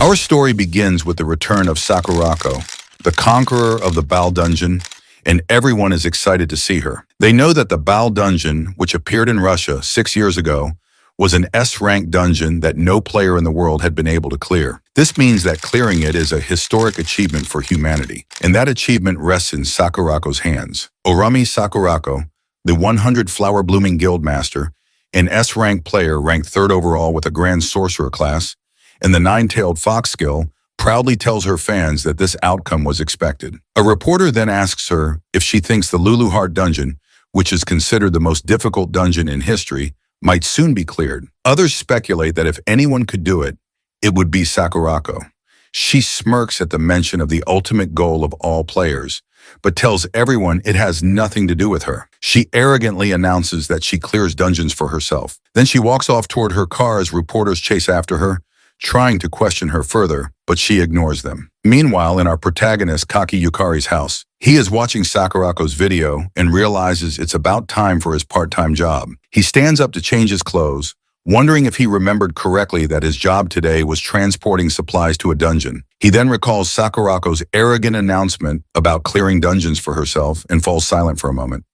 Our story begins with the return of Sakurako, the conqueror of the Baal Dungeon, and everyone is excited to see her. They know that the Baal Dungeon, which appeared in Russia 6 years ago, was an S-rank dungeon that no player in the world had been able to clear. This means that clearing it is a historic achievement for humanity, and that achievement rests in Sakurako's hands. Orami Sakurako, the 100 Flower Blooming Guildmaster, an S-rank player ranked 3rd overall with a Grand Sorcerer class, and the Nine-Tailed Fox skill, proudly tells her fans that this outcome was expected. A reporter then asks her if she thinks the Lulu Heart Dungeon, which is considered the most difficult dungeon in history, might soon be cleared. Others speculate that if anyone could do it, it would be Sakurako. She smirks at the mention of the ultimate goal of all players, but tells everyone it has nothing to do with her. She arrogantly announces that she clears dungeons for herself. Then she walks off toward her car as reporters chase after her, trying to question her further, but she ignores them. Meanwhile, in our protagonist Kaki Yukari's house, he is watching Sakurako's video and realizes it's about time for his part-time job. He stands up to change his clothes, wondering if he remembered correctly that his job today was transporting supplies to a dungeon. He then recalls Sakurako's arrogant announcement about clearing dungeons for herself and falls silent for a moment.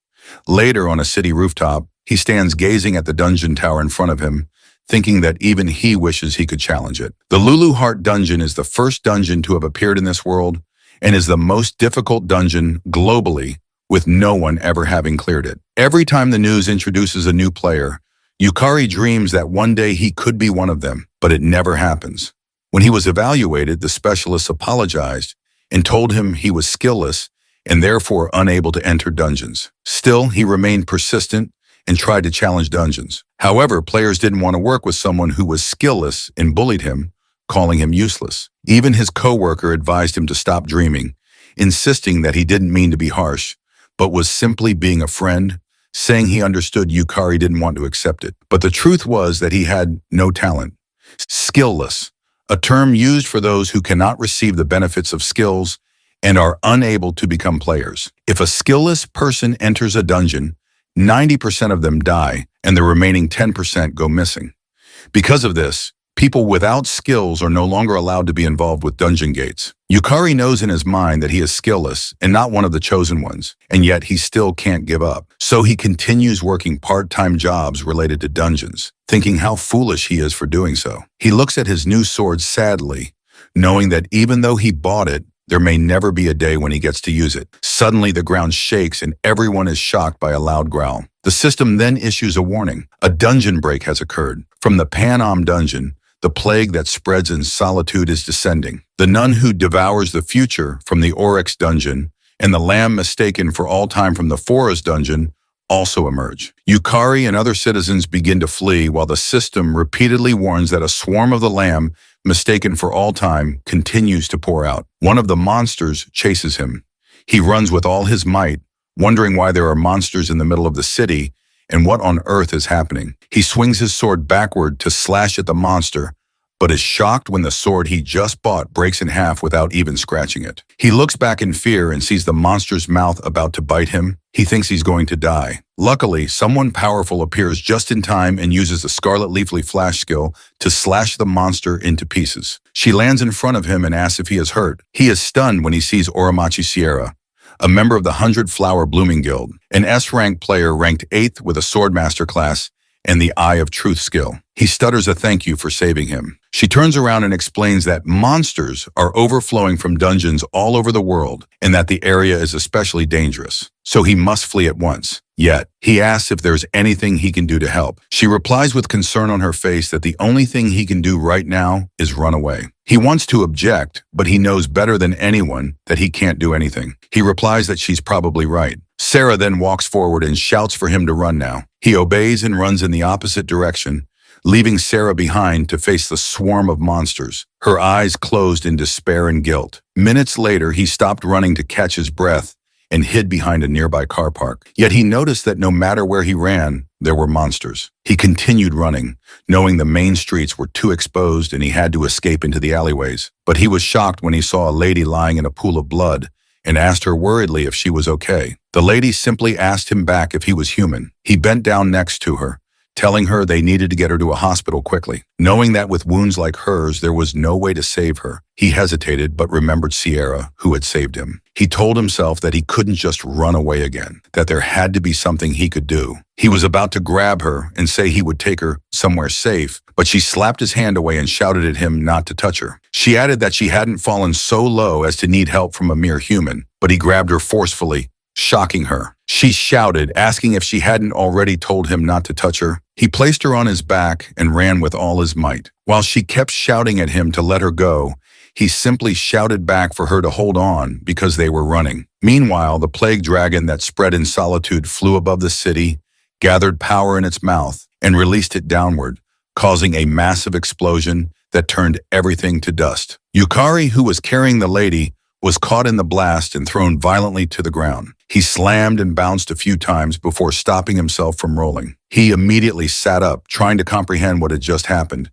Later, on a city rooftop, he stands gazing at the dungeon tower in front of him, thinking that even he wishes he could challenge it. The Lulu Heart Dungeon is the first dungeon to have appeared in this world and is the most difficult dungeon globally, with no one ever having cleared it. Every time the news introduces a new player, Yukari dreams that one day he could be one of them, but it never happens. When he was evaluated, the specialists apologized and told him he was skillless and therefore unable to enter dungeons. Still, he remained persistent and tried to challenge dungeons. However, players didn't want to work with someone who was skillless and bullied him, calling him useless. Even his coworker advised him to stop dreaming, insisting that he didn't mean to be harsh, but was simply being a friend, saying he understood Yukari didn't want to accept it. But the truth was that he had no talent. Skillless, a term used for those who cannot receive the benefits of skills and are unable to become players. If a skillless person enters a dungeon, 90% of them die, and the remaining 10% go missing. Because of this, people without skills are no longer allowed to be involved with dungeon gates. Yukari knows in his mind that he is skillless and not one of the chosen ones, and yet he still can't give up. So he continues working part-time jobs related to dungeons, thinking how foolish he is for doing so. He looks at his new sword sadly, knowing that even though he bought it, there may never be a day when he gets to use it. Suddenly, the ground shakes and everyone is shocked by a loud growl. The system then issues a warning. A dungeon break has occurred. From the Panam dungeon, the plague that spreads in solitude is descending. The nun who devours the future from the Oryx dungeon and the lamb mistaken for all time from the Forest dungeon also emerge. Yukari and other citizens begin to flee while the system repeatedly warns that a swarm of the lamb mistaken for all time continues to pour out. One of the monsters chases him. He runs with all his might, wondering why there are monsters in the middle of the city and what on earth is happening. He swings his sword backward to slash at the monster, but is shocked when the sword he just bought breaks in half without even scratching it. He looks back in fear and sees the monster's mouth about to bite him. He thinks he's going to die. Luckily, someone powerful appears just in time and uses the Scarlet Leafly Flash skill to slash the monster into pieces. She lands in front of him and asks if he is hurt. He is stunned when he sees Oramachi Sierra, a member of the 100 Flower Blooming Guild, an S-rank player ranked 8th with a Swordmaster class and the Eye of Truth skill. He stutters a thank you for saving him. She turns around and explains that monsters are overflowing from dungeons all over the world and that the area is especially dangerous, so he must flee at once. Yet, he asks if there's anything he can do to help. She replies with concern on her face that the only thing he can do right now is run away. He wants to object, but he knows better than anyone that he can't do anything. He replies that she's probably right. Sarah then walks forward and shouts for him to run now. He obeys and runs in the opposite direction, leaving Sarah behind to face the swarm of monsters, her eyes closed in despair and guilt. Minutes later, he stopped running to catch his breath and hid behind a nearby car park. Yet he noticed that no matter where he ran, there were monsters. He continued running, knowing the main streets were too exposed and he had to escape into the alleyways. But he was shocked when he saw a lady lying in a pool of blood and asked her worriedly if she was okay. The lady simply asked him back if he was human. He bent down next to her, telling her they needed to get her to a hospital quickly. Knowing that with wounds like hers, there was no way to save her, he hesitated but remembered Sierra, who had saved him. He told himself that he couldn't just run away again, that there had to be something he could do. He was about to grab her and say he would take her somewhere safe, but she slapped his hand away and shouted at him not to touch her. She added that she hadn't fallen so low as to need help from a mere human, but he grabbed her forcefully, shocking her. She shouted, asking if she hadn't already told him not to touch her. He placed her on his back and ran with all his might. While she kept shouting at him to let her go, he simply shouted back for her to hold on because they were running. Meanwhile, the plague dragon that spread in solitude flew above the city, gathered power in its mouth, and released it downward, causing a massive explosion that turned everything to dust. Yukari, who was carrying the lady, was caught in the blast and thrown violently to the ground. He slammed and bounced a few times before stopping himself from rolling. He immediately sat up, trying to comprehend what had just happened.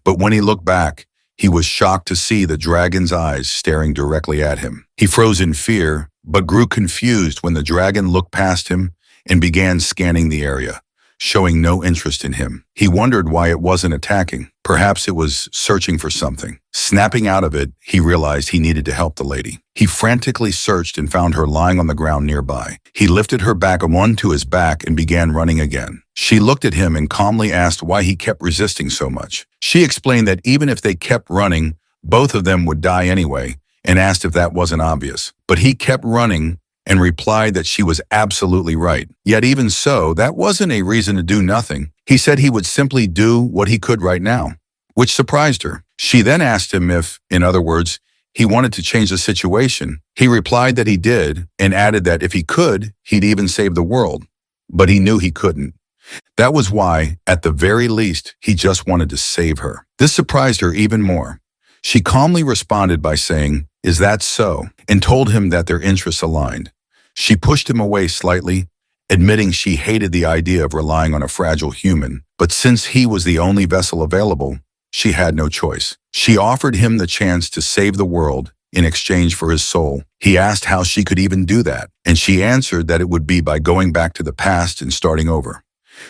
But when he looked back, he was shocked to see the dragon's eyes staring directly at him. He froze in fear, but grew confused when the dragon looked past him and began scanning the area, showing no interest in him. He wondered why it wasn't attacking. Perhaps it was searching for something. Snapping out of it, he realized he needed to help the lady. He frantically searched and found her lying on the ground nearby. He lifted her back onto his back and began running again. She looked at him and calmly asked why he kept resisting so much. She explained that even if they kept running, both of them would die anyway, and asked if that wasn't obvious. But he kept running and replied that she was absolutely right. Yet even so, that wasn't a reason to do nothing. He said he would simply do what he could right now, which surprised her. She then asked him if, in other words, he wanted to change the situation. He replied that he did and added that if he could, he'd even save the world. But he knew he couldn't. That was why, at the very least, he just wanted to save her. This surprised her even more. She calmly responded by saying, "Is that so?" and told him that their interests aligned. She pushed him away slightly, admitting she hated the idea of relying on a fragile human, but since he was the only vessel available, she had no choice. She offered him the chance to save the world in exchange for his soul. He asked how she could even do that, and she answered that it would be by going back to the past and starting over.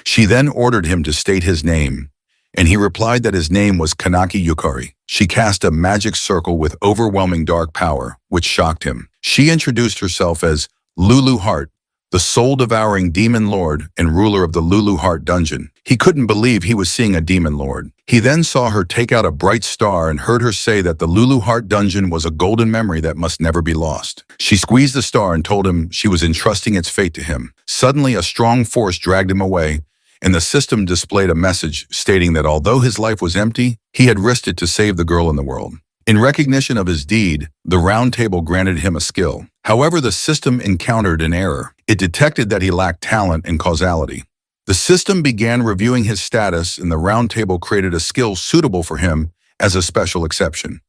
She then ordered him to state his name, and he replied that his name was Kanaki Yukari. She cast a magic circle with overwhelming dark power, which shocked him. She introduced herself as Lulu Heart, the soul-devouring demon lord and ruler of the Lulu Heart dungeon. He couldn't believe he was seeing a demon lord. He then saw her take out a bright star and heard her say that the Lulu Heart dungeon was a golden memory that must never be lost. She squeezed the star and told him she was entrusting its fate to him. Suddenly, a strong force dragged him away, and the system displayed a message stating that although his life was empty, he had risked it to save the girl in the world. In recognition of his deed, the round table granted him a skill. However, the system encountered an error. It detected that he lacked talent and causality. The system began reviewing his status, and the round table created a skill suitable for him as a special exception.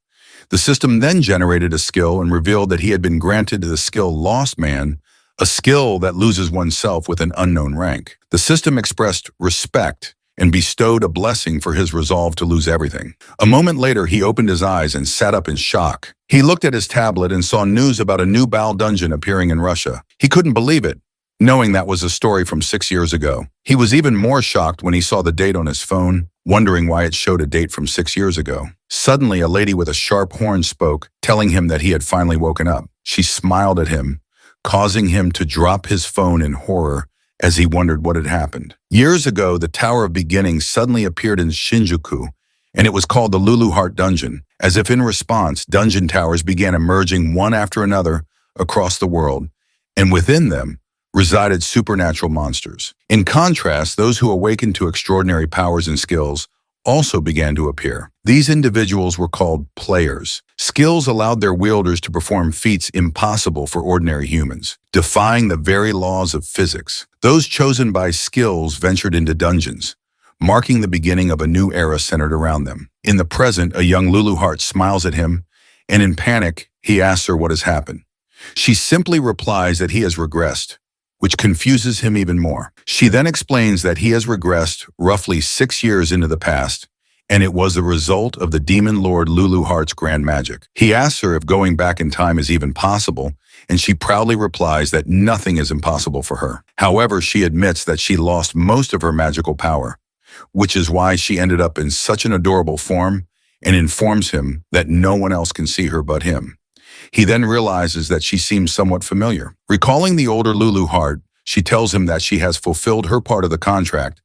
The system then generated a skill and revealed that he had been granted the skill Lost Man, a skill that loses oneself with an unknown rank. The system expressed respect and bestowed a blessing for his resolve to lose everything. A moment later, he opened his eyes and sat up in shock. He looked at his tablet and saw news about a new Baal dungeon appearing in Russia. He couldn't believe it, knowing that was a story from 6 years ago. He was even more shocked when he saw the date on his phone, wondering why it showed a date from 6 years ago. Suddenly, a lady with a sharp horn spoke, telling him that he had finally woken up. She smiled at him, causing him to drop his phone in horror as he wondered what had happened. Years ago, the Tower of Beginnings suddenly appeared in Shinjuku, and it was called the Lulu Heart Dungeon. As if in response, dungeon towers began emerging one after another across the world, and within them resided supernatural monsters. In contrast, those who awakened to extraordinary powers and skills also began to appear. These individuals were called players. Skills allowed their wielders to perform feats impossible for ordinary humans, defying the very laws of physics. Those chosen by skills ventured into dungeons, marking the beginning of a new era centered around them. In the present, a young Lulu Heart smiles at him, and in panic, he asks her what has happened. She simply replies that he has regressed, which confuses him even more. She then explains that he has regressed roughly 6 years into the past, and it was the result of the demon lord Lulu Heart's grand magic. He asks her if going back in time is even possible, and she proudly replies that nothing is impossible for her. However, she admits that she lost most of her magical power, which is why she ended up in such an adorable form, and informs him that no one else can see her but him. He then realizes that she seems somewhat familiar. Recalling the older Lulu heart, she tells him that she has fulfilled her part of the contract,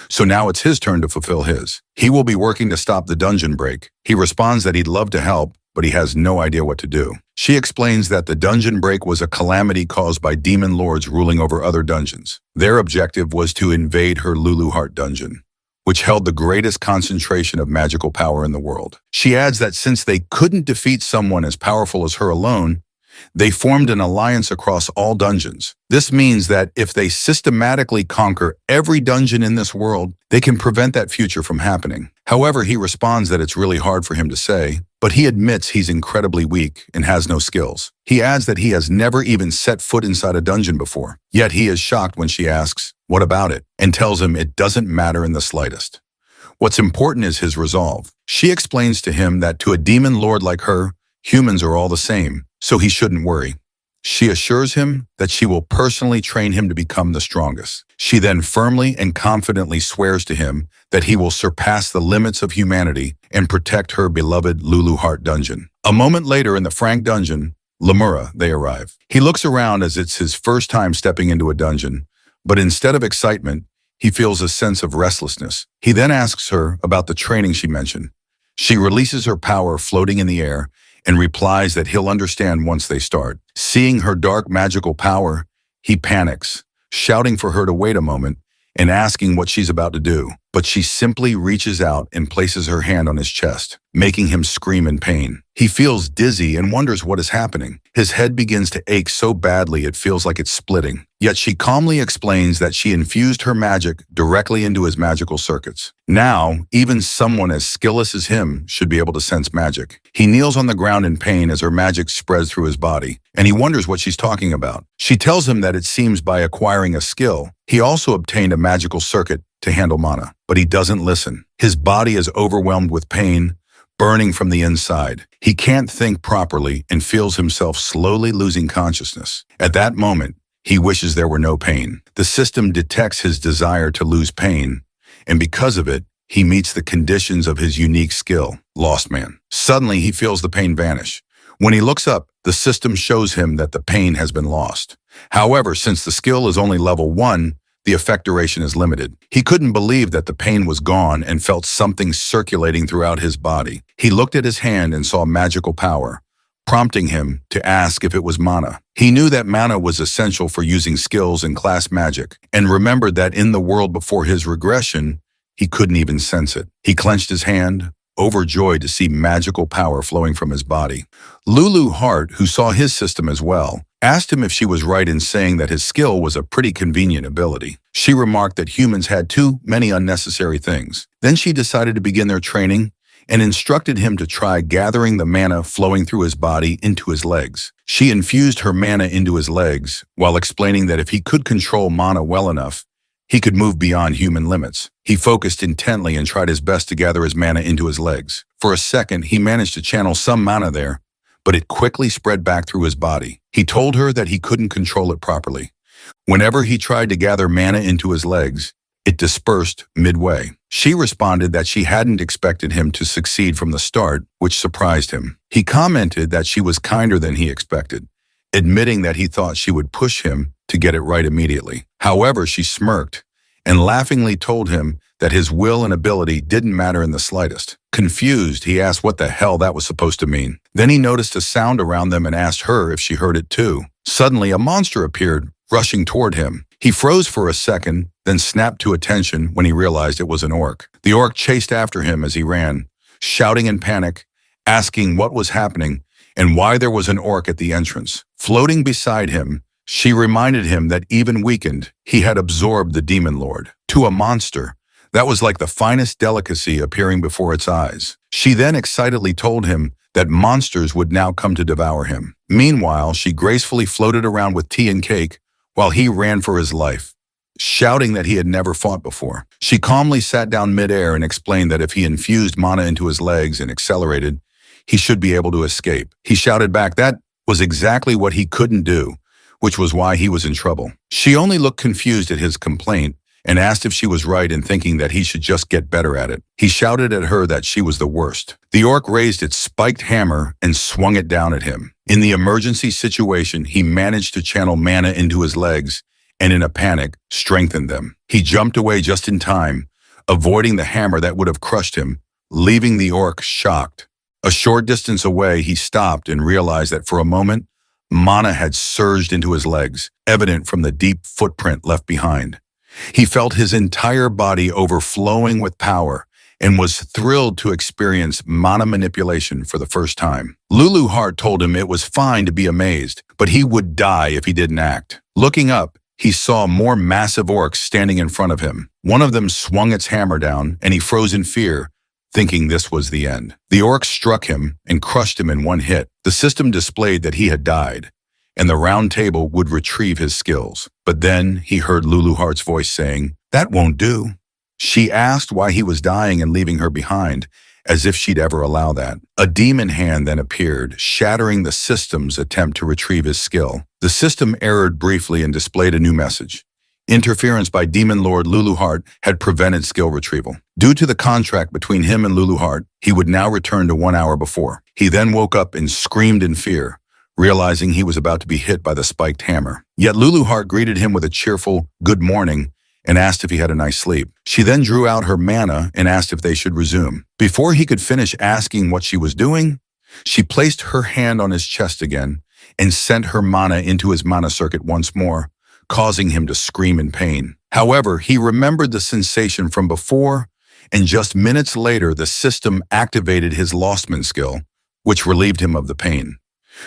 so now it's his turn to fulfill his. He will be working to stop the dungeon break. He responds that he'd love to help, but he has no idea what to do. She explains that the dungeon break was a calamity caused by demon lords ruling over other dungeons. Their objective was to invade her Lulu Heart dungeon, which held the greatest concentration of magical power in the world. She adds that since they couldn't defeat someone as powerful as her alone, they formed an alliance across all dungeons. This means that if they systematically conquer every dungeon in this world, they can prevent that future from happening. However, he responds that it's really hard for him to say, but he admits he's incredibly weak and has no skills. He adds that he has never even set foot inside a dungeon before. Yet he is shocked when she asks, "What about it?" and tells him it doesn't matter in the slightest. What's important is his resolve. She explains to him that to a demon lord like her, humans are all the same, so he shouldn't worry. She assures him that she will personally train him to become the strongest. She then firmly and confidently swears to him that he will surpass the limits of humanity and protect her beloved Lulu Heart dungeon. A moment later in the Frank dungeon, Lemura, they arrive. He looks around as it's his first time stepping into a dungeon, but instead of excitement, he feels a sense of restlessness. He then asks her about the training she mentioned. She releases her power floating in the air and replies that he'll understand once they start. Seeing her dark magical power, he panics, shouting for her to wait a moment and asking what she's about to do. But she simply reaches out and places her hand on his chest, making him scream in pain. He feels dizzy and wonders what is happening. His head begins to ache so badly it feels like it's splitting. Yet she calmly explains that she infused her magic directly into his magical circuits. Now, even someone as skillless as him should be able to sense magic. He kneels on the ground in pain as her magic spreads through his body, and he wonders what she's talking about. She tells him that it seems by acquiring a skill, he also obtained a magical circuit to handle mana, but he doesn't listen. His body is overwhelmed with pain, burning from the inside. He can't think properly and feels himself slowly losing consciousness. At that moment, he wishes there were no pain. The system detects his desire to lose pain, and because of it, he meets the conditions of his unique skill, Lost Man. Suddenly, he feels the pain vanish. When he looks up, the system shows him that the pain has been lost. However, since the skill is only level 1, the effect duration is limited. He couldn't believe that the pain was gone and felt something circulating throughout his body. He looked at his hand and saw magical power, prompting him to ask if it was mana. He knew that mana was essential for using skills in class magic, and remembered that in the world before his regression, he couldn't even sense it. He clenched his hand, overjoyed to see magical power flowing from his body. Lulu Heart, who saw his system as well, asked him if she was right in saying that his skill was a pretty convenient ability. She remarked that humans had too many unnecessary things. Then she decided to begin their training and instructed him to try gathering the mana flowing through his body into his legs. She infused her mana into his legs while explaining that if he could control mana well enough, he could move beyond human limits. He focused intently and tried his best to gather his mana into his legs. For a second, he managed to channel some mana there, but it quickly spread back through his body. He told her that he couldn't control it properly. Whenever he tried to gather mana into his legs, it dispersed midway. She responded that she hadn't expected him to succeed from the start, which surprised him. He commented that she was kinder than he expected, admitting that he thought she would push him to get it right immediately. However, she smirked and laughingly told him that his will and ability didn't matter in the slightest. Confused, he asked what the hell that was supposed to mean. Then he noticed a sound around them and asked her if she heard it too. Suddenly, a monster appeared, rushing toward him. He froze for a second, then snapped to attention when he realized it was an orc. The orc chased after him as he ran, shouting in panic, asking what was happening and why there was an orc at the entrance. Floating beside him, she reminded him that even weakened, he had absorbed the demon lord. To a monster, that was like the finest delicacy appearing before its eyes. She then excitedly told him that monsters would now come to devour him. Meanwhile, she gracefully floated around with tea and cake while he ran for his life, shouting that he had never fought before. She calmly sat down midair and explained that if he infused mana into his legs and accelerated, he should be able to escape. He shouted back that was exactly what he couldn't do, which was why he was in trouble. She only looked confused at his complaint and asked if she was right in thinking that he should just get better at it. He shouted at her that she was the worst. The orc raised its spiked hammer and swung it down at him. In the emergency situation, he managed to channel mana into his legs and, in a panic, strengthened them. He jumped away just in time, avoiding the hammer that would have crushed him, leaving the orc shocked. A short distance away, he stopped and realized that for a moment, mana had surged into his legs, evident from the deep footprint left behind. He felt his entire body overflowing with power and was thrilled to experience mana manipulation for the first time. Lulu Heart told him it was fine to be amazed, but he would die if he didn't act. Looking up, he saw more massive orcs standing in front of him. One of them swung its hammer down, and he froze in fear, thinking this was the end. The orc struck him and crushed him in one hit. The system displayed that he had died, and the round table would retrieve his skills. But then he heard Lulu Heart's voice saying, "That won't do." She asked why he was dying and leaving her behind, as if she'd ever allow that. A demon hand then appeared, shattering the system's attempt to retrieve his skill. The system errored briefly and displayed a new message. Interference by Demon Lord Lulu Heart had prevented skill retrieval. Due to the contract between him and Lulu Heart, he would now return to 1 hour before. He then woke up and screamed in fear, realizing he was about to be hit by the spiked hammer. Yet Lulu Heart greeted him with a cheerful "good morning" and asked if he had a nice sleep. She then drew out her mana and asked if they should resume. Before he could finish asking what she was doing, she placed her hand on his chest again and sent her mana into his mana circuit once more, causing him to scream in pain. However, he remembered the sensation from before, and just minutes later, the system activated his Lostman skill, which relieved him of the pain.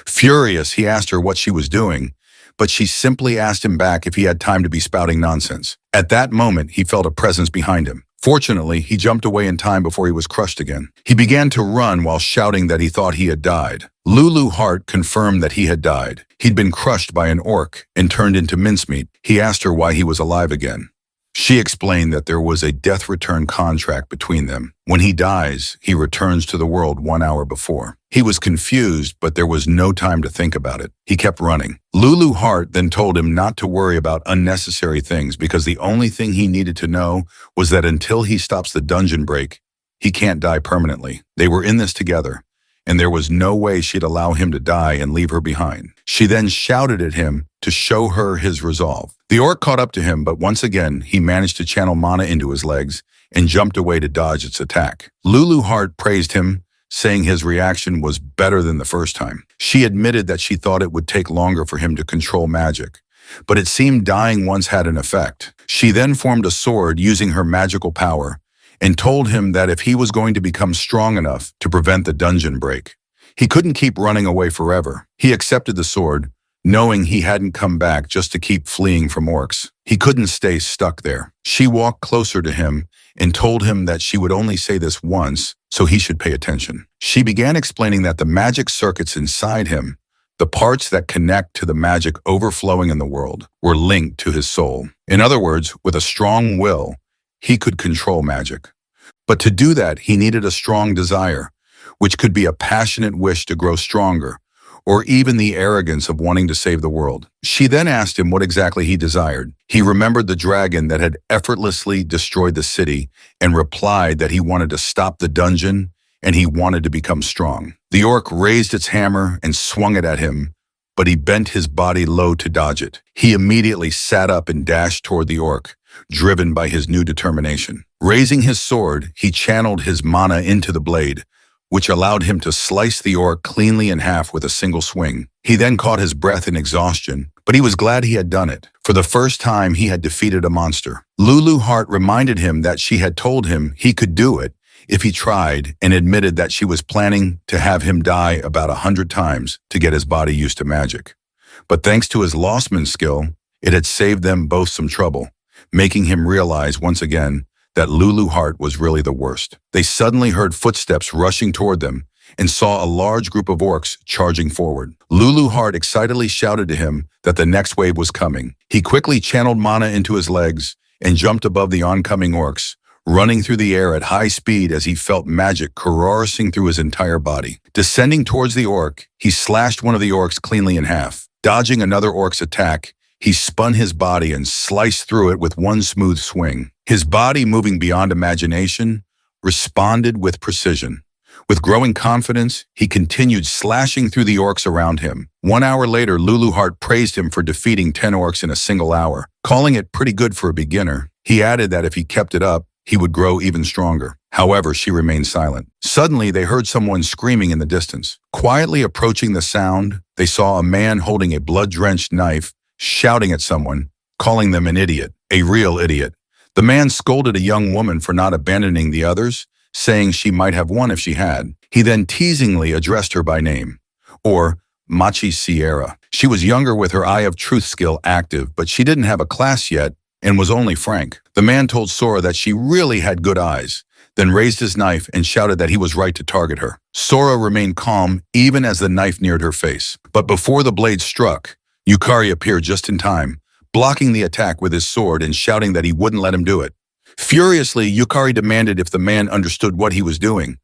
Furious, he asked her what she was doing, but she simply asked him back if he had time to be spouting nonsense. At that moment, he felt a presence behind him. Fortunately, he jumped away in time before he was crushed again. He began to run while shouting that he thought he had died. Lulu Heart confirmed that he had died. He'd been crushed by an orc and turned into mincemeat. He asked her why he was alive again. She explained that there was a death return contract between them. When he dies, he returns to the world 1 hour before. He was confused, but there was no time to think about it. He kept running. Lulu Heart then told him not to worry about unnecessary things because the only thing he needed to know was that until he stops the dungeon break, he can't die permanently. They were in this together, and there was no way she'd allow him to die and leave her behind. She then shouted at him to show her his resolve. The orc caught up to him, but once again, he managed to channel mana into his legs and jumped away to dodge its attack. Lulu Heart praised him, saying his reaction was better than the first time. She admitted that she thought it would take longer for him to control magic, but it seemed dying once had an effect. She then formed a sword using her magical power and told him that if he was going to become strong enough to prevent the dungeon break, he couldn't keep running away forever. He accepted the sword, knowing he hadn't come back just to keep fleeing from orcs. He couldn't stay stuck there. She walked closer to him and told him that she would only say this once, so he should pay attention. She began explaining that the magic circuits inside him, the parts that connect to the magic overflowing in the world, were linked to his soul. In other words, with a strong will, he could control magic. But to do that, he needed a strong desire, which could be a passionate wish to grow stronger, or even the arrogance of wanting to save the world. She then asked him what exactly he desired. He remembered the dragon that had effortlessly destroyed the city and replied that he wanted to stop the dungeon and he wanted to become strong. The orc raised its hammer and swung it at him, but he bent his body low to dodge it. He immediately sat up and dashed toward the orc, driven by his new determination. Raising his sword, he channeled his mana into the blade, which allowed him to slice the orc cleanly in half with a single swing. He then caught his breath in exhaustion, but he was glad he had done it. For the first time, he had defeated a monster. Lulu Heart reminded him that she had told him he could do it if he tried, and admitted that she was planning to have him die about 100 times to get his body used to magic. But thanks to his Lostman skill, it had saved them both some trouble, making him realize once again that Lulu Heart was really the worst. They suddenly heard footsteps rushing toward them and saw a large group of orcs charging forward. Lulu Heart excitedly shouted to him that the next wave was coming. He quickly channeled mana into his legs and jumped above the oncoming orcs, running through the air at high speed as he felt magic coursing through his entire body. Descending towards the orc, he slashed one of the orcs cleanly in half. Dodging another orc's attack, He spun his body and sliced through it with one smooth swing. His body, moving beyond imagination, responded with precision. With growing confidence, he continued slashing through the orcs around him. 1 hour later, Lulu Heart praised him for defeating 10 orcs in a single hour, calling it pretty good for a beginner. He added that if he kept it up, he would grow even stronger. However, she remained silent. Suddenly, they heard someone screaming in the distance. Quietly approaching the sound, they saw a man holding a blood-drenched knife, shouting at someone, calling them an idiot, a real idiot. The man scolded a young woman for not abandoning the others, saying she might have won if she had. He then teasingly addressed her by name, or Machi Sierra. She was younger with her Eye of Truth skill active, but she didn't have a class yet and was only frank. The man told Sora that she really had good eyes, then raised his knife and shouted that he was right to target her. Sora remained calm even as the knife neared her face. But before the blade struck, Yukari appeared just in time, blocking the attack with his sword and shouting that he wouldn't let him do it. Furiously, Yukari demanded if the man understood what he was doing,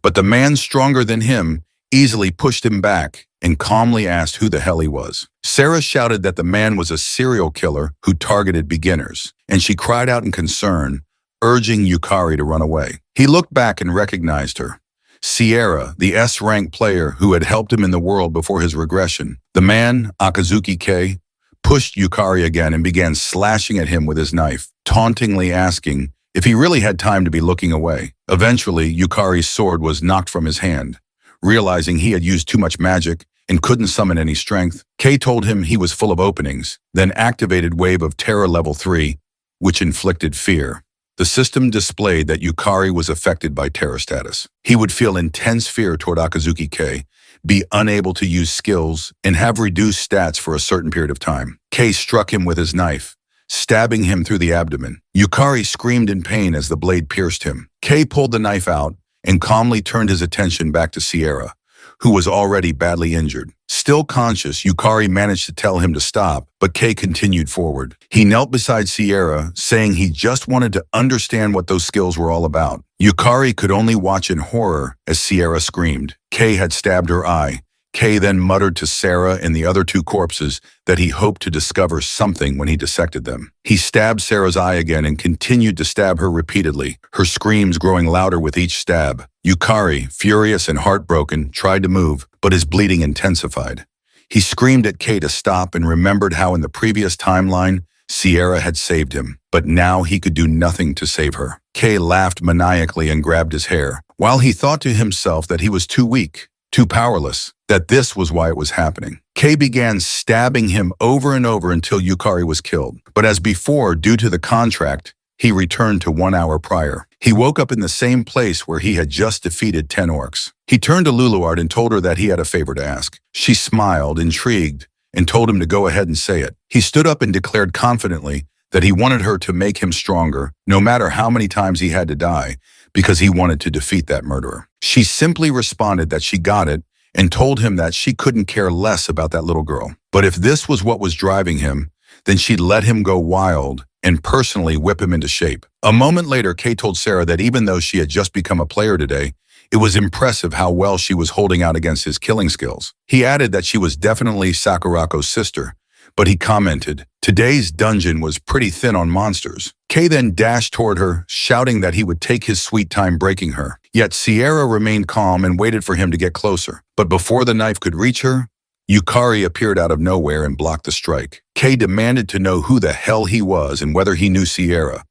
but the man stronger than him easily pushed him back and calmly asked who the hell he was. Sarah shouted that the man was a serial killer who targeted beginners, and she cried out in concern, urging Yukari to run away. He looked back and recognized her. Sierra, the S-rank player who had helped him in the world before his regression. The man, Akazuki K, pushed Yukari again and began slashing at him with his knife, tauntingly asking if he really had time to be looking away. Eventually, Yukari's sword was knocked from his hand. Realizing he had used too much magic and couldn't summon any strength, Kei told him he was full of openings, then activated Wave of Terror Level 3, which inflicted fear. The system displayed that Yukari was affected by terror status. He would feel intense fear toward Akazuki Kei, be unable to use skills, and have reduced stats for a certain period of time. Kei struck him with his knife, stabbing him through the abdomen. Yukari screamed in pain as the blade pierced him. Kei pulled the knife out and calmly turned his attention back to Sierra, who was already badly injured. Still conscious, Yukari managed to tell him to stop, but Kei continued forward. He knelt beside Sierra, saying he just wanted to understand what those skills were all about. Yukari could only watch in horror as Sierra screamed. Kei had stabbed her eye. Kei then muttered to Sarah and the other two corpses that he hoped to discover something when he dissected them. He stabbed Sarah's eye again and continued to stab her repeatedly, her screams growing louder with each stab. Yukari, furious and heartbroken, tried to move, but his bleeding intensified. He screamed at Kei to stop and remembered how in the previous timeline, Sierra had saved him, but now he could do nothing to save her. Kei laughed maniacally and grabbed his hair, while he thought to himself that he was too weak, too powerless, that this was why it was happening. Kei began stabbing him over and over until Yukari was killed. But as before, due to the contract, he returned to 1 hour prior. He woke up in the same place where he had just defeated 10 orcs. He turned to Luluard and told her that he had a favor to ask. She smiled, intrigued, and told him to go ahead and say it. He stood up and declared confidently that he wanted her to make him stronger, no matter how many times he had to die, because he wanted to defeat that murderer. She simply responded that she got it and told him that she couldn't care less about that little girl. But if this was what was driving him, then she'd let him go wild and personally whip him into shape. A moment later, Kei told Sarah that even though she had just become a player today, it was impressive how well she was holding out against his killing skills. He added that she was definitely Sakurako's sister, but he commented, today's dungeon was pretty thin on monsters. Kei then dashed toward her, shouting that he would take his sweet time breaking her. Yet Sierra remained calm and waited for him to get closer. But before the knife could reach her, Yukari appeared out of nowhere and blocked the strike. Kei demanded to know who the hell he was and whether he knew Sierra.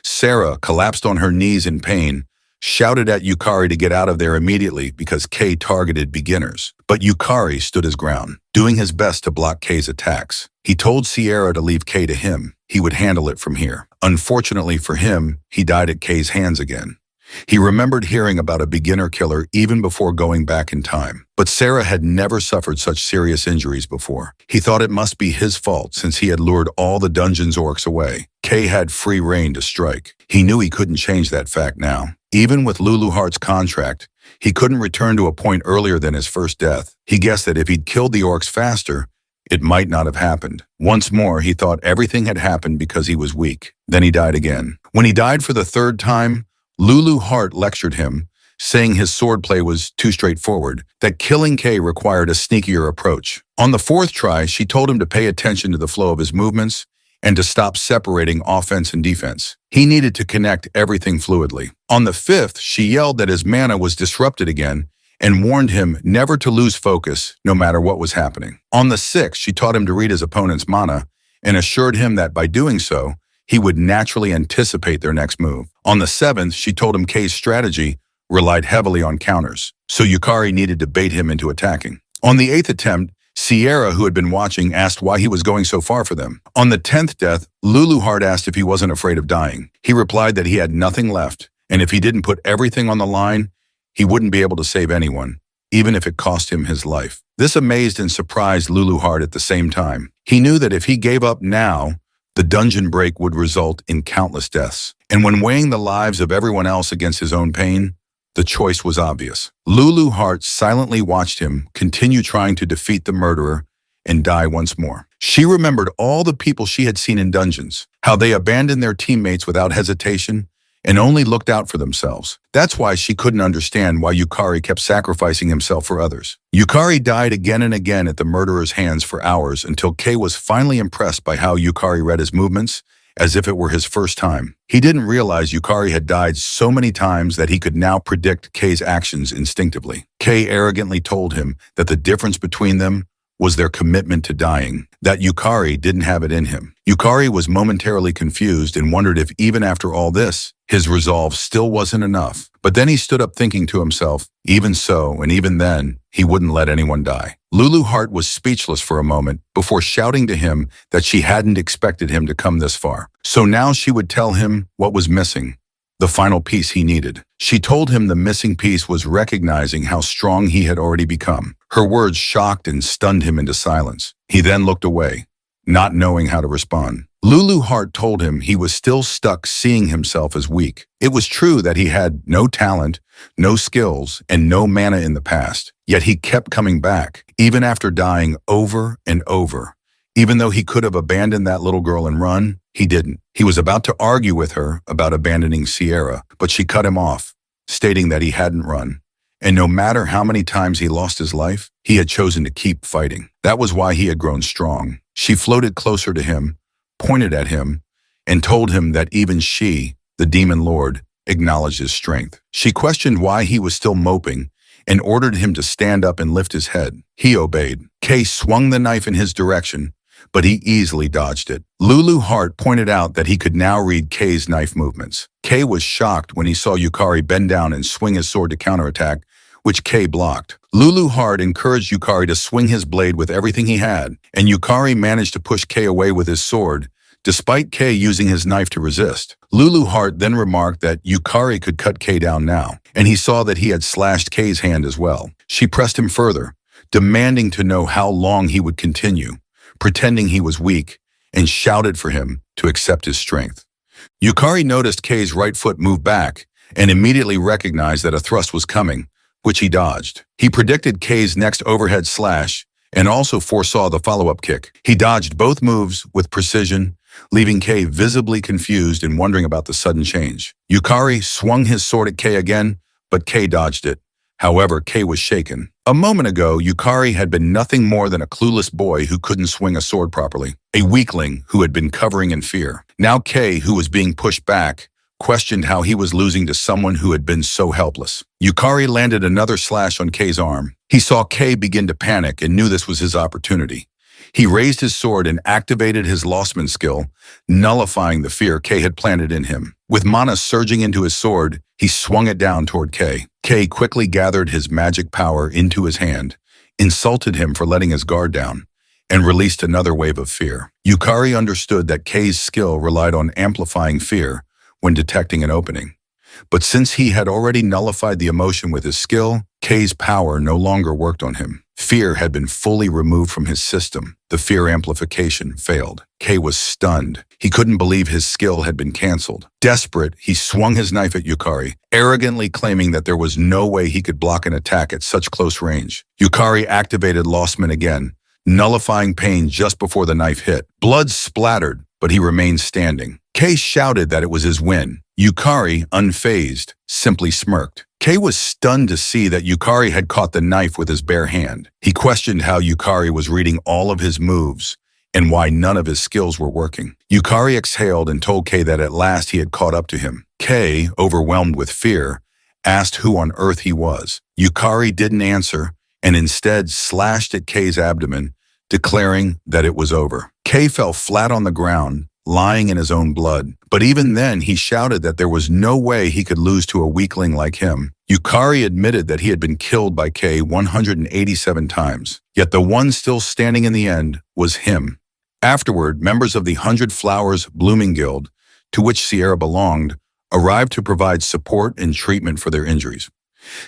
Sarah collapsed on her knees in pain, shouted at Yukari to get out of there immediately because Kei targeted beginners. But Yukari stood his ground, doing his best to block Kei's attacks. He told Sierra to leave Kei to him. He would handle it from here. Unfortunately for him, he died at Kei's hands again. He remembered hearing about a beginner killer even before going back in time. But Sarah had never suffered such serious injuries before. He thought it must be his fault since he had lured all the dungeon's orcs away. Kei had free reign to strike. He knew he couldn't change that fact now. Even with Lulu Heart's contract, he couldn't return to a point earlier than his first death. He guessed that if he'd killed the orcs faster, it might not have happened. Once more, he thought everything had happened because he was weak. Then he died again. When he died for the third time, Lulu Heart lectured him, saying his swordplay was too straightforward, that killing Kei required a sneakier approach. On the fourth try, she told him to pay attention to the flow of his movements and to stop separating offense and defense. He needed to connect everything fluidly. On the fifth, she yelled that his mana was disrupted again and warned him never to lose focus no matter what was happening. On the sixth, she taught him to read his opponent's mana and assured him that by doing so, he would naturally anticipate their next move. On the seventh, she told him Kei's strategy relied heavily on counters, so Yukari needed to bait him into attacking. On the eighth attempt, Sierra, who had been watching, asked why he was going so far for them. On the 10th death, Luluhart asked if he wasn't afraid of dying. He replied that he had nothing left, and if he didn't put everything on the line, he wouldn't be able to save anyone, even if it cost him his life. This amazed and surprised Luluhart at the same time. He knew that if he gave up now, the dungeon break would result in countless deaths. And when weighing the lives of everyone else against his own pain, the choice was obvious. Luluhart silently watched him continue trying to defeat the murderer and die once more. She remembered all the people she had seen in dungeons, how they abandoned their teammates without hesitation and only looked out for themselves. That's why she couldn't understand why Yukari kept sacrificing himself for others. Yukari died again and again at the murderer's hands for hours until Kei was finally impressed by how Yukari read his movements as if it were his first time. He didn't realize Yukari had died so many times that he could now predict Kei's actions instinctively. Kei arrogantly told him that the difference between them was their commitment to dying, that Yukari didn't have it in him. Yukari was momentarily confused and wondered if even after all this, his resolve still wasn't enough. But then he stood up thinking to himself, even so, and even then, he wouldn't let anyone die. Luluhart was speechless for a moment before shouting to him that she hadn't expected him to come this far. So now she would tell him what was missing, the final piece he needed. She told him the missing piece was recognizing how strong he had already become. Her words shocked and stunned him into silence. He then looked away, not knowing how to respond. Luluhart told him he was still stuck seeing himself as weak. It was true that he had no talent, no skills, and no mana in the past, yet he kept coming back, even after dying over and over. Even though he could have abandoned that little girl and run, he didn't. He was about to argue with her about abandoning Sierra, but she cut him off, stating that he hadn't run. And no matter how many times he lost his life, he had chosen to keep fighting. That was why he had grown strong. She floated closer to him, pointed at him, and told him that even she, the demon lord, acknowledged his strength. She questioned why he was still moping and ordered him to stand up and lift his head. He obeyed. Kei swung the knife in his direction, but he easily dodged it. Luluhart pointed out that he could now read Kei's knife movements. Kei was shocked when he saw Yukari bend down and swing his sword to counterattack, which Kei blocked. Luluhart encouraged Yukari to swing his blade with everything he had, and Yukari managed to push Kei away with his sword, despite Kei using his knife to resist. Luluhart then remarked that Yukari could cut Kei down now, and he saw that he had slashed Kei's hand as well. She pressed him further, demanding to know how long he would continue, pretending he was weak, and shouted for him to accept his strength. Yukari noticed Kei's right foot move back and immediately recognized that a thrust was coming, which he dodged. He predicted Kei's next overhead slash and also foresaw the follow-up kick. He dodged both moves with precision, leaving Kei visibly confused and wondering about the sudden change. Yukari swung his sword at Kei again, but Kei dodged it. However, Kei was shaken. A moment ago, Yukari had been nothing more than a clueless boy who couldn't swing a sword properly, a weakling who had been covering in fear. Now Kei, who was being pushed back, questioned how he was losing to someone who had been so helpless. Yukari landed another slash on Kei's arm. He saw Kei begin to panic and knew this was his opportunity. He raised his sword and activated his Lostman skill, nullifying the fear Kei had planted in him. With mana surging into his sword, he swung it down toward Kei. Kei quickly gathered his magic power into his hand, insulted him for letting his guard down, and released another wave of fear. Yukari understood that Kei's skill relied on amplifying fear when detecting an opening. But since he had already nullified the emotion with his skill, Kei's power no longer worked on him. Fear had been fully removed from his system. The fear amplification failed. Kei was stunned. He couldn't believe his skill had been canceled. Desperate, he swung his knife at Yukari, arrogantly claiming that there was no way he could block an attack at such close range. Yukari activated Lostman again, nullifying pain just before the knife hit. Blood splattered, but he remained standing. Kei shouted that it was his win. Yukari, unfazed, simply smirked. Kay was stunned to see that Yukari had caught the knife with his bare hand. He questioned how Yukari was reading all of his moves and why none of his skills were working. Yukari exhaled and told Kay that at last he had caught up to him. Kay, overwhelmed with fear, asked who on earth he was. Yukari didn't answer and instead slashed at Kay's abdomen, declaring that it was over. Kay fell flat on the ground, lying in his own blood. But even then, he shouted that there was no way he could lose to a weakling like him. Yukari admitted that he had been killed by Kay 187 times, yet the one still standing in the end was him. Afterward, members of the 100 Flowers Blooming Guild, to which Sierra belonged, arrived to provide support and treatment for their injuries.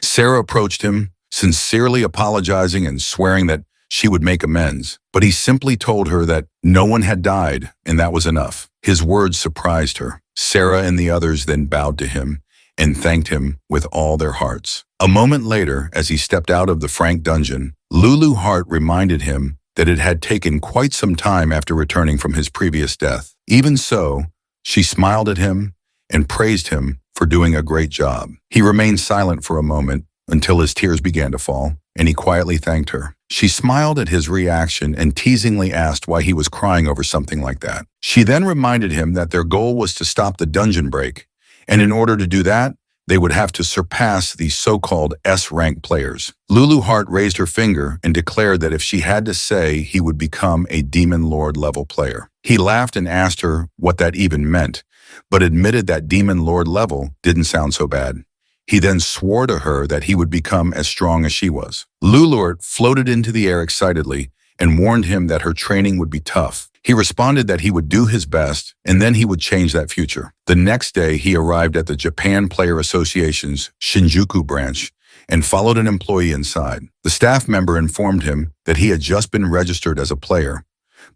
Sarah approached him, sincerely apologizing and swearing that she would make amends, but he simply told her that no one had died, and that was enough. His words surprised her. Sarah and the others then bowed to him and thanked him with all their hearts. A moment later, as he stepped out of the Frank dungeon, Lulu Hart reminded him that it had taken quite some time after returning from his previous death. Even so, she smiled at him and praised him for doing a great job. He remained silent for a moment until his tears began to fall, and he quietly thanked her. She smiled at his reaction and teasingly asked why he was crying over something like that. She then reminded him that their goal was to stop the dungeon break, and in order to do that, they would have to surpass the so-called S-rank players. Lulu Hart raised her finger and declared that if she had to say, he would become a Demon Lord level player. He laughed and asked her what that even meant, but admitted that Demon Lord level didn't sound so bad. He then swore to her that he would become as strong as she was. Lulurt floated into the air excitedly and warned him that her training would be tough. He responded that he would do his best and then he would change that future. The next day, he arrived at the Japan Player Association's Shinjuku branch and followed an employee inside. The staff member informed him that he had just been registered as a player,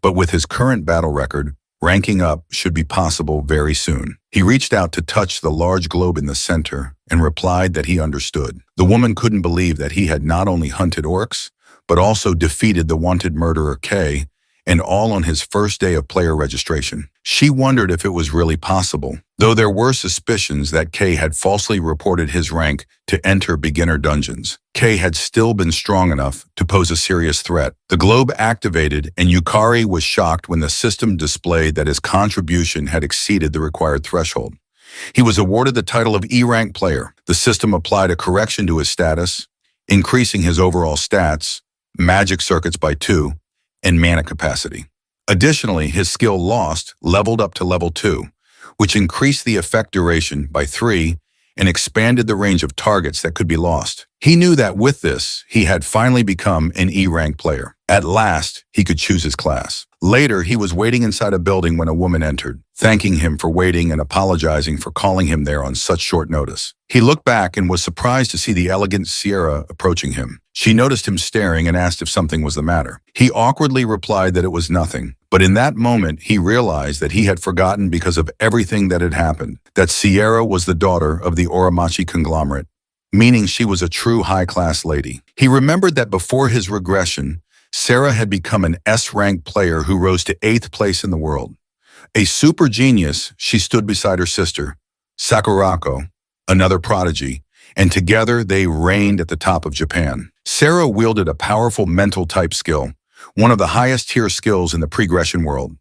but with his current battle record, ranking up should be possible very soon. He reached out to touch the large globe in the center and replied that he understood. The woman couldn't believe that he had not only hunted orcs, but also defeated the wanted murderer Kay, and all on his first day of player registration. She wondered if it was really possible, though there were suspicions that Kay had falsely reported his rank to enter beginner dungeons. Kay had still been strong enough to pose a serious threat. The globe activated, and Yukari was shocked when the system displayed that his contribution had exceeded the required threshold. He was awarded the title of E-rank player. The system applied a correction to his status, increasing his overall stats, magic circuits by 2, and mana capacity. Additionally, his skill Lost leveled up to level 2, which increased the effect duration by 3 and expanded the range of targets that could be lost. He knew that with this, he had finally become an E-rank player. At last, he could choose his class. Later, he was waiting inside a building when a woman entered, thanking him for waiting and apologizing for calling him there on such short notice. He looked back and was surprised to see the elegant Sierra approaching him. She noticed him staring and asked if something was the matter. He awkwardly replied that it was nothing, but in that moment, he realized that he had forgotten because of everything that had happened, that Sierra was the daughter of the Oromachi conglomerate, meaning she was a true high-class lady. He remembered that before his regression, Sarah had become an S-rank player who rose to 8th place in the world. A super genius, she stood beside her sister, Sakurako, another prodigy, and together they reigned at the top of Japan. Sarah wielded a powerful mental type skill, one of the highest tier skills in the pregression world.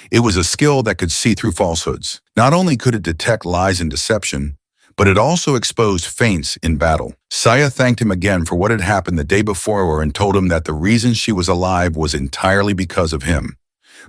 It was a skill that could see through falsehoods. Not only could it detect lies and deception, but it also exposed feints in battle. Saya thanked him again for what had happened the day before and told him that the reason she was alive was entirely because of him.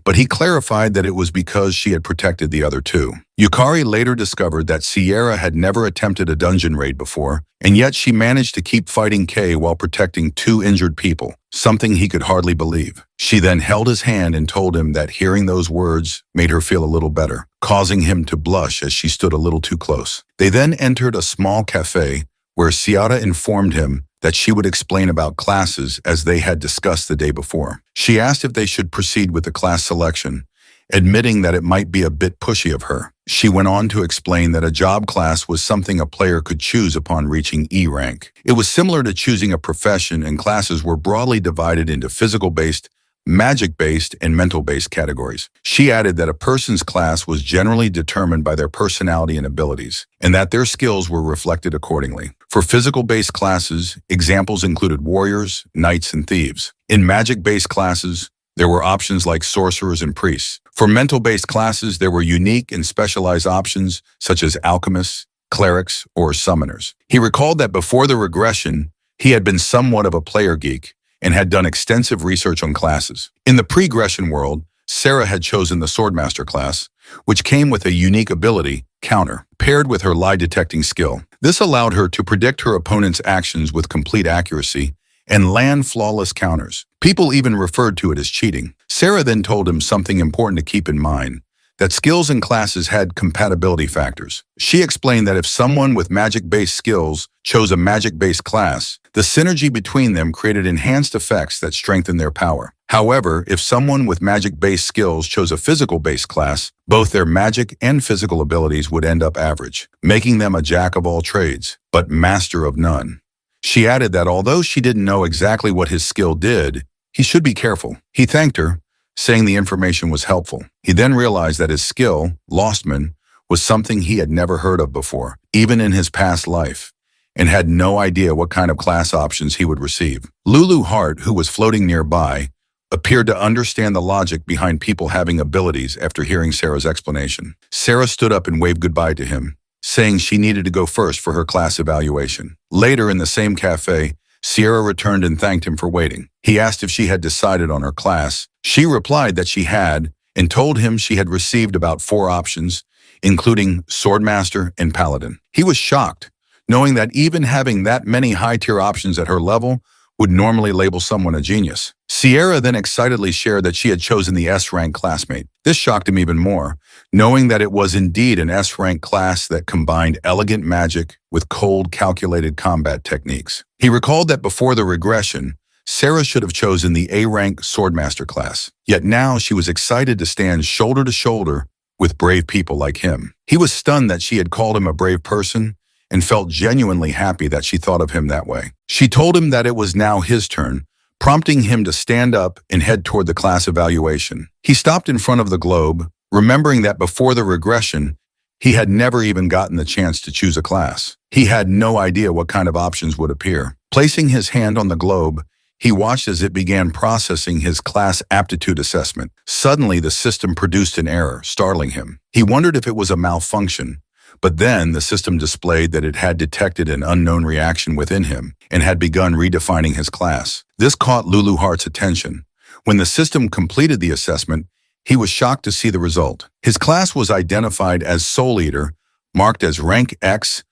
But he clarified that it was because she had protected the other two. Yukari later discovered that Sierra had never attempted a dungeon raid before, and yet she managed to keep fighting Kay while protecting 2 injured people, something he could hardly believe. She then held his hand and told him that hearing those words made her feel a little better, causing him to blush as she stood a little too close. They then entered a small cafe where Sierra informed him that she would explain about classes as they had discussed the day before. She asked if they should proceed with the class selection, admitting that it might be a bit pushy of her. She went on to explain that a job class was something a player could choose upon reaching E rank. It was similar to choosing a profession, and classes were broadly divided into physical-based, magic-based and mental-based categories. She added that a person's class was generally determined by their personality and abilities, and that their skills were reflected accordingly. For physical-based classes, examples included warriors, knights, and thieves. In magic-based classes, there were options like sorcerers and priests. For mental-based classes, there were unique and specialized options such as alchemists, clerics, or summoners. He recalled that before the regression, he had been somewhat of a player geek and had done extensive research on classes. In the pre-Regression world, Sarah had chosen the Swordmaster class, which came with a unique ability, Counter, paired with her lie-detecting skill. This allowed her to predict her opponent's actions with complete accuracy and land flawless counters. People even referred to it as cheating. Sarah then told him something important to keep in mind, that skills and classes had compatibility factors. She explained that if someone with magic-based skills chose a magic-based class, the synergy between them created enhanced effects that strengthened their power. However, if someone with magic-based skills chose a physical-based class, both their magic and physical abilities would end up average, making them a jack of all trades, but master of none. She added that although she didn't know exactly what his skill did, he should be careful. He thanked her, saying the information was helpful. He then realized that his skill, Lostman, was something he had never heard of before, even in his past life, and had no idea what kind of class options he would receive. Lulu Hart, who was floating nearby, appeared to understand the logic behind people having abilities after hearing Sarah's explanation. Sarah stood up and waved goodbye to him, saying she needed to go first for her class evaluation. Later in the same cafe, Sierra returned and thanked him for waiting. He asked if she had decided on her class. She replied that she had, and told him she had received about 4 options, including Swordmaster and Paladin. He was shocked, knowing that even having that many high-tier options at her level would normally label someone a genius. Sierra then excitedly shared that she had chosen the S-rank classmate. This shocked him even more, knowing that it was indeed an S-rank class that combined elegant magic with cold, calculated combat techniques. He recalled that before the regression, Sarah should have chosen the A-rank Swordmaster class. Yet now she was excited to stand shoulder to shoulder with brave people like him. He was stunned that she had called him a brave person and felt genuinely happy that she thought of him that way. She told him that it was now his turn, prompting him to stand up and head toward the class evaluation. He stopped in front of the globe, remembering that before the regression, he had never even gotten the chance to choose a class. He had no idea what kind of options would appear. Placing his hand on the globe, he watched as it began processing his class aptitude assessment. Suddenly, the system produced an error, startling him. He wondered if it was a malfunction, but then the system displayed that it had detected an unknown reaction within him and had begun redefining his class. This caught Lulu Hart's attention. When the system completed the assessment, he was shocked to see the result. His class was identified as Soul Eater, marked as rank X++.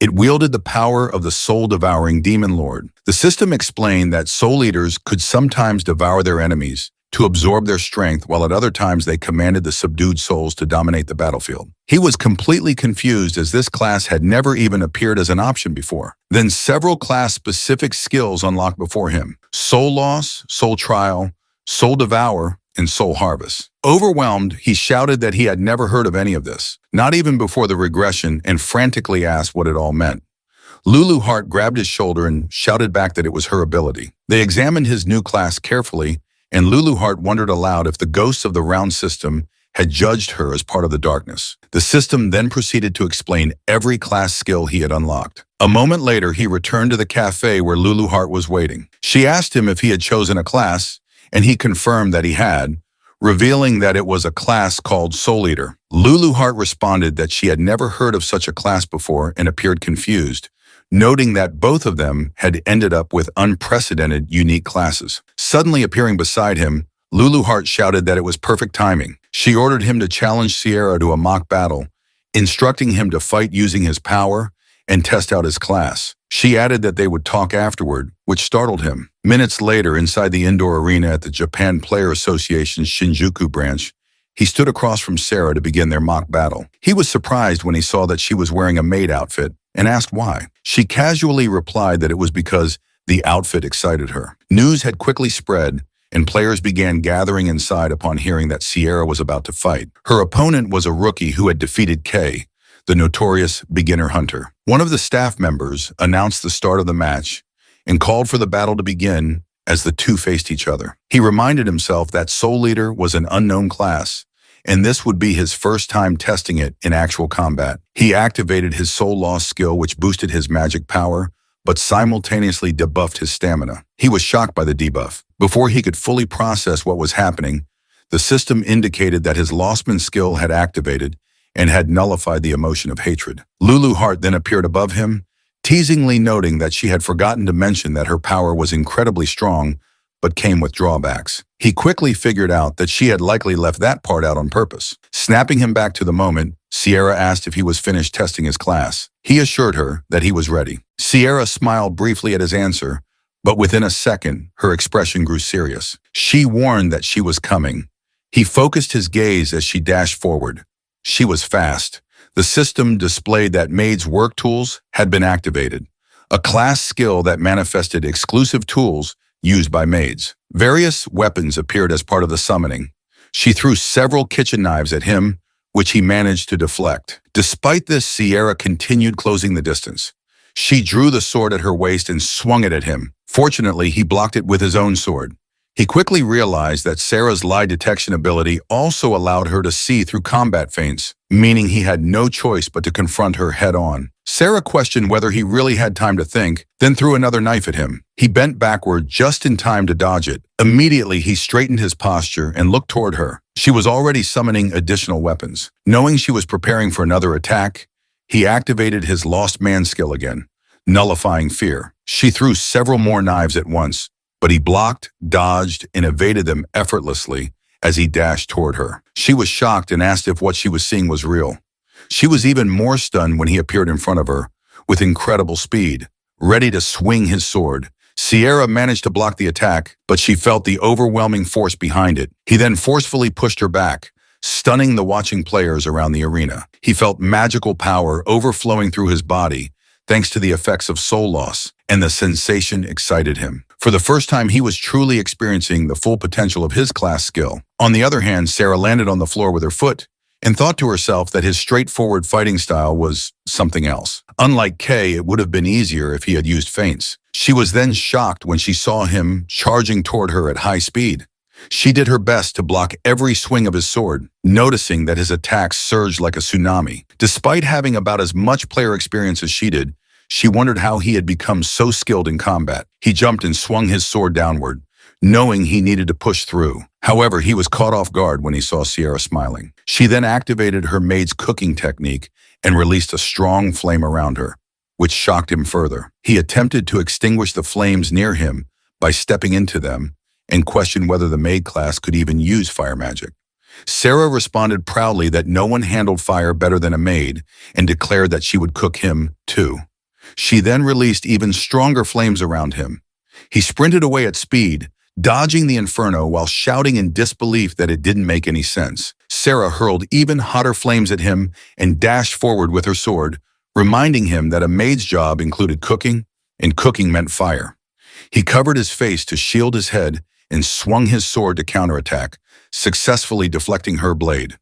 It wielded the power of the soul-devouring demon lord. The system explained that soul eaters could sometimes devour their enemies to absorb their strength, while at other times they commanded the subdued souls to dominate the battlefield. He was completely confused as this class had never even appeared as an option before. Then several class-specific skills unlocked before him: Soul Loss, Soul Trial, Soul Devour, and Soul Harvest. Overwhelmed, he shouted that he had never heard of any of this, not even before the regression, and frantically asked what it all meant. Lulu Hart grabbed his shoulder and shouted back that it was her ability. They examined his new class carefully, and Lulu Hart wondered aloud if the ghosts of the round system had judged her as part of the darkness. The system then proceeded to explain every class skill he had unlocked. A moment later, he returned to the cafe where Lulu Hart was waiting. She asked him if he had chosen a class, and he confirmed that he had, revealing that it was a class called Soul Eater. Lulu Hart responded that she had never heard of such a class before and appeared confused, noting that both of them had ended up with unprecedented, unique classes. Suddenly appearing beside him, Lulu Hart shouted that it was perfect timing. She ordered him to challenge Sierra to a mock battle, instructing him to fight using his power and test out his class. She added that they would talk afterward, which startled him. Minutes later, inside the indoor arena at the Japan Player Association's Shinjuku branch, he stood across from Sarah to begin their mock battle. He was surprised when he saw that she was wearing a maid outfit and asked why. She casually replied that it was because the outfit excited her. News had quickly spread, and players began gathering inside upon hearing that Sierra was about to fight. Her opponent was a rookie who had defeated Kay, the notorious beginner hunter. One of the staff members announced the start of the match and called for the battle to begin as the two faced each other. He reminded himself that Soul Leader was an unknown class, and this would be his first time testing it in actual combat. He activated his Soul Loss skill, which boosted his magic power, but simultaneously debuffed his stamina. He was shocked by the debuff. Before he could fully process what was happening, the system indicated that his Lostman skill had activated and had nullified the emotion of hatred. Lulu Hart then appeared above him, teasingly noting that she had forgotten to mention that her power was incredibly strong, but came with drawbacks. He quickly figured out that she had likely left that part out on purpose. Snapping him back to the moment, Sierra asked if he was finished testing his class. He assured her that he was ready. Sierra smiled briefly at his answer, but within a second, her expression grew serious. She warned that she was coming. He focused his gaze as she dashed forward. She was fast. The system displayed that Maid's work tools had been activated, a class skill that manifested exclusive tools used by maids. Various weapons appeared as part of the summoning. She threw several kitchen knives at him, which he managed to deflect. Despite this, Sierra continued closing the distance. She drew the sword at her waist and swung it at him. Fortunately, he blocked it with his own sword. He quickly realized that Sarah's lie detection ability also allowed her to see through combat feints, meaning he had no choice but to confront her head-on. Sarah questioned whether he really had time to think, then threw another knife at him. He bent backward just in time to dodge it. Immediately, he straightened his posture and looked toward her. She was already summoning additional weapons. Knowing she was preparing for another attack, he activated his Lost Man skill again, nullifying fear. She threw several more knives at once, but he blocked, dodged, and evaded them effortlessly as he dashed toward her. She was shocked and asked if what she was seeing was real. She was even more stunned when he appeared in front of her, with incredible speed, ready to swing his sword. Sierra managed to block the attack, but she felt the overwhelming force behind it. He then forcefully pushed her back, stunning the watching players around the arena. He felt magical power overflowing through his body, thanks to the effects of soul loss, and the sensation excited him. For the first time, he was truly experiencing the full potential of his class skill. On the other hand, Sarah landed on the floor with her foot and thought to herself that his straightforward fighting style was something else. Unlike Kay, it would have been easier if he had used feints. She was then shocked when she saw him charging toward her at high speed. She did her best to block every swing of his sword, noticing that his attacks surged like a tsunami. Despite having about as much player experience as she did, she wondered how he had become so skilled in combat. He jumped and swung his sword downward, knowing he needed to push through. However, he was caught off guard when he saw Sierra smiling. She then activated her maid's cooking technique and released a strong flame around her, which shocked him further. He attempted to extinguish the flames near him by stepping into them and questioned whether the maid class could even use fire magic. Sarah responded proudly that no one handled fire better than a maid and declared that she would cook him too. She then released even stronger flames around him. He sprinted away at speed, dodging the inferno while shouting in disbelief that it didn't make any sense. Sarah hurled even hotter flames at him and dashed forward with her sword, reminding him that a maid's job included cooking, and cooking meant fire. He covered his face to shield his head and swung his sword to counterattack, successfully deflecting her blade.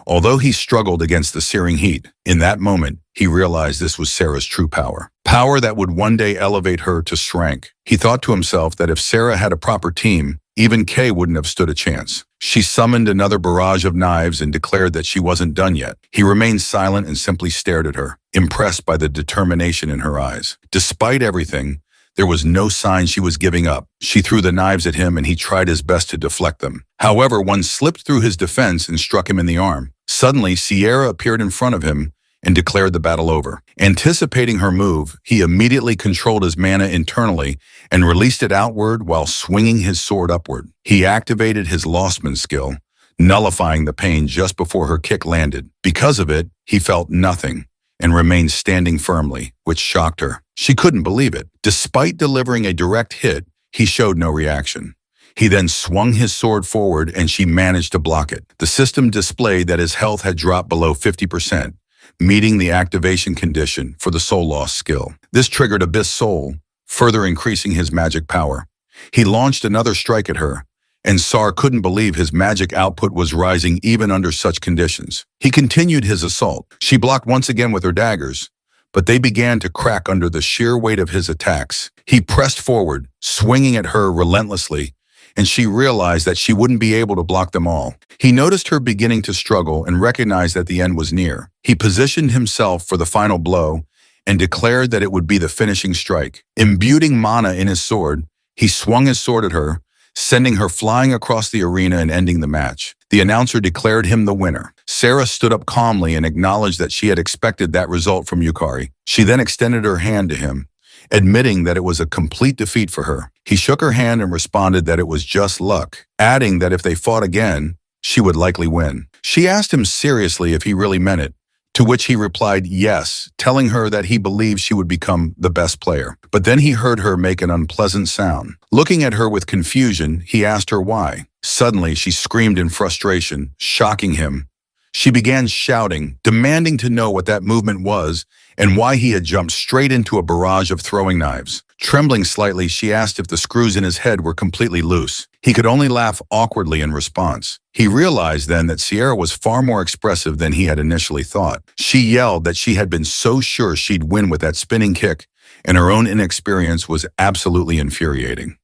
Although he struggled against the searing heat, in that moment, he realized this was Sarah's true power. Power that would one day elevate her to strength. He thought to himself that if Sarah had a proper team, even Kay wouldn't have stood a chance. She summoned another barrage of knives and declared that she wasn't done yet. He remained silent and simply stared at her, impressed by the determination in her eyes. Despite everything, there was no sign she was giving up. She threw the knives at him and he tried his best to deflect them. However, one slipped through his defense and struck him in the arm. Suddenly, Sierra appeared in front of him and declared the battle over. Anticipating her move, he immediately controlled his mana internally and released it outward while swinging his sword upward. He activated his Lostman skill, nullifying the pain just before her kick landed. Because of it, he felt nothing and remained standing firmly, which shocked her. She couldn't believe it. Despite delivering a direct hit, he showed no reaction. He then swung his sword forward and she managed to block it. The system displayed that his health had dropped below 50%, meeting the activation condition for the soul loss skill. This triggered Abyss Soul, further increasing his magic power. He launched another strike at her, and Sar couldn't believe his magic output was rising even under such conditions. He continued his assault. She blocked once again with her daggers, but they began to crack under the sheer weight of his attacks. He pressed forward, swinging at her relentlessly, and she realized that she wouldn't be able to block them all. He noticed her beginning to struggle and recognized that the end was near. He positioned himself for the final blow and declared that it would be the finishing strike. Imbuing mana in his sword, he swung his sword at her, sending her flying across the arena and ending the match. The announcer declared him the winner. Sarah stood up calmly and acknowledged that she had expected that result from Yukari. She then extended her hand to him, admitting that it was a complete defeat for her. He shook her hand and responded that it was just luck, adding that if they fought again, she would likely win. She asked him seriously if he really meant it, to which he replied yes, telling her that he believed she would become the best player. But then he heard her make an unpleasant sound. Looking at her with confusion, he asked her why. Suddenly, she screamed in frustration, shocking him. She began shouting, demanding to know what that movement was and why he had jumped straight into a barrage of throwing knives. Trembling slightly, she asked if the screws in his head were completely loose. He could only laugh awkwardly in response. He realized then that Sierra was far more expressive than he had initially thought. She yelled that she had been so sure she'd win with that spinning kick, and her own inexperience was absolutely infuriating.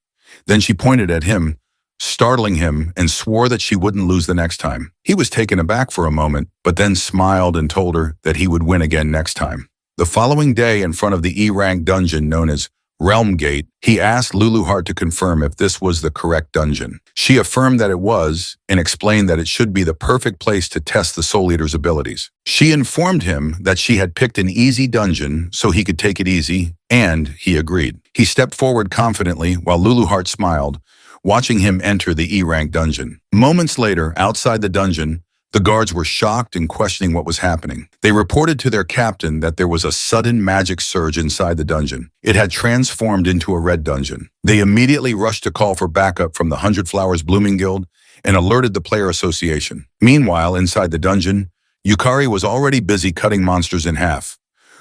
Then she pointed at him, startling him, and swore that she wouldn't lose the next time. He was taken aback for a moment, but then smiled and told her that he would win again next time. The following day, in front of the E-rank dungeon known as Realm Gate, he asked Luluheart to confirm if this was the correct dungeon. She affirmed that it was and explained that it should be the perfect place to test the Soul Eater's abilities. She informed him that she had picked an easy dungeon so he could take it easy, and he agreed. He stepped forward confidently while Luluheart smiled, watching him enter the E-rank dungeon. Moments later, outside the dungeon, the guards were shocked and questioning what was happening. They reported to their captain that there was a sudden magic surge inside the dungeon. It had transformed into a red dungeon. They immediately rushed to call for backup from the 100 Flowers Blooming Guild and alerted the player association. Meanwhile, inside the dungeon, Yukari was already busy cutting monsters in half,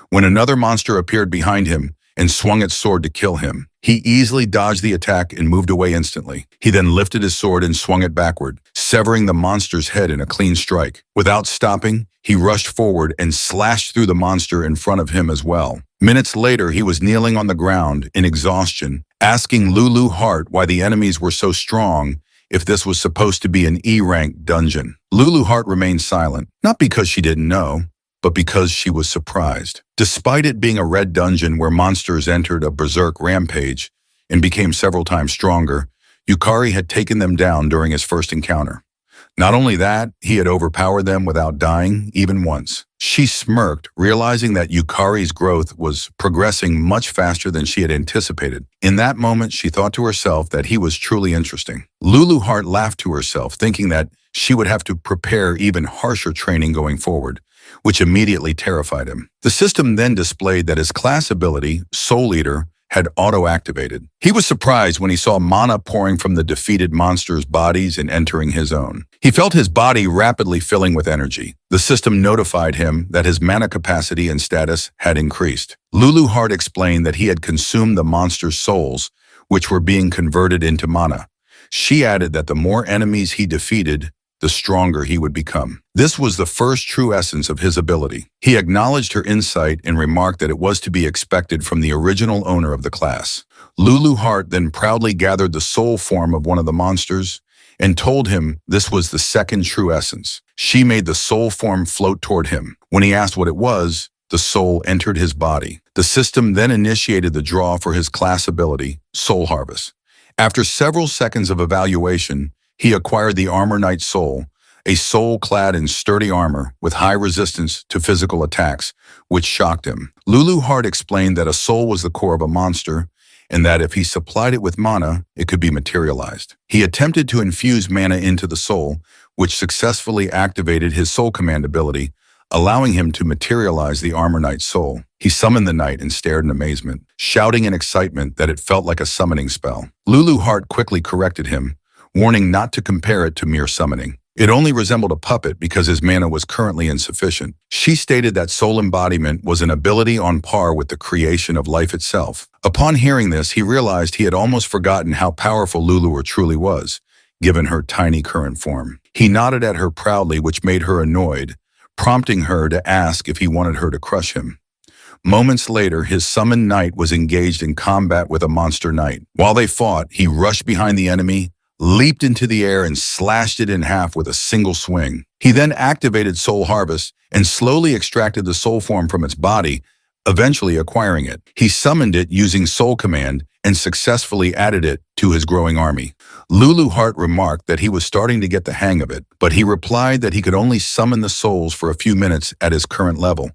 when another monster appeared behind him and swung its sword to kill him. He easily dodged the attack and moved away instantly. He then lifted his sword and swung it backward, severing the monster's head in a clean strike. Without stopping, he rushed forward and slashed through the monster in front of him as well. Minutes later, he was kneeling on the ground in exhaustion, asking Luluheart why the enemies were so strong if this was supposed to be an E-rank dungeon. Luluheart remained silent, not because she didn't know, but because she was surprised. Despite it being a red dungeon where monsters entered a berserk rampage and became several times stronger, Yukari had taken them down during his first encounter. Not only that, he had overpowered them without dying even once. She smirked, realizing that Yukari's growth was progressing much faster than she had anticipated. In that moment, she thought to herself that he was truly interesting. Luluheart laughed to herself, thinking that she would have to prepare even harsher training going forward, which immediately terrified him. The system then displayed that his class ability, Soul Eater, had auto-activated. He was surprised when he saw mana pouring from the defeated monsters' bodies and entering his own. He felt his body rapidly filling with energy. The system notified him that his mana capacity and status had increased. Luluheart explained that he had consumed the monsters' souls, which were being converted into mana. She added that the more enemies he defeated, the stronger he would become. This was the first true essence of his ability. He acknowledged her insight and remarked that it was to be expected from the original owner of the class. Luluheart then proudly gathered the soul form of one of the monsters and told him this was the second true essence. She made the soul form float toward him. When he asked what it was, the soul entered his body. The system then initiated the draw for his class ability, Soul Harvest. After several seconds of evaluation, he acquired the Armor Knight Soul, a soul clad in sturdy armor with high resistance to physical attacks, which shocked him. Luluheart explained that a soul was the core of a monster, and that if he supplied it with mana, it could be materialized. He attempted to infuse mana into the soul, which successfully activated his soul command ability, allowing him to materialize the Armor Knight's soul. He summoned the knight and stared in amazement, shouting in excitement that it felt like a summoning spell. Luluheart quickly corrected him, warning not to compare it to mere summoning. It only resembled a puppet because his mana was currently insufficient. She stated that soul embodiment was an ability on par with the creation of life itself. Upon hearing this, he realized he had almost forgotten how powerful Luluheart truly was, given her tiny current form. He nodded at her proudly, which made her annoyed, prompting her to ask if he wanted her to crush him. Moments later, his summoned knight was engaged in combat with a monster knight. While they fought, he rushed behind the enemy, leaped into the air, and slashed it in half with a single swing. He then activated Soul Harvest and slowly extracted the soul form from its body, eventually acquiring it. He summoned it using Soul Command and successfully added it to his growing army. Lulu Hart remarked that he was starting to get the hang of it, but he replied that he could only summon the souls for a few minutes at his current level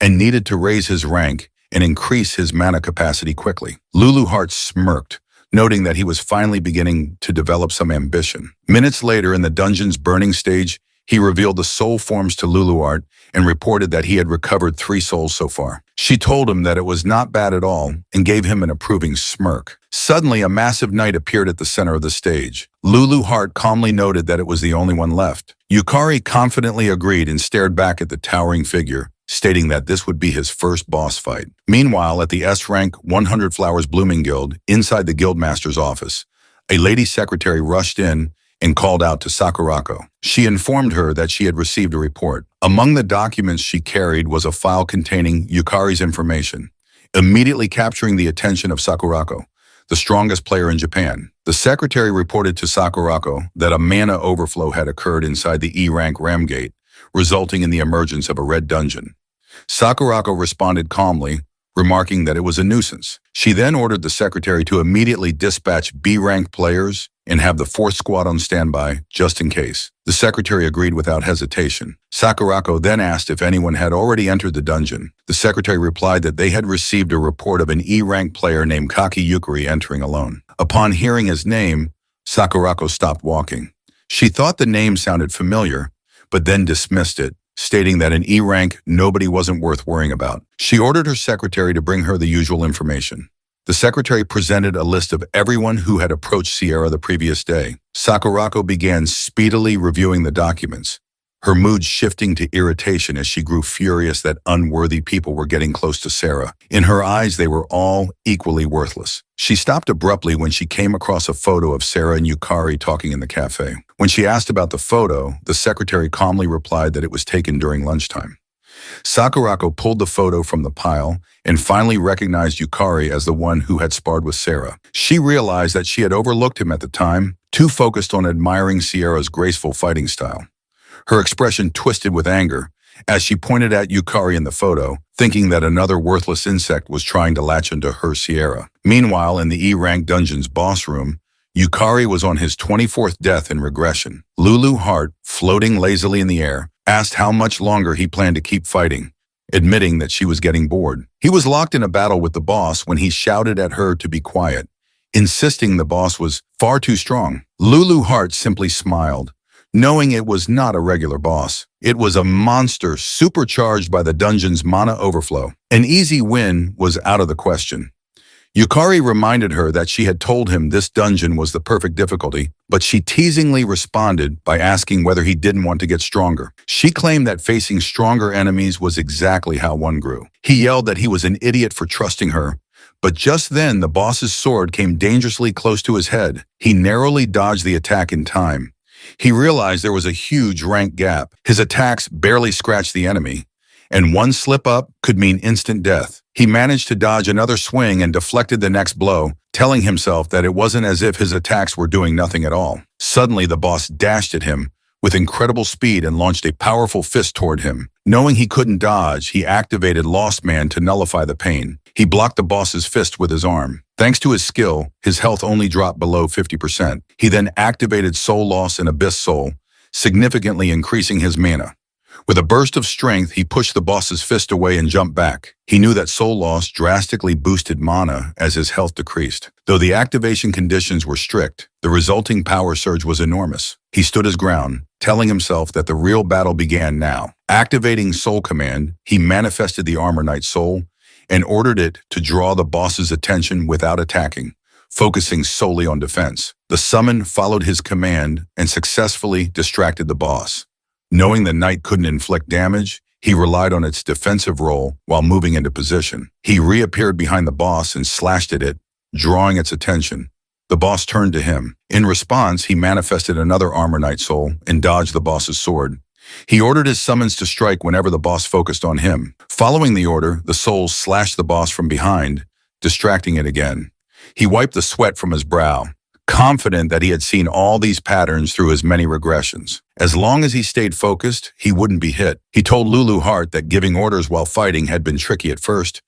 and needed to raise his rank and increase his mana capacity quickly. Lulu Hart smirked, noting that he was finally beginning to develop some ambition. Minutes later, in the dungeon's burning stage, he revealed the soul forms to Luluart and reported that he had recovered 3 souls so far. She told him that it was not bad at all and gave him an approving smirk. Suddenly, a massive knight appeared at the center of the stage. Lulu Hart calmly noted that it was the only one left. Yukari confidently agreed and stared back at the towering figure, stating that this would be his first boss fight. Meanwhile, at the S-Rank 100 Flowers Blooming Guild, inside the Guildmaster's office, a lady secretary rushed in and called out to Sakurako. She informed her that she had received a report. Among the documents she carried was a file containing Yukari's information, immediately capturing the attention of Sakurako, the strongest player in Japan. The secretary reported to Sakurako that a mana overflow had occurred inside the E-Rank Ram Gate, resulting in the emergence of a red dungeon. Sakurako responded calmly, remarking that it was a nuisance. She then ordered the secretary to immediately dispatch B-rank players and have the 4th squad on standby, just in case. The secretary agreed without hesitation. Sakurako then asked if anyone had already entered the dungeon. The secretary replied that they had received a report of an E-rank player named Kaki Yukari entering alone. Upon hearing his name, Sakurako stopped walking. She thought the name sounded familiar, but then dismissed it, stating that in E-rank, nobody wasn't worth worrying about. She ordered her secretary to bring her the usual information. The secretary presented a list of everyone who had approached Sierra the previous day. Sakurako began speedily reviewing the documents, her mood shifting to irritation as she grew furious that unworthy people were getting close to Sarah. In her eyes, they were all equally worthless. She stopped abruptly when she came across a photo of Sarah and Yukari talking in the cafe. When she asked about the photo, the secretary calmly replied that it was taken during lunchtime. Sakurako pulled the photo from the pile and finally recognized Yukari as the one who had sparred with Sarah. She realized that she had overlooked him at the time, too focused on admiring Sierra's graceful fighting style. Her expression twisted with anger as she pointed at Yukari in the photo, thinking that another worthless insect was trying to latch into her Sierra. Meanwhile, in the E-Rank Dungeon's boss room, Yukari was on his 24th death in Regression. Lulu Hart, floating lazily in the air, asked how much longer he planned to keep fighting, admitting that she was getting bored. He was locked in a battle with the boss when he shouted at her to be quiet, insisting the boss was far too strong. Lulu Hart simply smiled, knowing it was not a regular boss. It was a monster supercharged by the dungeon's mana overflow. An easy win was out of the question. Yukari reminded her that she had told him this dungeon was the perfect difficulty, but she teasingly responded by asking whether he didn't want to get stronger. She claimed that facing stronger enemies was exactly how one grew. He yelled that he was an idiot for trusting her, but just then the boss's sword came dangerously close to his head. He narrowly dodged the attack in time. He realized there was a huge rank gap. His attacks barely scratched the enemy, and one slip up could mean instant death. He managed to dodge another swing and deflected the next blow, telling himself that it wasn't as if his attacks were doing nothing at all. Suddenly, the boss dashed at him with incredible speed and launched a powerful fist toward him. Knowing he couldn't dodge, he activated Lost Man to nullify the pain. He blocked the boss's fist with his arm. Thanks to his skill, his health only dropped below 50%. He then activated Soul Loss and Abyss Soul, significantly increasing his mana. With a burst of strength, he pushed the boss's fist away and jumped back. He knew that Soul Loss drastically boosted mana as his health decreased. Though the activation conditions were strict, the resulting power surge was enormous. He stood his ground, telling himself that the real battle began now. Activating Soul Command, he manifested the Armor Knight Soul and ordered it to draw the boss's attention without attacking, focusing solely on defense. The summon followed his command and successfully distracted the boss. Knowing the knight couldn't inflict damage, he relied on its defensive role while moving into position. He reappeared behind the boss and slashed at it, drawing its attention. The boss turned to him. In response, he manifested another Armor Knight Soul and dodged the boss's sword. He ordered his summons to strike whenever the boss focused on him. Following the order, the souls slashed the boss from behind, distracting it again. He wiped the sweat from his brow, confident that he had seen all these patterns through his many regressions. As long as he stayed focused, he wouldn't be hit. He told Lulu Hart that giving orders while fighting had been tricky at first,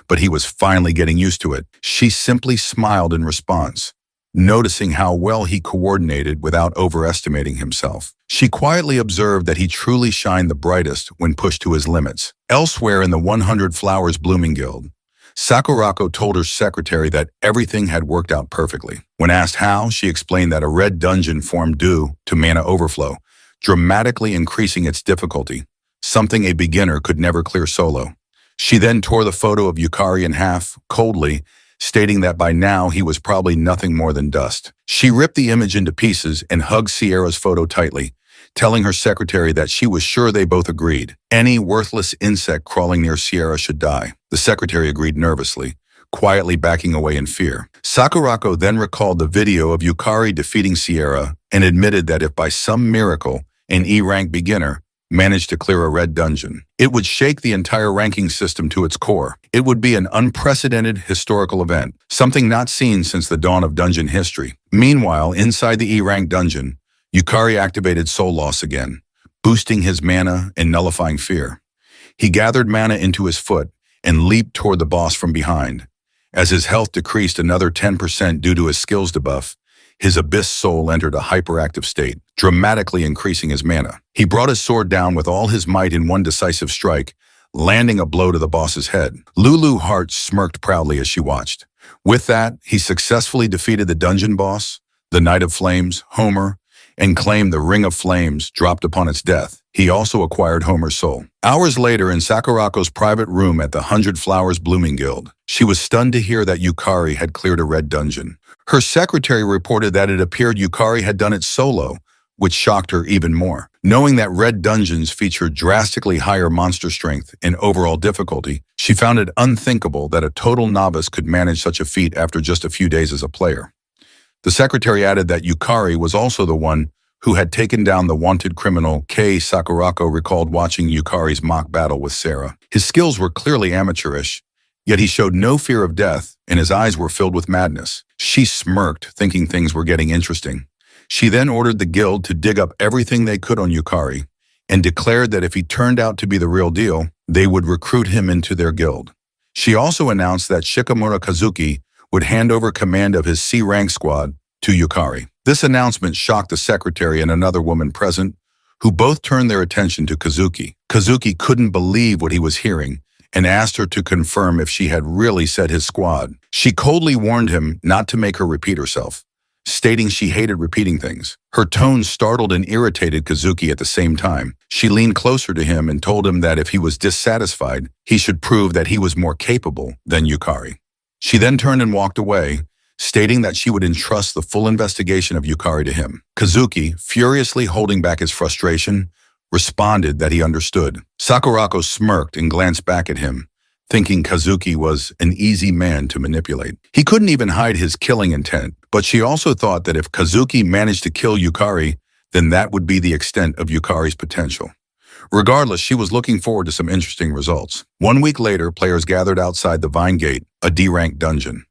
but he was finally getting used to it. She simply smiled in response, noticing how well he coordinated without overestimating himself. She quietly observed that he truly shined the brightest when pushed to his limits. Elsewhere in the 100 Flowers Blooming Guild, Sakurako told her secretary that everything had worked out perfectly. When asked how, she explained that a red dungeon formed due to mana overflow, dramatically increasing its difficulty, something a beginner could never clear solo. She then tore the photo of Yukari in half, coldly, stating that by now he was probably nothing more than dust. She ripped the image into pieces and hugged Sierra's photo tightly, telling her secretary that she was sure they both agreed. Any worthless insect crawling near Sierra should die. The secretary agreed nervously, quietly backing away in fear. Sakurako then recalled the video of Yukari defeating Sierra and admitted that if by some miracle an E-rank beginner managed to clear a red dungeon, it would shake the entire ranking system to its core. It would be an unprecedented historical event, something not seen since the dawn of dungeon history. Meanwhile, inside the E-rank dungeon, Yukari activated Soul Loss again, boosting his mana and nullifying fear. He gathered mana into his foot and leaped toward the boss from behind. As his health decreased another 10% due to his skills debuff, his abyss soul entered a hyperactive state, dramatically increasing his mana. He brought his sword down with all his might in one decisive strike, landing a blow to the boss's head. Lulu Hart smirked proudly as she watched. With that, he successfully defeated the dungeon boss, the Knight of Flames, Homer, and claimed the Ring of Flames dropped upon its death. He also acquired Homer's soul. Hours later, in Sakurako's private room at the 100 Flowers Blooming Guild, she was stunned to hear that Yukari had cleared a red dungeon. Her secretary reported that it appeared Yukari had done it solo, which shocked her even more. Knowing that red dungeons featured drastically higher monster strength and overall difficulty, she found it unthinkable that a total novice could manage such a feat after just a few days as a player. The secretary added that Yukari was also the one who had taken down the wanted criminal. Sakurako recalled watching Yukari's mock battle with Sarah. His skills were clearly amateurish, yet he showed no fear of death, and his eyes were filled with madness. She smirked, thinking things were getting interesting. She then ordered the guild to dig up everything they could on Yukari, and declared that if he turned out to be the real deal, they would recruit him into their guild. She also announced that Shikamura Kazuki would hand over command of his C-rank squad to Yukari. This announcement shocked the secretary and another woman present, who both turned their attention to Kazuki. Kazuki couldn't believe what he was hearing and asked her to confirm if she had really said his squad. She coldly warned him not to make her repeat herself, stating she hated repeating things. Her tone startled and irritated Kazuki at the same time. She leaned closer to him and told him that if he was dissatisfied, he should prove that he was more capable than Yukari. She then turned and walked away, stating that she would entrust the full investigation of Yukari to him. Kazuki, furiously holding back his frustration, responded that he understood. Sakurako smirked and glanced back at him, thinking Kazuki was an easy man to manipulate. He couldn't even hide his killing intent, but she also thought that if Kazuki managed to kill Yukari, then that would be the extent of Yukari's potential. Regardless, she was looking forward to some interesting results. 1 week later, players gathered outside the Vine Gate, a D-rank dungeon.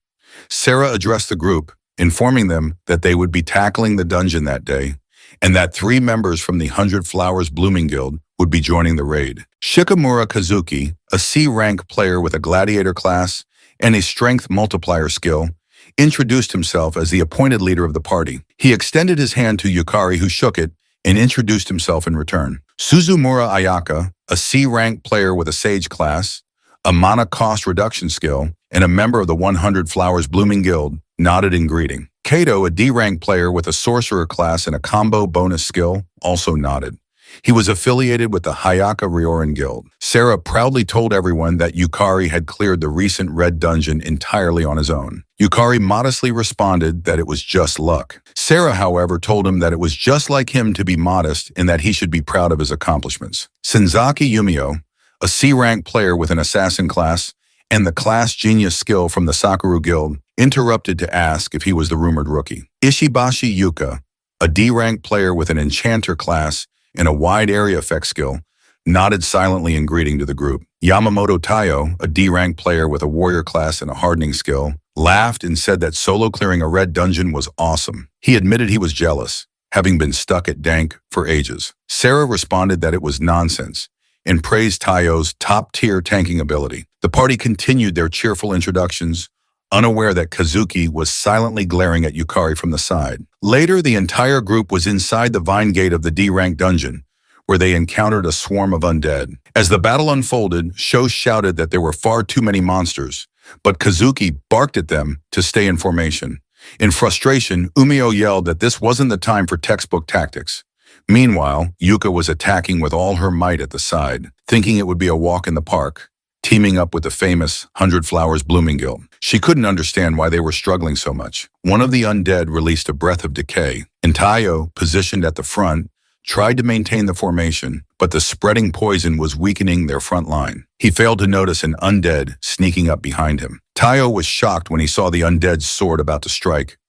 Sarah addressed the group, informing them that they would be tackling the dungeon that day, and that 3 members from the 100 Flowers Blooming Guild would be joining the raid. Shikamura Kazuki, a C-rank player with a gladiator class and a strength multiplier skill, introduced himself as the appointed leader of the party. He extended his hand to Yukari, who shook it, and introduced himself in return. Suzumura Ayaka, a C-rank player with a Sage class, a mana cost reduction skill, and a member of the 100 Flowers Blooming Guild, nodded in greeting. Kato, a D-rank player with a sorcerer class and a combo bonus skill, also nodded. He was affiliated with the Hayaka Ryorin Guild. Sarah proudly told everyone that Yukari had cleared the recent red dungeon entirely on his own. Yukari modestly responded that it was just luck. Sarah, however, told him that it was just like him to be modest and that he should be proud of his accomplishments. Senzaki Yumio, a C-rank player with an assassin class and the class genius skill from the Sakura Guild, interrupted to ask if he was the rumored rookie. Ishibashi Yuka, a D-rank player with an enchanter class and a wide area effect skill, nodded silently in greeting to the group. Yamamoto Taiyo, a D-rank player with a warrior class and a hardening skill, laughed and said that solo clearing a red dungeon was awesome. He admitted he was jealous, having been stuck at Dank for ages. Sarah responded that it was nonsense and praised Taiyo's top-tier tanking ability. The party continued their cheerful introductions, unaware that Kazuki was silently glaring at Yukari from the side. Later, the entire group was inside the vine gate of the D-rank dungeon, where they encountered a swarm of undead. As the battle unfolded, Sho shouted that there were far too many monsters, but Kazuki barked at them to stay in formation. In frustration, Umio yelled that this wasn't the time for textbook tactics. Meanwhile, Yuka was attacking with all her might at the side, thinking it would be a walk in the park, teaming up with the famous 100 Flowers Blooming Guild. She couldn't understand why they were struggling so much. One of the undead released a breath of decay, and Taiyo, positioned at the front, tried to maintain the formation, but the spreading poison was weakening their front line. He failed to notice an undead sneaking up behind him. Taiyo was shocked when he saw the undead's sword about to strike.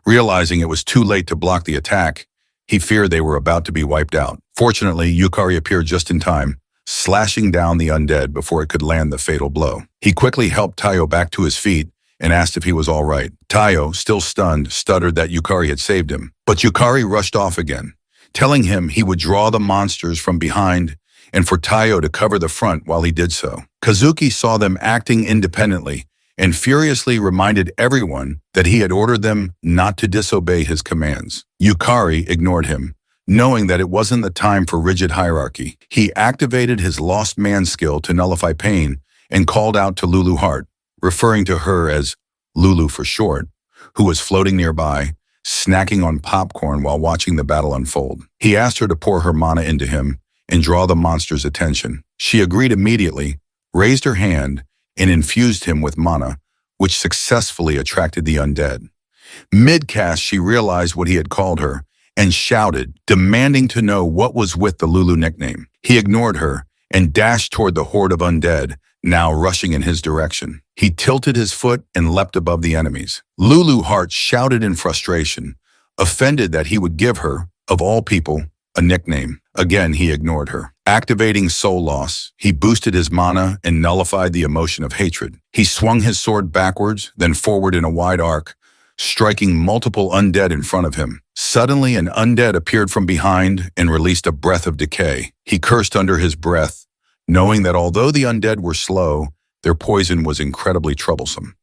Realizing it was too late to block the attack, he feared they were about to be wiped out. Fortunately, Yukari appeared just in time, slashing down the undead before it could land the fatal blow. He quickly helped Taiyo back to his feet and asked if he was all right. Taiyo, still stunned, stuttered that Yukari had saved him. But Yukari rushed off again, telling him he would draw the monsters from behind and for Taiyo to cover the front while he did so. Kazuki saw them acting independently and furiously reminded everyone that he had ordered them not to disobey his commands. Yukari ignored him, knowing that it wasn't the time for rigid hierarchy. He activated his lost man skill to nullify pain and called out to Lulu Hart, referring to her as Lulu for short, who was floating nearby, snacking on popcorn while watching the battle unfold. He asked her to pour her mana into him and draw the monster's attention. She agreed immediately, raised her hand, and infused him with mana, which successfully attracted the undead. Mid-cast, she realized what he had called her and shouted, demanding to know what was with the Lulu nickname. He ignored her and dashed toward the horde of undead, now rushing in his direction. He tilted his foot and leapt above the enemies. Lulu Hart shouted in frustration, offended that he would give her, of all people, a nickname. Again, he ignored her. Activating Soul Loss, he boosted his mana and nullified the emotion of hatred. He swung his sword backwards, then forward in a wide arc, striking multiple undead in front of him. Suddenly, an undead appeared from behind and released a breath of decay. He cursed under his breath, knowing that although the undead were slow, their poison was incredibly troublesome.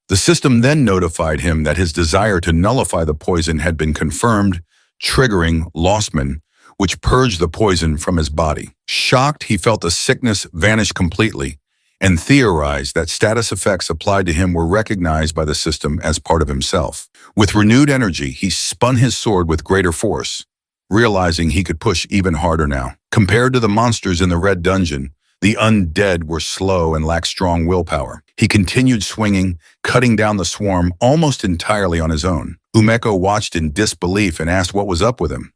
The system then notified him that his desire to nullify the poison had been confirmed, triggering Lostman, which purged the poison from his body. Shocked, he felt the sickness vanish completely and theorized that status effects applied to him were recognized by the system as part of himself. With renewed energy, he spun his sword with greater force, realizing he could push even harder now. Compared to the monsters in the red dungeon, the undead were slow and lacked strong willpower. He continued swinging, cutting down the swarm almost entirely on his own. Umeko watched in disbelief and asked what was up with him,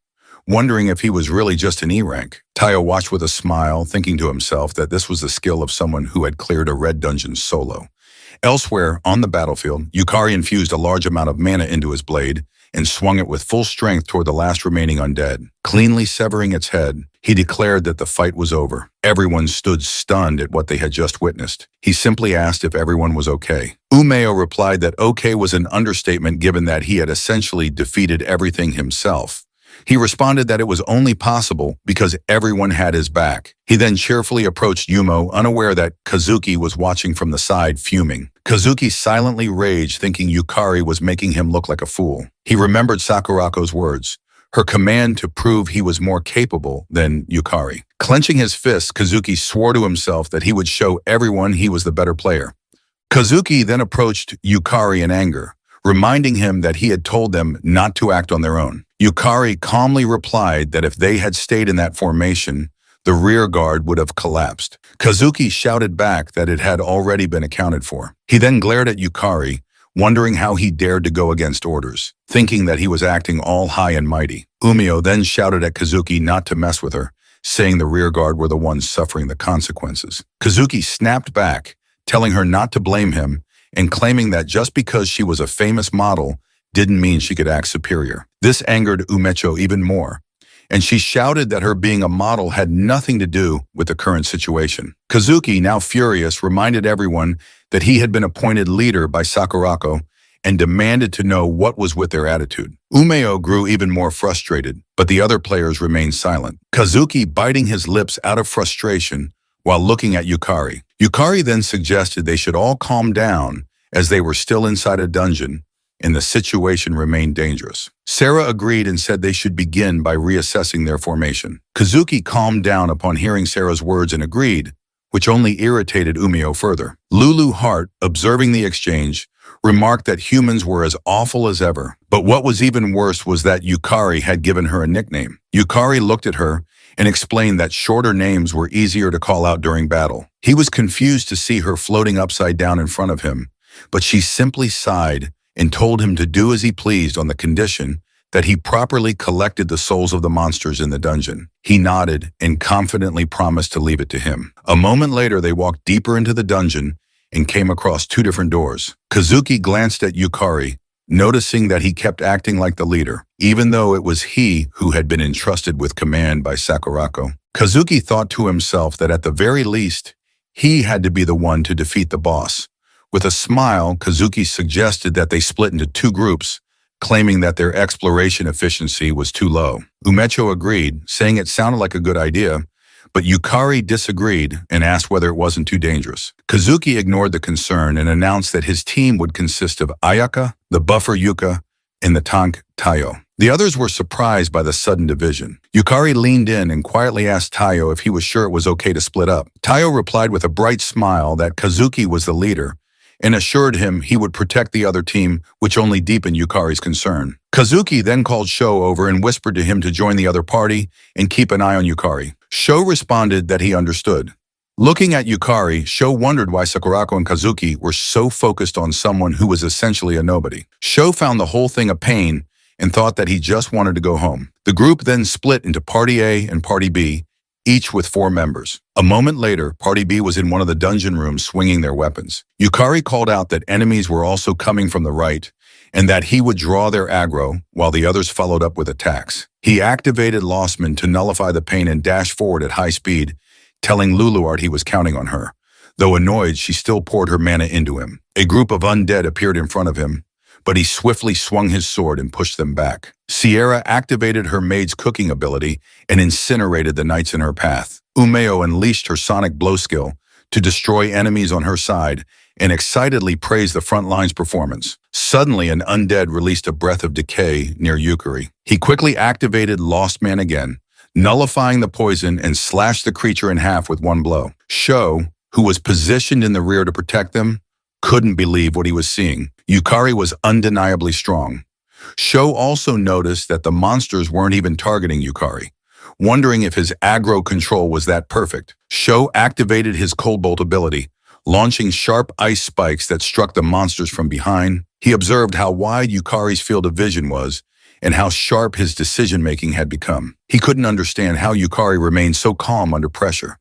wondering if he was really just an E-rank. Taiyo watched with a smile, thinking to himself that this was the skill of someone who had cleared a red dungeon solo. Elsewhere, on the battlefield, Yukari infused a large amount of mana into his blade and swung it with full strength toward the last remaining undead. Cleanly severing its head, he declared that the fight was over. Everyone stood stunned at what they had just witnessed. He simply asked if everyone was okay. Umeo replied that okay was an understatement given that he had essentially defeated everything himself. He responded that it was only possible because everyone had his back. He then cheerfully approached Yumo, unaware that Kazuki was watching from the side, fuming. Kazuki silently raged, thinking Yukari was making him look like a fool. He remembered Sakurako's words, her command to prove he was more capable than Yukari. Clenching his fists, Kazuki swore to himself that he would show everyone he was the better player. Kazuki then approached Yukari in anger, reminding him that he had told them not to act on their own. Yukari calmly replied that if they had stayed in that formation, the rear guard would have collapsed. Kazuki shouted back that it had already been accounted for. He then glared at Yukari, wondering how he dared to go against orders, thinking that he was acting all high and mighty. Umio then shouted at Kazuki not to mess with her, saying the rear guard were the ones suffering the consequences. Kazuki snapped back, telling her not to blame him, and claiming that just because she was a famous model didn't mean she could act superior. This angered Umecho even more, and she shouted that her being a model had nothing to do with the current situation. Kazuki, now furious, reminded everyone that he had been appointed leader by Sakurako and demanded to know what was with their attitude. Umeo grew even more frustrated, but the other players remained silent. Kazuki biting his lips out of frustration while looking at Yukari. Yukari then suggested they should all calm down as they were still inside a dungeon and the situation remained dangerous. Sarah agreed and said they should begin by reassessing their formation. Kazuki calmed down upon hearing Sarah's words and agreed, which only irritated Umeo further. Lulu Hart, observing the exchange, remarked that humans were as awful as ever. But what was even worse was that Yukari had given her a nickname. Yukari looked at her and explained that shorter names were easier to call out during battle. He was confused to see her floating upside down in front of him, but she simply sighed and told him to do as he pleased on the condition that he properly collected the souls of the monsters in the dungeon. He nodded and confidently promised to leave it to him. A moment later, they walked deeper into the dungeon and came across two different doors. Kazuki glanced at Yukari, noticing that he kept acting like the leader, even though it was he who had been entrusted with command by Sakurako. Kazuki thought to himself that at the very least, he had to be the one to defeat the boss. With a smile, Kazuki suggested that they split into two groups, claiming that their exploration efficiency was too low. Umecho agreed, saying it sounded like a good idea, but Yukari disagreed and asked whether it wasn't too dangerous. Kazuki ignored the concern and announced that his team would consist of Ayaka, the buffer Yuka, and the tank Tayo. The others were surprised by the sudden division. Yukari leaned in and quietly asked Tayo if he was sure it was okay to split up. Tayo replied with a bright smile that Kazuki was the leader and assured him he would protect the other team, which only deepened Yukari's concern. Kazuki then called Sho over and whispered to him to join the other party and keep an eye on Yukari. Sho responded that he understood. Looking at Yukari, Sho wondered why Sakurako and Kazuki were so focused on someone who was essentially a nobody. Sho found the whole thing a pain and thought that he just wanted to go home. The group then split into Party A and Party B, each with 4 members. A moment later, Party B was in one of the dungeon rooms swinging their weapons. Yukari called out that enemies were also coming from the right and that he would draw their aggro while the others followed up with attacks. He activated Lostman to nullify the pain and dashed forward at high speed, telling Luluart he was counting on her. Though annoyed, she still poured her mana into him. A group of undead appeared in front of him, but he swiftly swung his sword and pushed them back. Sierra activated her maid's cooking ability and incinerated the knights in her path. Umeo unleashed her sonic blow skill to destroy enemies on her side and excitedly praised the front line's performance. Suddenly, an undead released a breath of decay near Yukari. He quickly activated Lost Man again, nullifying the poison and slashed the creature in half with one blow. Sho, who was positioned in the rear to protect them, couldn't believe what he was seeing. Yukari was undeniably strong. Sho also noticed that the monsters weren't even targeting Yukari, wondering if his aggro control was that perfect. Sho activated his Cold Bolt ability, launching sharp ice spikes that struck the monsters from behind. He observed how wide Yukari's field of vision was and how sharp his decision-making had become. He couldn't understand how Yukari remained so calm under pressure.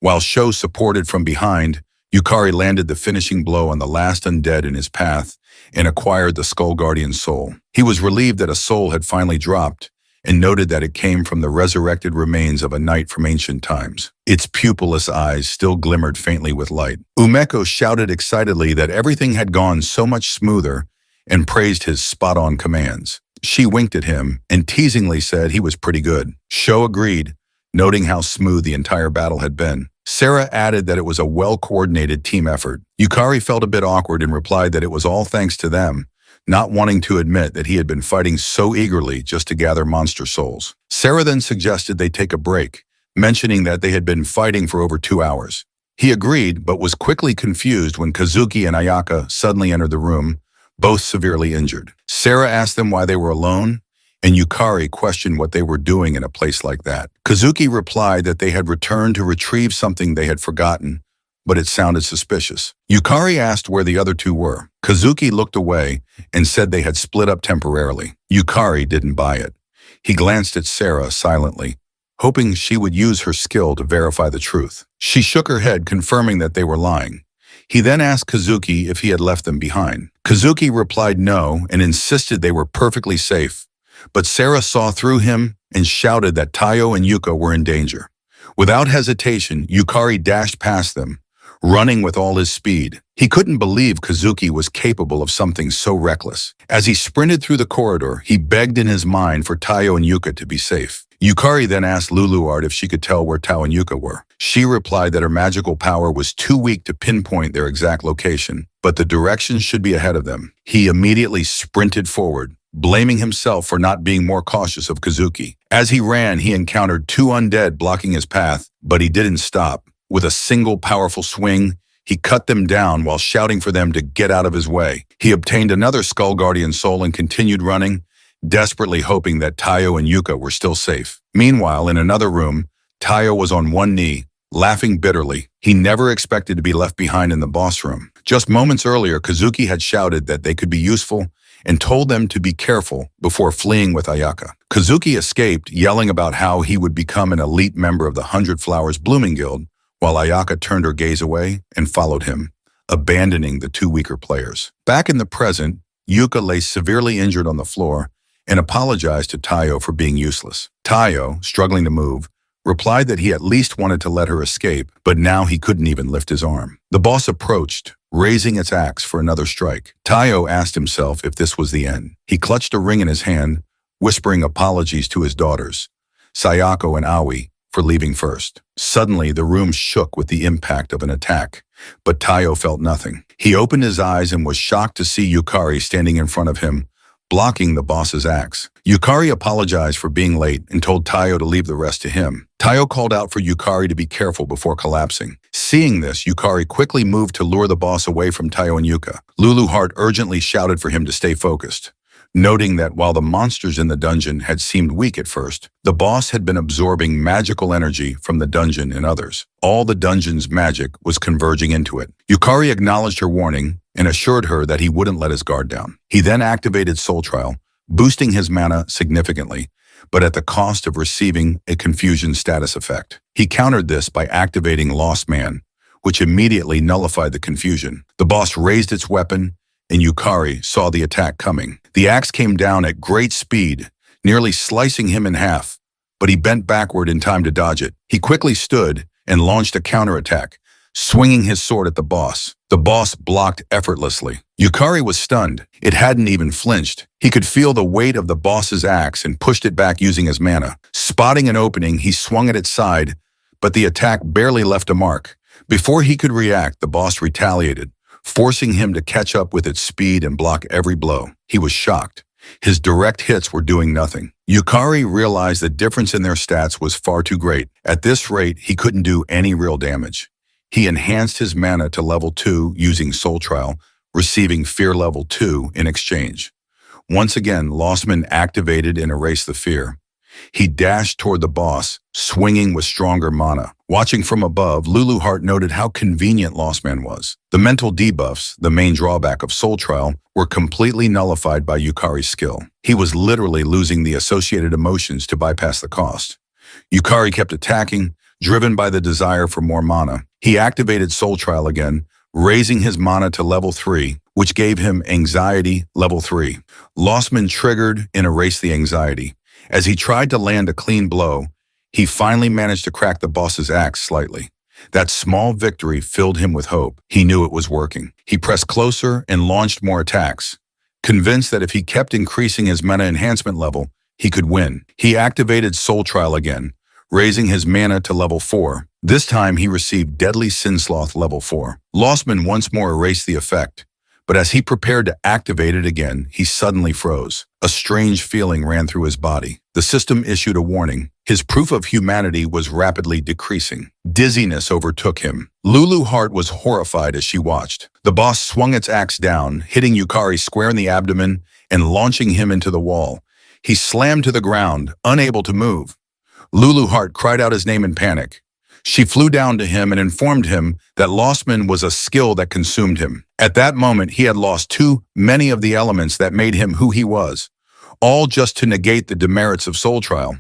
While Sho supported from behind, Yukari landed the finishing blow on the last undead in his path and acquired the Skull Guardian's soul. He was relieved that a soul had finally dropped and noted that it came from the resurrected remains of a knight from ancient times. Its pupilless eyes still glimmered faintly with light. Umeko shouted excitedly that everything had gone so much smoother and praised his spot-on commands. She winked at him and teasingly said he was pretty good. Sho agreed, noting how smooth the entire battle had been. Sarah added that it was a well-coordinated team effort. Yukari felt a bit awkward and replied that it was all thanks to them, not wanting to admit that he had been fighting so eagerly just to gather monster souls. Sarah then suggested they take a break, mentioning that they had been fighting for over 2 hours. He agreed, but was quickly confused when Kazuki and Ayaka suddenly entered the room, both severely injured. Sarah asked them why they were alone, and Yukari questioned what they were doing in a place like that. Kazuki replied that they had returned to retrieve something they had forgotten, but it sounded suspicious. Yukari asked where the other two were. Kazuki looked away and said they had split up temporarily. Yukari didn't buy it. He glanced at Sarah silently, hoping she would use her skill to verify the truth. She shook her head, confirming that they were lying. He then asked Kazuki if he had left them behind. Kazuki replied no and insisted they were perfectly safe, But Sarah saw through him and shouted that Tayo and Yuka were in danger. Without hesitation, Yukari dashed past them, running with all his speed. He couldn't believe Kazuki was capable of something so reckless. As he sprinted through the corridor, he begged in his mind for Tayo and Yuka to be safe. Yukari then asked Luluart if she could tell where Tao and Yuka were. She replied that her magical power was too weak to pinpoint their exact location, but the direction should be ahead of them. He immediately sprinted forward, blaming himself for not being more cautious of Kazuki. As he ran, he encountered two undead blocking his path, but he didn't stop. With a single powerful swing, he cut them down while shouting for them to get out of his way. He obtained another Skull Guardian soul and continued running, desperately hoping that Tayo and Yuka were still safe. Meanwhile, in another room, Tayo was on one knee, laughing bitterly. He never expected to be left behind in the boss room. Just moments earlier, Kazuki had shouted that they could be useful and told them to be careful before fleeing with Ayaka. Kazuki escaped, yelling about how he would become an elite member of the 100 Flowers Blooming Guild, while Ayaka turned her gaze away and followed him, abandoning the two weaker players. Back in the present, Yuka lay severely injured on the floor and apologized to Tayo for being useless. Tayo, struggling to move, replied that he at least wanted to let her escape, but now he couldn't even lift his arm. The boss approached, raising its axe for another strike. Tayo asked himself if this was the end. He clutched a ring in his hand, whispering apologies to his daughters, Sayako and Aoi, for leaving first. Suddenly, the room shook with the impact of an attack, but Tayo felt nothing. He opened his eyes and was shocked to see Yukari standing in front of him, blocking the boss's axe. Yukari apologized for being late and told Tayo to leave the rest to him. Tayo called out for Yukari to be careful before collapsing. Seeing this, Yukari quickly moved to lure the boss away from Tayo and Yuka. Luluart urgently shouted for him to stay focused, noting that while the monsters in the dungeon had seemed weak at first, the boss had been absorbing magical energy from the dungeon and others. All the dungeon's magic was converging into it. Yukari acknowledged her warning and assured her that he wouldn't let his guard down. He then activated Soul Trial, boosting his mana significantly, but at the cost of receiving a confusion status effect. He countered this by activating Lost Man, which immediately nullified the confusion. The boss raised its weapon, and Yukari saw the attack coming. The axe came down at great speed, nearly slicing him in half, but he bent backward in time to dodge it. He quickly stood and launched a counterattack, swinging his sword at the boss. The boss blocked effortlessly. Yukari was stunned. It hadn't even flinched. He could feel the weight of the boss's axe and pushed it back using his mana. Spotting an opening, he swung at its side, but the attack barely left a mark. Before he could react, the boss retaliated, forcing him to catch up with its speed and block every blow. He was shocked. His direct hits were doing nothing. Yukari realized the difference in their stats was far too great. At this rate, he couldn't do any real damage. He enhanced his mana to level 2 using Soul Trial, receiving Fear level 2 in exchange. Once again, Lostman activated and erased the fear. He dashed toward the boss, swinging with stronger mana. Watching from above, Luluart noted how convenient Lostman was. The mental debuffs, the main drawback of Soul Trial, were completely nullified by Yukari's skill. He was literally losing the associated emotions to bypass the cost. Yukari kept attacking, driven by the desire for more mana. He activated Soul Trial again, raising his mana to level 3, which gave him Anxiety level 3. Lostman triggered and erased the anxiety. As he tried to land a clean blow, he finally managed to crack the boss's axe slightly. That small victory filled him with hope. He knew it was working. He pressed closer and launched more attacks, convinced that if he kept increasing his mana enhancement level, he could win. He activated Soul Trial again, raising his mana to level 4. This time he received Deadly Sinsloth level 4. Lostman once more erased the effect, but as he prepared to activate it again, he suddenly froze. A strange feeling ran through his body. The system issued a warning. His proof of humanity was rapidly decreasing. Dizziness overtook him. Luluart was horrified as she watched. The boss swung its axe down, hitting Yukari square in the abdomen and launching him into the wall. He slammed to the ground, unable to move. Luluart cried out his name in panic. She flew down to him and informed him that Lostman was a skill that consumed him. At that moment, he had lost too many of the elements that made him who he was, all just to negate the demerits of Soul Trial.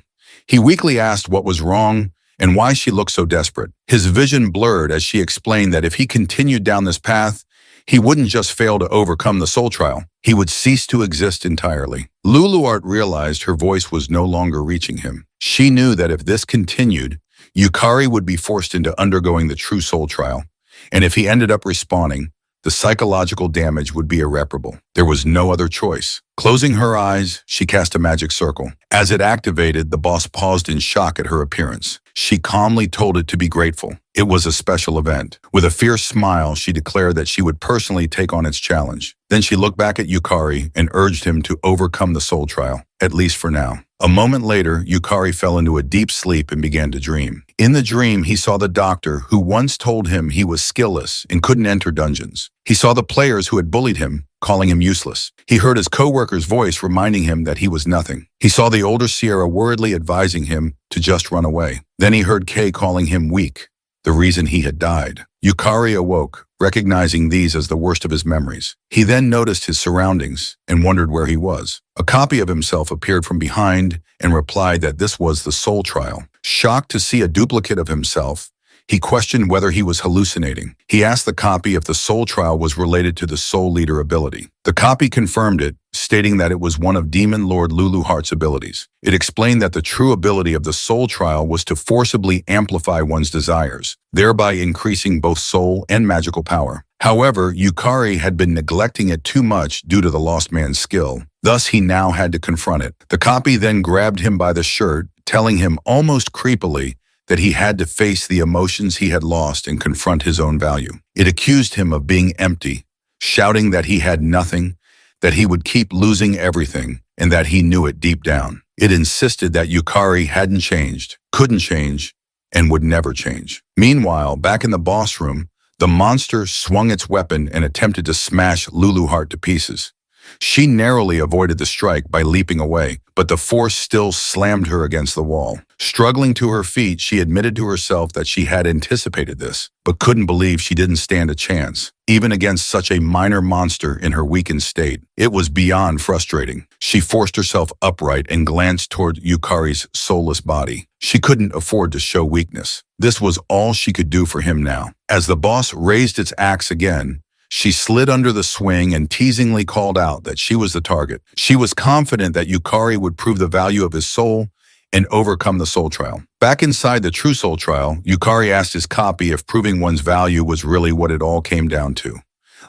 He weakly asked what was wrong and why she looked so desperate. His vision blurred as she explained that if he continued down this path, He wouldn't just fail to overcome the soul trial. He would cease to exist entirely. Luluart realized her voice was no longer reaching him. She knew that if this continued, Yukari would be forced into undergoing the true soul trial. And if he ended up responding, the psychological damage would be irreparable. There was no other choice. Closing her eyes, she cast a magic circle. As it activated, the boss paused in shock at her appearance. She calmly told it to be grateful. It was a special event. With a fierce smile, she declared that she would personally take on its challenge. Then she looked back at Yukari and urged him to overcome the soul trial, at least for now. A moment later, Yukari fell into a deep sleep and began to dream. In the dream, he saw the doctor who once told him he was skillless and couldn't enter dungeons. He saw the players who had bullied him, calling him useless. He heard his co-worker's voice reminding him that he was nothing. He saw the older Sierra worriedly advising him to just run away. Then he heard Kay calling him weak, the reason he had died. Yukari awoke, recognizing these as the worst of his memories. He then noticed his surroundings and wondered where he was. A copy of himself appeared from behind and replied that this was the soul trial. Shocked to see a duplicate of himself, he questioned whether he was hallucinating. He asked the copy if the soul trial was related to the soul leader ability. The copy confirmed it, stating that it was one of Demon Lord Luluhart's abilities. It explained that the true ability of the soul trial was to forcibly amplify one's desires, thereby increasing both soul and magical power. However, Yukari had been neglecting it too much due to the lost man's skill. Thus, he now had to confront it. The copy then grabbed him by the shirt, telling him almost creepily that he had to face the emotions he had lost and confront his own value. It accused him of being empty, shouting that he had nothing, that he would keep losing everything, and that he knew it deep down. It insisted that Yukari hadn't changed, couldn't change, and would never change. Meanwhile, back in the boss room, the monster swung its weapon and attempted to smash Luluhart to pieces. She narrowly avoided the strike by leaping away, but the force still slammed her against the wall. Struggling to her feet, she admitted to herself that she had anticipated this, but couldn't believe she didn't stand a chance, even against such a minor monster in her weakened state. It was beyond frustrating. She forced herself upright and glanced toward Yukari's soulless body. She couldn't afford to show weakness. This was all she could do for him now. As the boss raised its axe again, she slid under the swing and teasingly called out that she was the target. She was confident that Yukari would prove the value of his soul and overcome the soul trial. Back inside the true soul trial, Yukari asked his copy if proving one's value was really what it all came down to.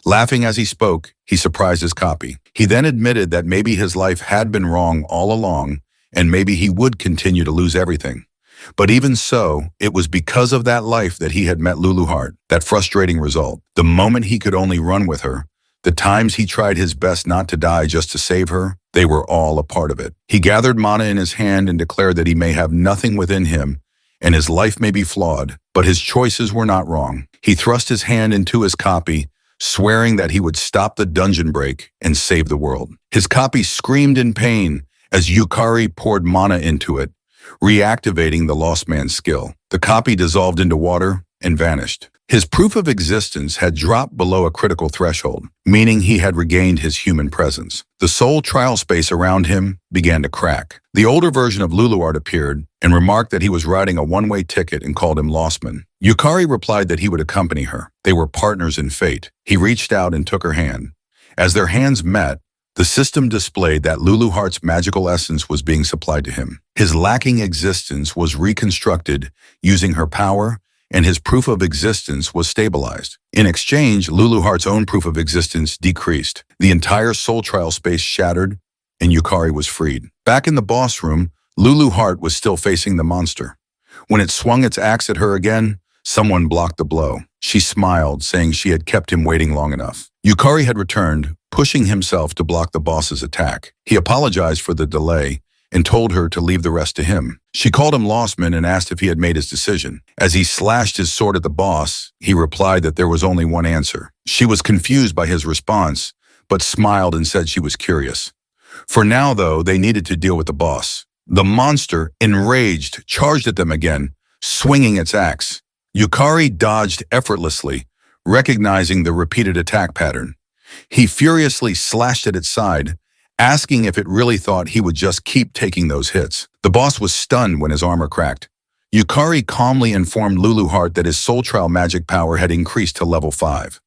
Laughing as he spoke, he surprised his copy. He then admitted that maybe his life had been wrong all along, and maybe he would continue to lose everything. But even so, it was because of that life that he had met Luluhart, that frustrating result. The moment he could only run with her, the times he tried his best not to die just to save her, they were all a part of it. He gathered mana in his hand and declared that he may have nothing within him, and his life may be flawed, but his choices were not wrong. He thrust his hand into his copy, swearing that he would stop the dungeon break and save the world. His copy screamed in pain as Yukari poured mana into it, reactivating the lost man's skill. The copy dissolved into water and vanished. His proof of existence had dropped below a critical threshold, meaning he had regained his human presence. The soul trial space around him began to crack. The older version of Luluart appeared and remarked that he was riding a one-way ticket and called him Lostman. Yukari replied that he would accompany her. They were partners in fate. He reached out and took her hand. As their hands met, the system displayed that Luluhart's magical essence was being supplied to him. His lacking existence was reconstructed using her power, and his proof of existence was stabilized. In exchange, Luluhart's own proof of existence decreased. The entire soul trial space shattered, and Yukari was freed. Back in the boss room, Luluhart was still facing the monster. When it swung its axe at her again, someone blocked the blow. She smiled, saying she had kept him waiting long enough. Yukari had returned, pushing himself to block the boss's attack. He apologized for the delay and told her to leave the rest to him. She called him Lostman and asked if he had made his decision. As he slashed his sword at the boss, he replied that there was only one answer. She was confused by his response, but smiled and said she was curious. For now, though, they needed to deal with the boss. The monster, enraged, charged at them again, swinging its axe. Yukari dodged effortlessly, recognizing the repeated attack pattern. He furiously slashed at its side, asking if it really thought he would just keep taking those hits. The boss was stunned when his armor cracked. Yukari calmly informed Luluhart that his soul trial magic power had increased to level 5.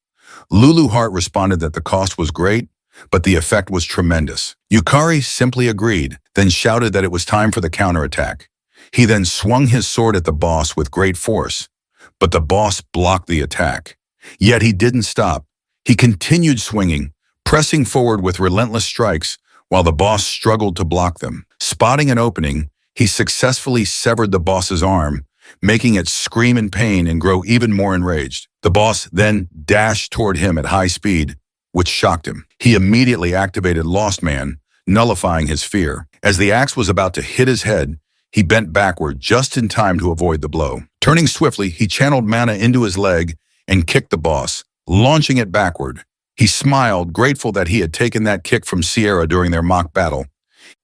Lulu Heart responded that the cost was great, but the effect was tremendous. Yukari simply agreed, then shouted that it was time for the counterattack. He then swung his sword at the boss with great force, but the boss blocked the attack. Yet he didn't stop. He continued swinging, pressing forward with relentless strikes while the boss struggled to block them. Spotting an opening, he successfully severed the boss's arm, making it scream in pain and grow even more enraged. The boss then dashed toward him at high speed, which shocked him. He immediately activated Lost Man, nullifying his fear. As the axe was about to hit his head, he bent backward just in time to avoid the blow. Turning swiftly, he channeled mana into his leg and kicked the boss, launching it backward. He smiled, grateful that he had taken that kick from Sierra during their mock battle.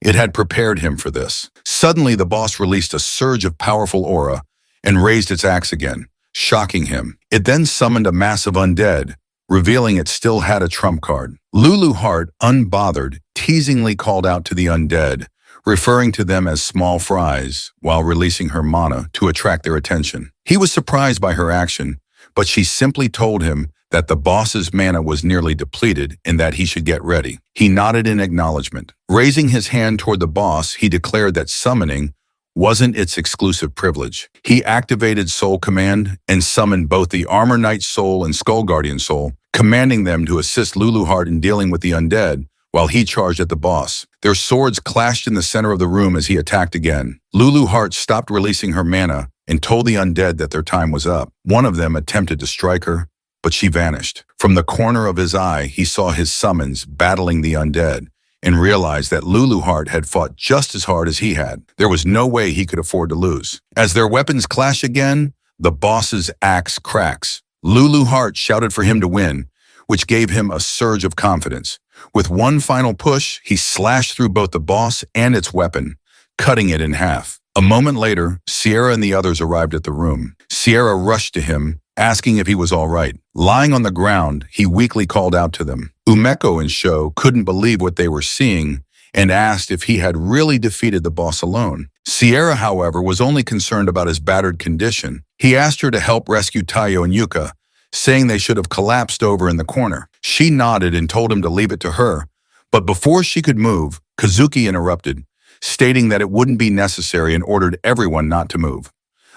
It had prepared him for this. Suddenly, the boss released a surge of powerful aura and raised its axe again, shocking him. It then summoned a mass of undead, revealing it still had a trump card. Lulu Heart, unbothered, teasingly called out to the undead, referring to them as small fries, while releasing her mana to attract their attention. He was surprised by her action, but she simply told him that the boss's mana was nearly depleted and that he should get ready. He nodded in acknowledgement. Raising his hand toward the boss, he declared that summoning wasn't its exclusive privilege. He activated Soul Command and summoned both the Armor Knight Soul and Skull Guardian Soul, commanding them to assist Lulu Heart in dealing with the undead while he charged at the boss. Their swords clashed in the center of the room as he attacked again. Lulu Heart stopped releasing her mana and told the undead that their time was up. One of them attempted to strike her, but she vanished. From the corner of his eye, he saw his summons battling the undead and realized that Lulu Heart had fought just as hard as he had. There was no way he could afford to lose. As their weapons clash again, the boss's axe cracks. Lulu Heart shouted for him to win, which gave him a surge of confidence. With one final push, he slashed through both the boss and its weapon, cutting it in half. A moment later, Sierra and the others arrived at the room. Sierra rushed to him, asking if he was all right. Lying on the ground, he weakly called out to them. Umeko and Sho couldn't believe what they were seeing and asked if he had really defeated the boss alone. Sierra, however, was only concerned about his battered condition. He asked her to help rescue Tayo and Yuka, saying they should have collapsed over in the corner. She nodded and told him to leave it to her, but before she could move, Kazuki interrupted, stating that it wouldn't be necessary and ordered everyone not to move.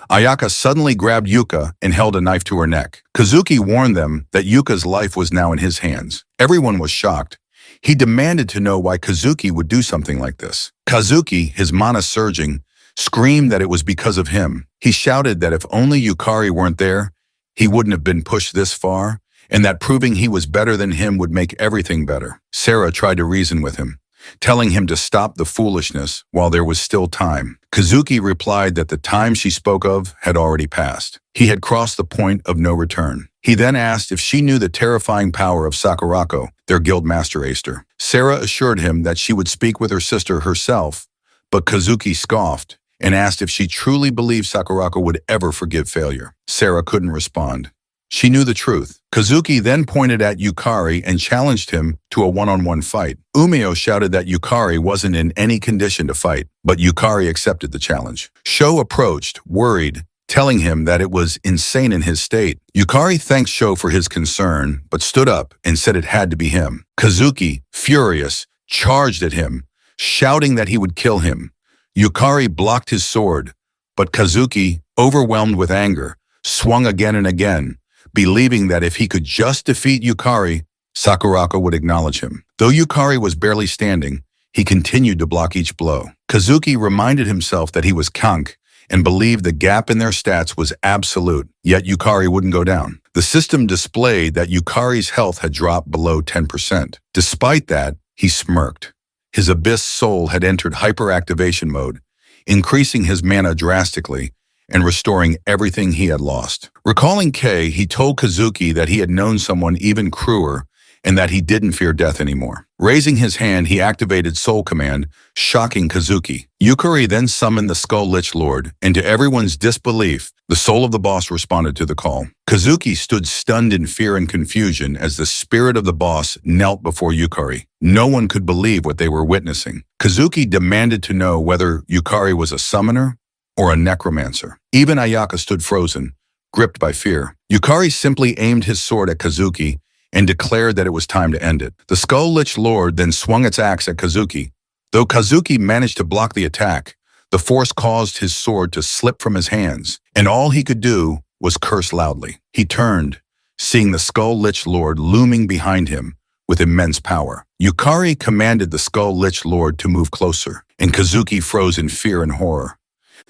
Ayaka suddenly grabbed Yuka and held a knife to her neck. Kazuki warned them that Yuka's life was now in his hands. Everyone was shocked. He demanded to know why Kazuki would do something like this. Kazuki, his mana surging, screamed that it was because of him. He shouted that if only Yukari weren't there, he wouldn't have been pushed this far, and that proving he was better than him would make everything better. Sarah tried to reason with him, telling him to stop the foolishness while there was still time. Kazuki replied that the time she spoke of had already passed. He had crossed the point of no return. He then asked if she knew the terrifying power of Sakurako, their guild master acer. Sarah assured him that she would speak with her sister herself, but Kazuki scoffed and asked if she truly believed Sakurako would ever forgive failure. Sarah couldn't respond. She knew the truth. Kazuki then pointed at Yukari and challenged him to a one-on-one fight. Umeo shouted that Yukari wasn't in any condition to fight, but Yukari accepted the challenge. Sho approached, worried, telling him that it was insane in his state. Yukari thanked Sho for his concern, but stood up and said it had to be him. Kazuki, furious, charged at him, shouting that he would kill him. Yukari blocked his sword, but Kazuki, overwhelmed with anger, swung again and again, believing that if he could just defeat Yukari, Sakurako would acknowledge him. Though Yukari was barely standing, he continued to block each blow. Kazuki reminded himself that he was Kank and believed the gap in their stats was absolute, yet Yukari wouldn't go down. The system displayed that Yukari's health had dropped below 10%. Despite that, he smirked. His Abyss soul had entered hyperactivation mode, increasing his mana drastically and restoring everything he had lost. Recalling Kei, he told Kazuki that he had known someone even crueler and that he didn't fear death anymore. Raising his hand, he activated Soul Command, shocking Kazuki. Yukari then summoned the Skull Lich Lord, and to everyone's disbelief, the soul of the boss responded to the call. Kazuki stood stunned in fear and confusion as the spirit of the boss knelt before Yukari. No one could believe what they were witnessing. Kazuki demanded to know whether Yukari was a summoner or a necromancer. Even Ayaka stood frozen, gripped by fear. Yukari simply aimed his sword at Kazuki and declared that it was time to end it. The Skull-Lich Lord then swung its axe at Kazuki. Though Kazuki managed to block the attack, the force caused his sword to slip from his hands, and all he could do was curse loudly. He turned, seeing the Skull-Lich Lord looming behind him with immense power. Yukari commanded the Skull-Lich Lord to move closer, and Kazuki froze in fear and horror.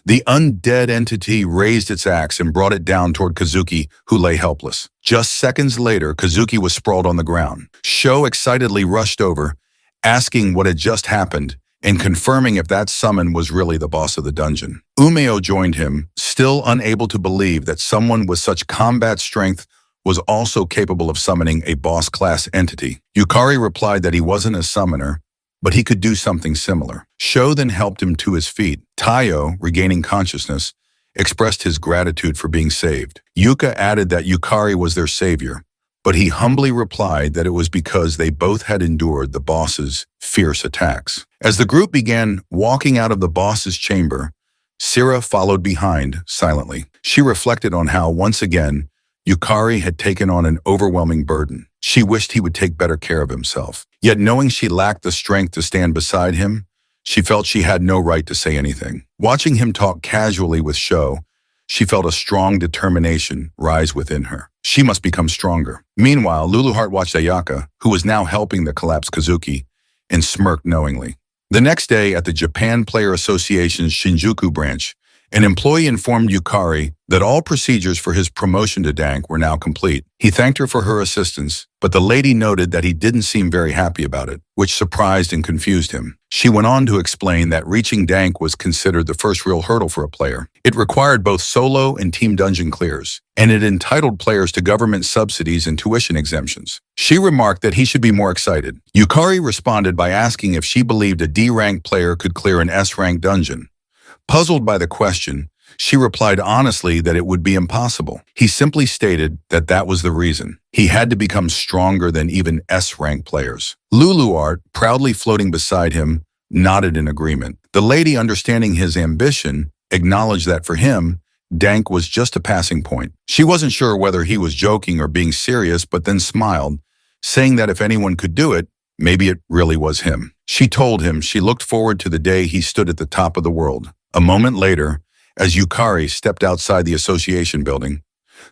The undead entity raised its axe and brought it down toward Kazuki, who lay helpless. Just seconds later, Kazuki was sprawled on the ground. Sho excitedly rushed over, asking what had just happened and confirming if that summon was really the boss of the dungeon. Umeo joined him, still unable to believe that someone with such combat strength was also capable of summoning a boss-class entity. Yukari replied that he wasn't a summoner, but he could do something similar. Sho then helped him to his feet. Taiyo, regaining consciousness, expressed his gratitude for being saved. Yuka added that Yukari was their savior, but he humbly replied that it was because they both had endured the boss's fierce attacks. As the group began walking out of the boss's chamber, Sira followed behind silently. She reflected on how, once again, Yukari had taken on an overwhelming burden. She wished he would take better care of himself. Yet knowing she lacked the strength to stand beside him, she felt she had no right to say anything. Watching him talk casually with Sho, she felt a strong determination rise within her. She must become stronger. Meanwhile, Luluheart watched Ayaka, who was now helping the collapsed Kazuki, and smirked knowingly. The next day, at the Japan Player Association's Shinjuku branch, an employee informed Yukari that all procedures for his promotion to Dank were now complete. He thanked her for her assistance, but the lady noted that he didn't seem very happy about it, which surprised and confused him. She went on to explain that reaching Dank was considered the first real hurdle for a player. It required both solo and team dungeon clears, and it entitled players to government subsidies and tuition exemptions. She remarked that he should be more excited. Yukari responded by asking if she believed a D-ranked player could clear an S-ranked dungeon. Puzzled by the question, she replied honestly that it would be impossible. He simply stated that that was the reason. He had to become stronger than even S-rank players. Luluheart, proudly floating beside him, nodded in agreement. The lady, understanding his ambition, acknowledged that for him, Dank was just a passing point. She wasn't sure whether he was joking or being serious, but then smiled, saying that if anyone could do it, maybe it really was him. She told him she looked forward to the day he stood at the top of the world. A moment later, as Yukari stepped outside the association building,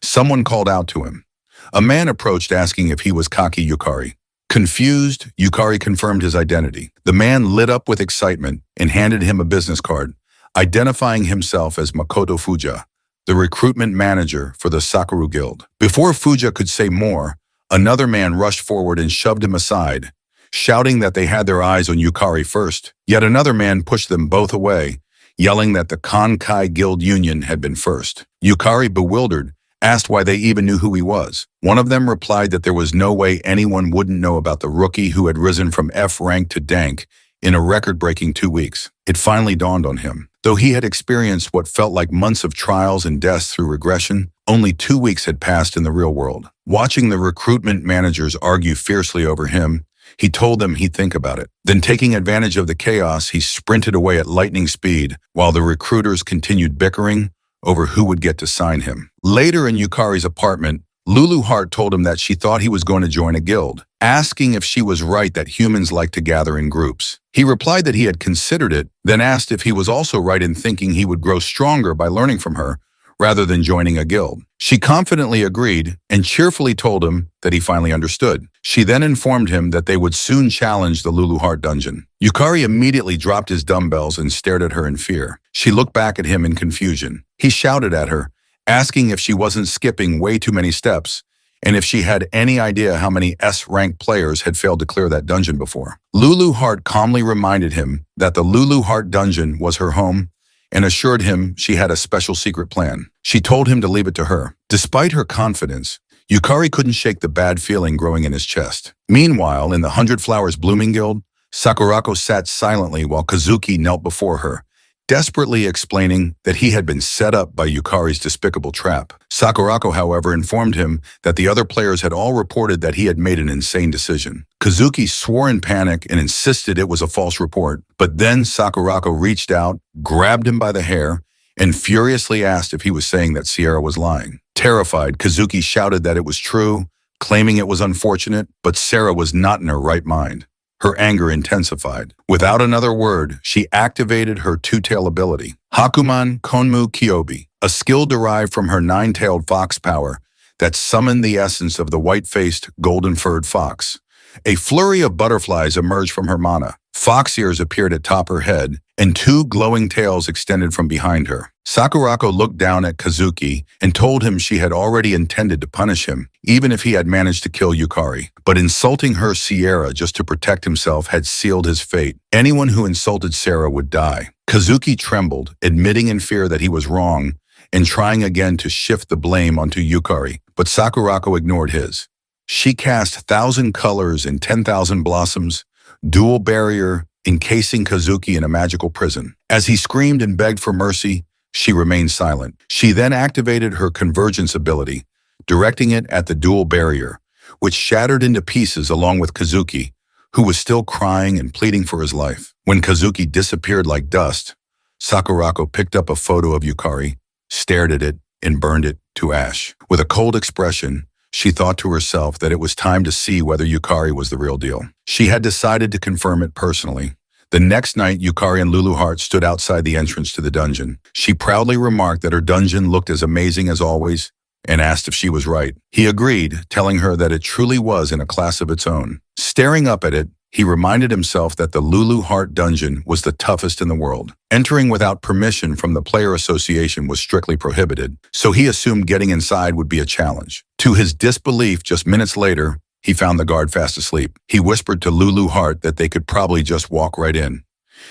someone called out to him. A man approached asking if he was Kaki Yukari. Confused, Yukari confirmed his identity. The man lit up with excitement and handed him a business card, identifying himself as Makoto Fuja, the recruitment manager for the Sakura Guild. Before Fuja could say more, another man rushed forward and shoved him aside, shouting that they had their eyes on Yukari first. Yet another man pushed them both away, yelling that the Konkai Guild Union had been first. Yukari, bewildered, asked why they even knew who he was. One of them replied that there was no way anyone wouldn't know about the rookie who had risen from F rank to Dank in a record-breaking 2 weeks. It finally dawned on him. Though he had experienced what felt like months of trials and deaths through regression, only 2 weeks had passed in the real world. Watching the recruitment managers argue fiercely over him, he told them he'd think about it. Then, taking advantage of the chaos, he sprinted away at lightning speed while the recruiters continued bickering over who would get to sign him. Later in Yukari's apartment, Luluheart told him that she thought he was going to join a guild, asking if she was right that humans like to gather in groups. He replied that he had considered it, then asked if he was also right in thinking he would grow stronger by learning from her, rather than joining a guild. She confidently agreed and cheerfully told him that he finally understood. She then informed him that they would soon challenge the Luluheart dungeon. Yukari immediately dropped his dumbbells and stared at her in fear. She looked back at him in confusion. He shouted at her, asking if she wasn't skipping way too many steps and if she had any idea how many S-ranked players had failed to clear that dungeon before. Luluheart calmly reminded him that the Luluheart dungeon was her home and assured him she had a special secret plan. She told him to leave it to her. Despite her confidence, Yukari couldn't shake the bad feeling growing in his chest. Meanwhile, in the 100 Flowers Blooming Guild, Sakurako sat silently while Kazuki knelt before her, desperately explaining that he had been set up by Yukari's despicable trap. Sakurako, however, informed him that the other players had all reported that he had made an insane decision. Kazuki swore in panic and insisted it was a false report, but then Sakurako reached out, grabbed him by the hair, and furiously asked if he was saying that Sierra was lying. Terrified, Kazuki shouted that it was true, claiming it was unfortunate, but Sarah was not in her right mind. Her anger intensified. Without another word, she activated her two-tail ability, Hakuman Konmu Kyobi, a skill derived from her nine-tailed fox power that summoned the essence of the white-faced, golden-furred fox. A flurry of butterflies emerged from her mana. Fox ears appeared atop her head, and two glowing tails extended from behind her. Sakurako looked down at Kazuki and told him she had already intended to punish him, even if he had managed to kill Yukari. But insulting her Sierra just to protect himself had sealed his fate. Anyone who insulted Sarah would die. Kazuki trembled, admitting in fear that he was wrong, and trying again to shift the blame onto Yukari, but Sakurako ignored his. She cast 1,000 colors and 10,000 blossoms, dual barrier, encasing Kazuki in a magical prison. As he screamed and begged for mercy, she remained silent. She then activated her convergence ability, directing it at the dual barrier, which shattered into pieces along with Kazuki, who was still crying and pleading for his life. When Kazuki disappeared like dust, Sakurako picked up a photo of Yukari, stared at it, and burned it to ash. With a cold expression, she thought to herself that it was time to see whether Yukari was the real deal. She had decided to confirm it personally. The next night, Yukari and Lulu Heart stood outside the entrance to the dungeon. She proudly remarked that her dungeon looked as amazing as always and asked if she was right. He agreed, telling her that it truly was in a class of its own. Staring up at it, he reminded himself that the Lulu Heart dungeon was the toughest in the world. Entering without permission from the player association was strictly prohibited, so he assumed getting inside would be a challenge. To his disbelief, just minutes later, he found the guard fast asleep. He whispered to Lulu Heart that they could probably just walk right in.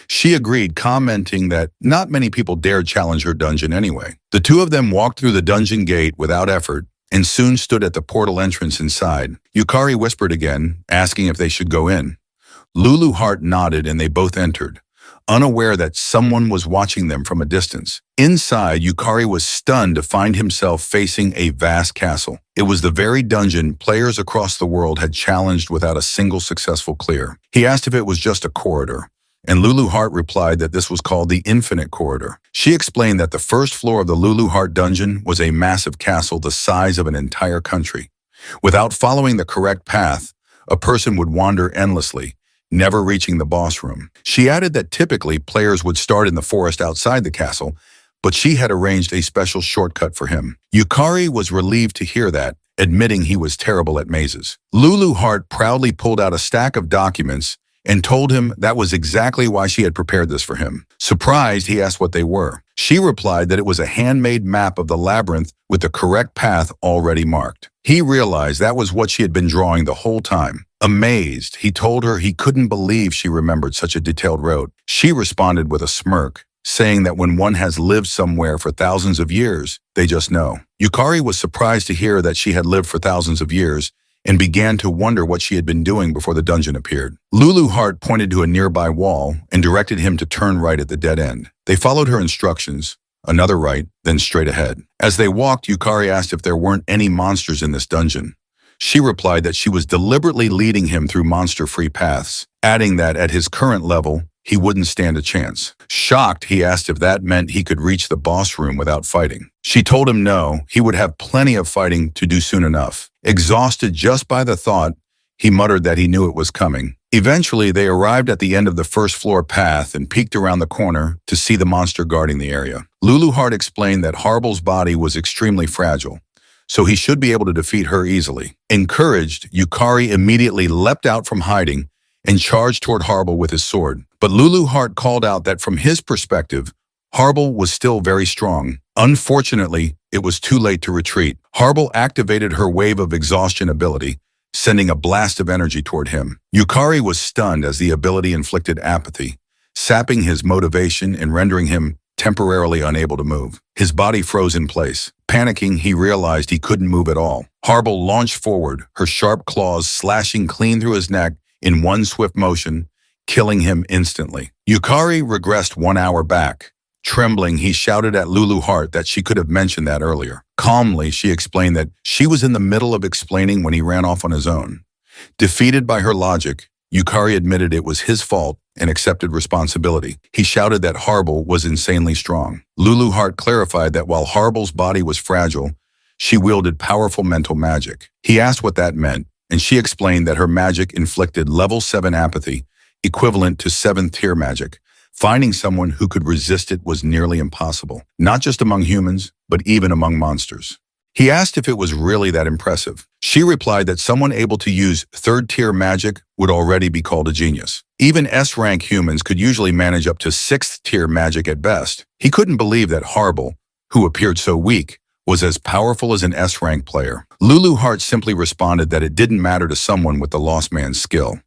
She agreed, commenting that not many people dared challenge her dungeon anyway. The two of them walked through the dungeon gate without effort and soon stood at the portal entrance inside. Yukari whispered again, asking if they should go in. Lulu Heart nodded and they both entered, unaware that someone was watching them from a distance. Inside, Yukari was stunned to find himself facing a vast castle. It was the very dungeon players across the world had challenged without a single successful clear. He asked if it was just a corridor, and Lulu Heart replied that this was called the Infinite Corridor. She explained that the first floor of the Lulu Heart dungeon was a massive castle the size of an entire country. Without following the correct path, a person would wander endlessly, never reaching the boss room. She added that typically players would start in the forest outside the castle, but she had arranged a special shortcut for him. Yukari was relieved to hear that, admitting he was terrible at mazes. Lulu Heart proudly pulled out a stack of documents and told him that was exactly why she had prepared this for him. Surprised, he asked what they were. She replied that it was a handmade map of the labyrinth with the correct path already marked. He realized that was what she had been drawing the whole time. Amazed, he told her he couldn't believe she remembered such a detailed route. She responded with a smirk, saying that when one has lived somewhere for thousands of years, they just know. Yukari was surprised to hear that she had lived for thousands of years and began to wonder what she had been doing before the dungeon appeared. Lulu Heart pointed to a nearby wall and directed him to turn right at the dead end. They followed her instructions, another right, then straight ahead. As they walked, Yukari asked if there weren't any monsters in this dungeon. She replied that she was deliberately leading him through monster-free paths, adding that at his current level, he wouldn't stand a chance. Shocked, he asked if that meant he could reach the boss room without fighting. She told him no, he would have plenty of fighting to do soon enough. Exhausted just by the thought, he muttered that he knew it was coming. Eventually, they arrived at the end of the first floor path and peeked around the corner to see the monster guarding the area. Lulu Heart explained that Harble's body was extremely fragile, so he should be able to defeat her easily. Encouraged, Yukari immediately leapt out from hiding and charged toward Harble with his sword. But Lulu Heart called out that from his perspective, Harble was still very strong. Unfortunately, it was too late to retreat. Harble activated her wave of exhaustion ability, sending a blast of energy toward him. Yukari was stunned as the ability inflicted apathy, sapping his motivation and rendering him temporarily unable to move. His body froze in place. Panicking, he realized he couldn't move at all. Harble launched forward, her sharp claws slashing clean through his neck in one swift motion, killing him instantly. Yukari regressed 1 hour back. Trembling, he shouted at Lulu Heart that she could have mentioned that earlier. Calmly, she explained that she was in the middle of explaining when he ran off on his own. Defeated by her logic, Yukari admitted it was his fault and accepted responsibility. He shouted that Harble was insanely strong. Lulu Heart clarified that while Harble's body was fragile, she wielded powerful mental magic. He asked what that meant, and she explained that her magic inflicted level 7 apathy, equivalent to 7th tier magic. Finding someone who could resist it was nearly impossible, not just among humans, but even among monsters. He asked if it was really that impressive. She replied that someone able to use 3rd tier magic would already be called a genius. Even S-rank humans could usually manage up to 6th tier magic at best. He couldn't believe that Harble, who appeared so weak, was as powerful as an S-rank player. Lulu Hart simply responded that it didn't matter to someone with the lost man's skill.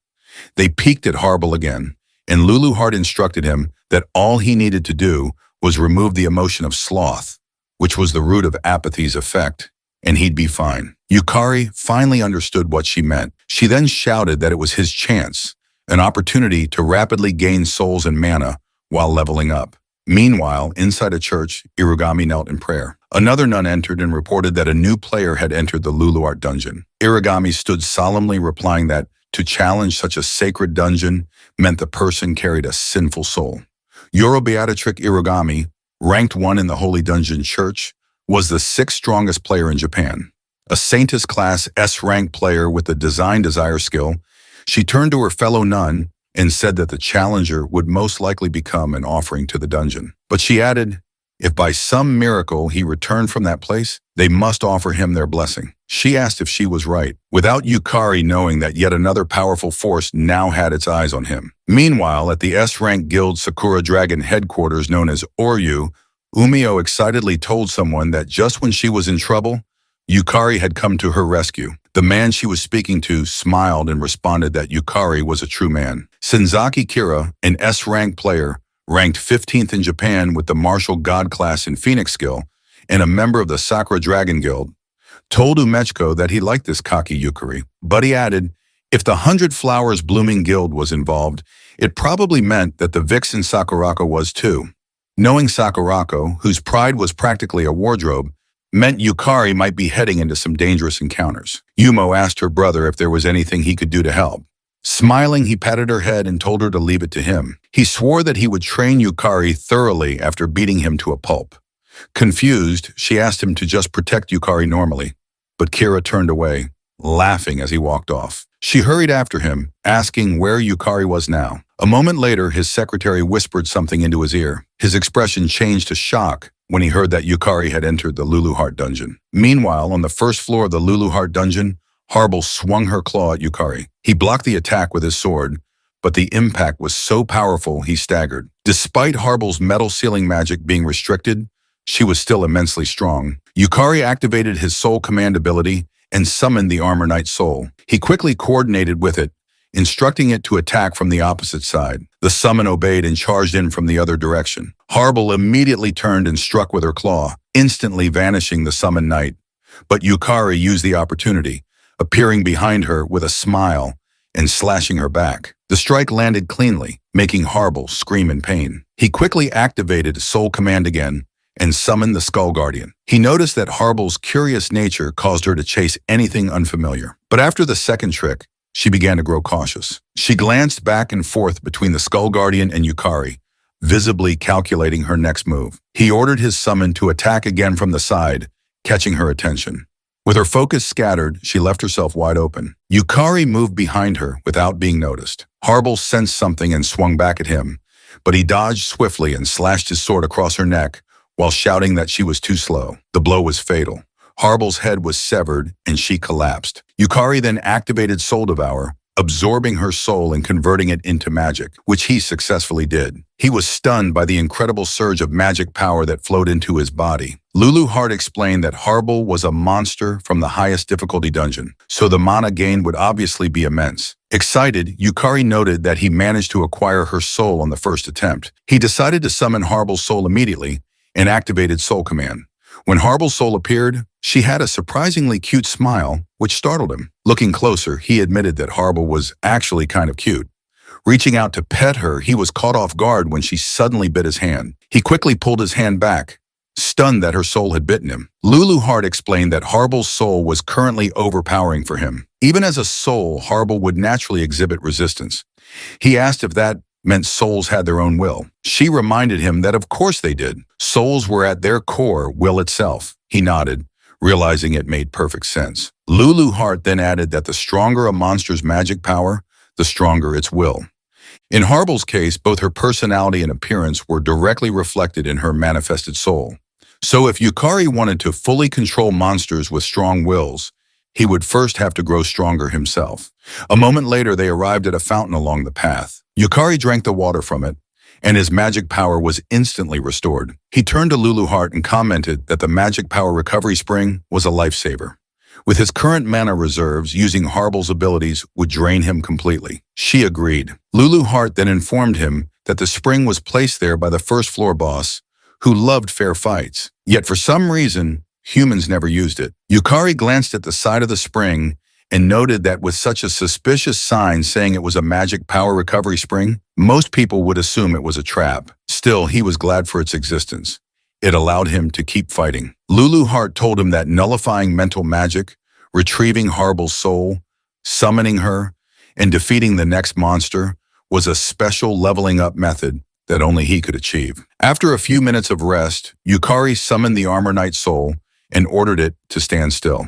They peeked at Harble again, and Lulu Hart instructed him that all he needed to do was remove the emotion of sloth, which was the root of apathy's effect, and he'd be fine. Yukari finally understood what she meant. She then shouted that it was his chance, an opportunity to rapidly gain souls and mana while leveling up. Meanwhile, inside a church, Irugami knelt in prayer. Another nun entered and reported that a new player had entered the Lulu Art dungeon. Irugami stood solemnly, replying that to challenge such a sacred dungeon meant the person carried a sinful soul. Yoro Beatrice Irugami, ranked 1 in the Holy Dungeon Church, was the 6th strongest player in Japan. A Saintess class S-rank player with the Design Desire skill, she turned to her fellow nun and said that the challenger would most likely become an offering to the dungeon. But she added, if by some miracle he returned from that place, they must offer him their blessing. She asked if she was right, without Yukari knowing that yet another powerful force now had its eyes on him. Meanwhile, at the S-rank guild Sakura Dragon headquarters known as Oryu, Umio excitedly told someone that just when she was in trouble, Yukari had come to her rescue. The man she was speaking to smiled and responded that Yukari was a true man. Senzaki Kira, an S-rank player, ranked 15th in Japan with the Martial God class in Phoenix skill, and a member of the Sakura Dragon Guild, told Umechiko that he liked this cocky Yukari. But he added, if the 100 Flowers Blooming Guild was involved, it probably meant that the vixen Sakurako was too. Knowing Sakurako, whose pride was practically a wardrobe, meant Yukari might be heading into some dangerous encounters. Yumo asked her brother if there was anything he could do to help. Smiling, he patted her head and told her to leave it to him. He swore that he would train Yukari thoroughly after beating him to a pulp. Confused, she asked him to just protect Yukari normally, but Kira turned away, laughing as he walked off. She hurried after him, asking where Yukari was now. A moment later, his secretary whispered something into his ear. His expression changed to shock when he heard that Yukari had entered the Lulu Heart dungeon. Meanwhile, on the first floor of the Lulu Heart dungeon, Harble swung her claw at Yukari. He blocked the attack with his sword, but the impact was so powerful he staggered. Despite Harble's metal sealing magic being restricted, she was still immensely strong. Yukari activated his soul command ability and summoned the Armor Knight soul. He quickly coordinated with it, instructing it to attack from the opposite side. The summon obeyed and charged in from the other direction. Harble immediately turned and struck with her claw, instantly vanishing the summoned knight. But Yukari used the opportunity, appearing behind her with a smile and slashing her back. The strike landed cleanly, making Harble scream in pain. He quickly activated Soul Command again and summoned the Skull Guardian. He noticed that Harble's curious nature caused her to chase anything unfamiliar. But after the second trick, she began to grow cautious. She glanced back and forth between the Skull Guardian and Yukari, visibly calculating her next move. He ordered his summon to attack again from the side, catching her attention. With her focus scattered, she left herself wide open. Yukari moved behind her without being noticed. Harble sensed something and swung back at him, but he dodged swiftly and slashed his sword across her neck while shouting that she was too slow. The blow was fatal. Harble's head was severed and she collapsed. Yukari then activated Soul Devour, absorbing her soul and converting it into magic, which he successfully did. He was stunned by the incredible surge of magic power that flowed into his body. Lulu Hart explained that Harble was a monster from the highest difficulty dungeon, so the mana gain would obviously be immense. Excited, Yukari noted that he managed to acquire her soul on the first attempt. He decided to summon Harble's soul immediately and activated Soul Command. When Harble's soul appeared, she had a surprisingly cute smile, which startled him. Looking closer, he admitted that Harble was actually kind of cute. Reaching out to pet her, he was caught off guard when she suddenly bit his hand. He quickly pulled his hand back, stunned that her soul had bitten him. Lulu Hart explained that Harble's soul was currently overpowering for him. Even as a soul, Harble would naturally exhibit resistance. He asked if that meant souls had their own will. She reminded him that of course they did. Souls were at their core will itself. He nodded, realizing it made perfect sense. Lulu Hart then added that the stronger a monster's magic power, the stronger its will. In Harble's case, both her personality and appearance were directly reflected in her manifested soul. So if Yukari wanted to fully control monsters with strong wills, he would first have to grow stronger himself. A moment later, they arrived at a fountain along the path. Yukari drank the water from it, and his magic power was instantly restored. He turned to Lulu Hart and commented that the magic power recovery spring was a lifesaver. With his current mana reserves, using Harble's abilities would drain him completely. She agreed. Lulu Hart then informed him that the spring was placed there by the first floor boss, who loved fair fights. Yet for some reason, humans never used it. Yukari glanced at the side of the spring and noted that with such a suspicious sign saying it was a magic power recovery spring, most people would assume it was a trap. Still, he was glad for its existence. It allowed him to keep fighting. Lulu Hart told him that nullifying mental magic, retrieving Harble's soul, summoning her, and defeating the next monster was a special leveling up method that only he could achieve. After a few minutes of rest, Yukari summoned the Armor Knight soul and ordered it to stand still.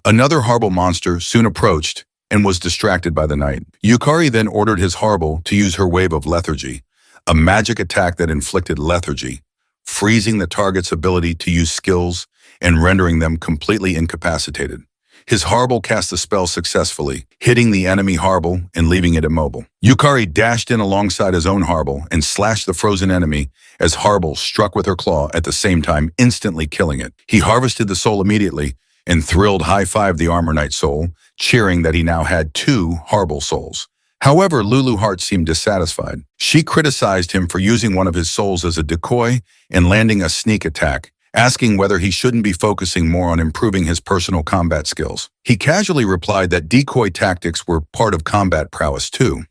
Another Harble monster soon approached and was distracted by the knight. Yukari then ordered his Harble to use her Wave of Lethargy, a magic attack that inflicted lethargy, freezing the target's ability to use skills and rendering them completely incapacitated. His Harble cast the spell successfully, hitting the enemy Harble and leaving it immobile. Yukari dashed in alongside his own Harble and slashed the frozen enemy as Harble struck with her claw at the same time, instantly killing it. He harvested the soul immediately and thrilled high-fived the Armor Knight soul, cheering that he now had 2 Harble souls. However, Lulu Hart seemed dissatisfied. She criticized him for using one of his souls as a decoy and landing a sneak attack, asking whether he shouldn't be focusing more on improving his personal combat skills. He casually replied that decoy tactics were part of combat prowess too.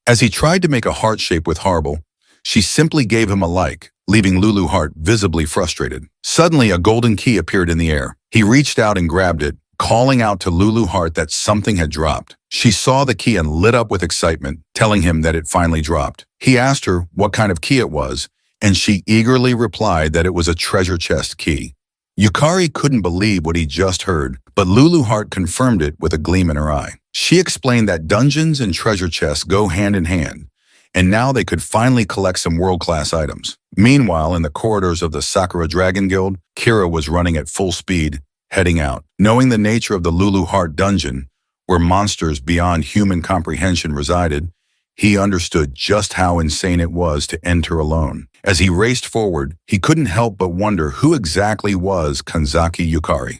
As he tried to make a heart shape with Harble, she simply gave him a like, leaving Lulu Hart visibly frustrated. Suddenly, a golden key appeared in the air. He reached out and grabbed it, calling out to Lulu Hart that something had dropped. She saw the key and lit up with excitement, telling him that it finally dropped. He asked her what kind of key it was, and she eagerly replied that it was a treasure chest key. Yukari couldn't believe what he just heard, but Lulu Hart confirmed it with a gleam in her eye. She explained that dungeons and treasure chests go hand in hand, and now they could finally collect some world-class items. Meanwhile, in the corridors of the Sakura Dragon Guild, Kira was running at full speed, heading out. Knowing the nature of the Lulu Hart dungeon, where monsters beyond human comprehension resided, he understood just how insane it was to enter alone. As he raced forward, he couldn't help but wonder who exactly was Kanzaki Yukari.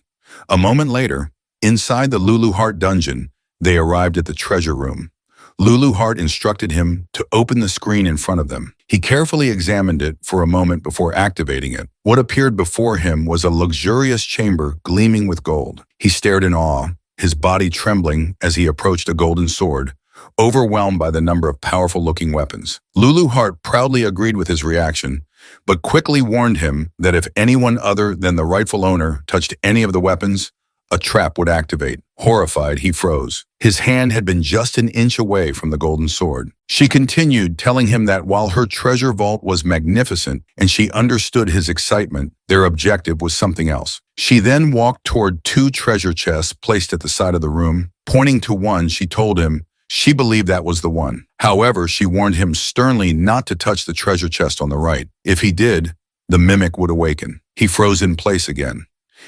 A moment later, inside the Lulu Hart dungeon, they arrived at the treasure room. Lulu Hart instructed him to open the screen in front of them. He carefully examined it for a moment before activating it. What appeared before him was a luxurious chamber gleaming with gold. He stared in awe, his body trembling as he approached a golden sword, overwhelmed by the number of powerful-looking weapons. Lulu Hart proudly agreed with his reaction, but quickly warned him that if anyone other than the rightful owner touched any of the weapons, a trap would activate. Horrified, he froze. His hand had been just an inch away from the golden sword. She continued, telling him that while her treasure vault was magnificent and she understood his excitement, their objective was something else. She then walked toward 2 treasure chests placed at the side of the room. Pointing to one, she told him she believed that was the one. However, she warned him sternly not to touch the treasure chest on the right. If he did, the mimic would awaken. He froze in place again.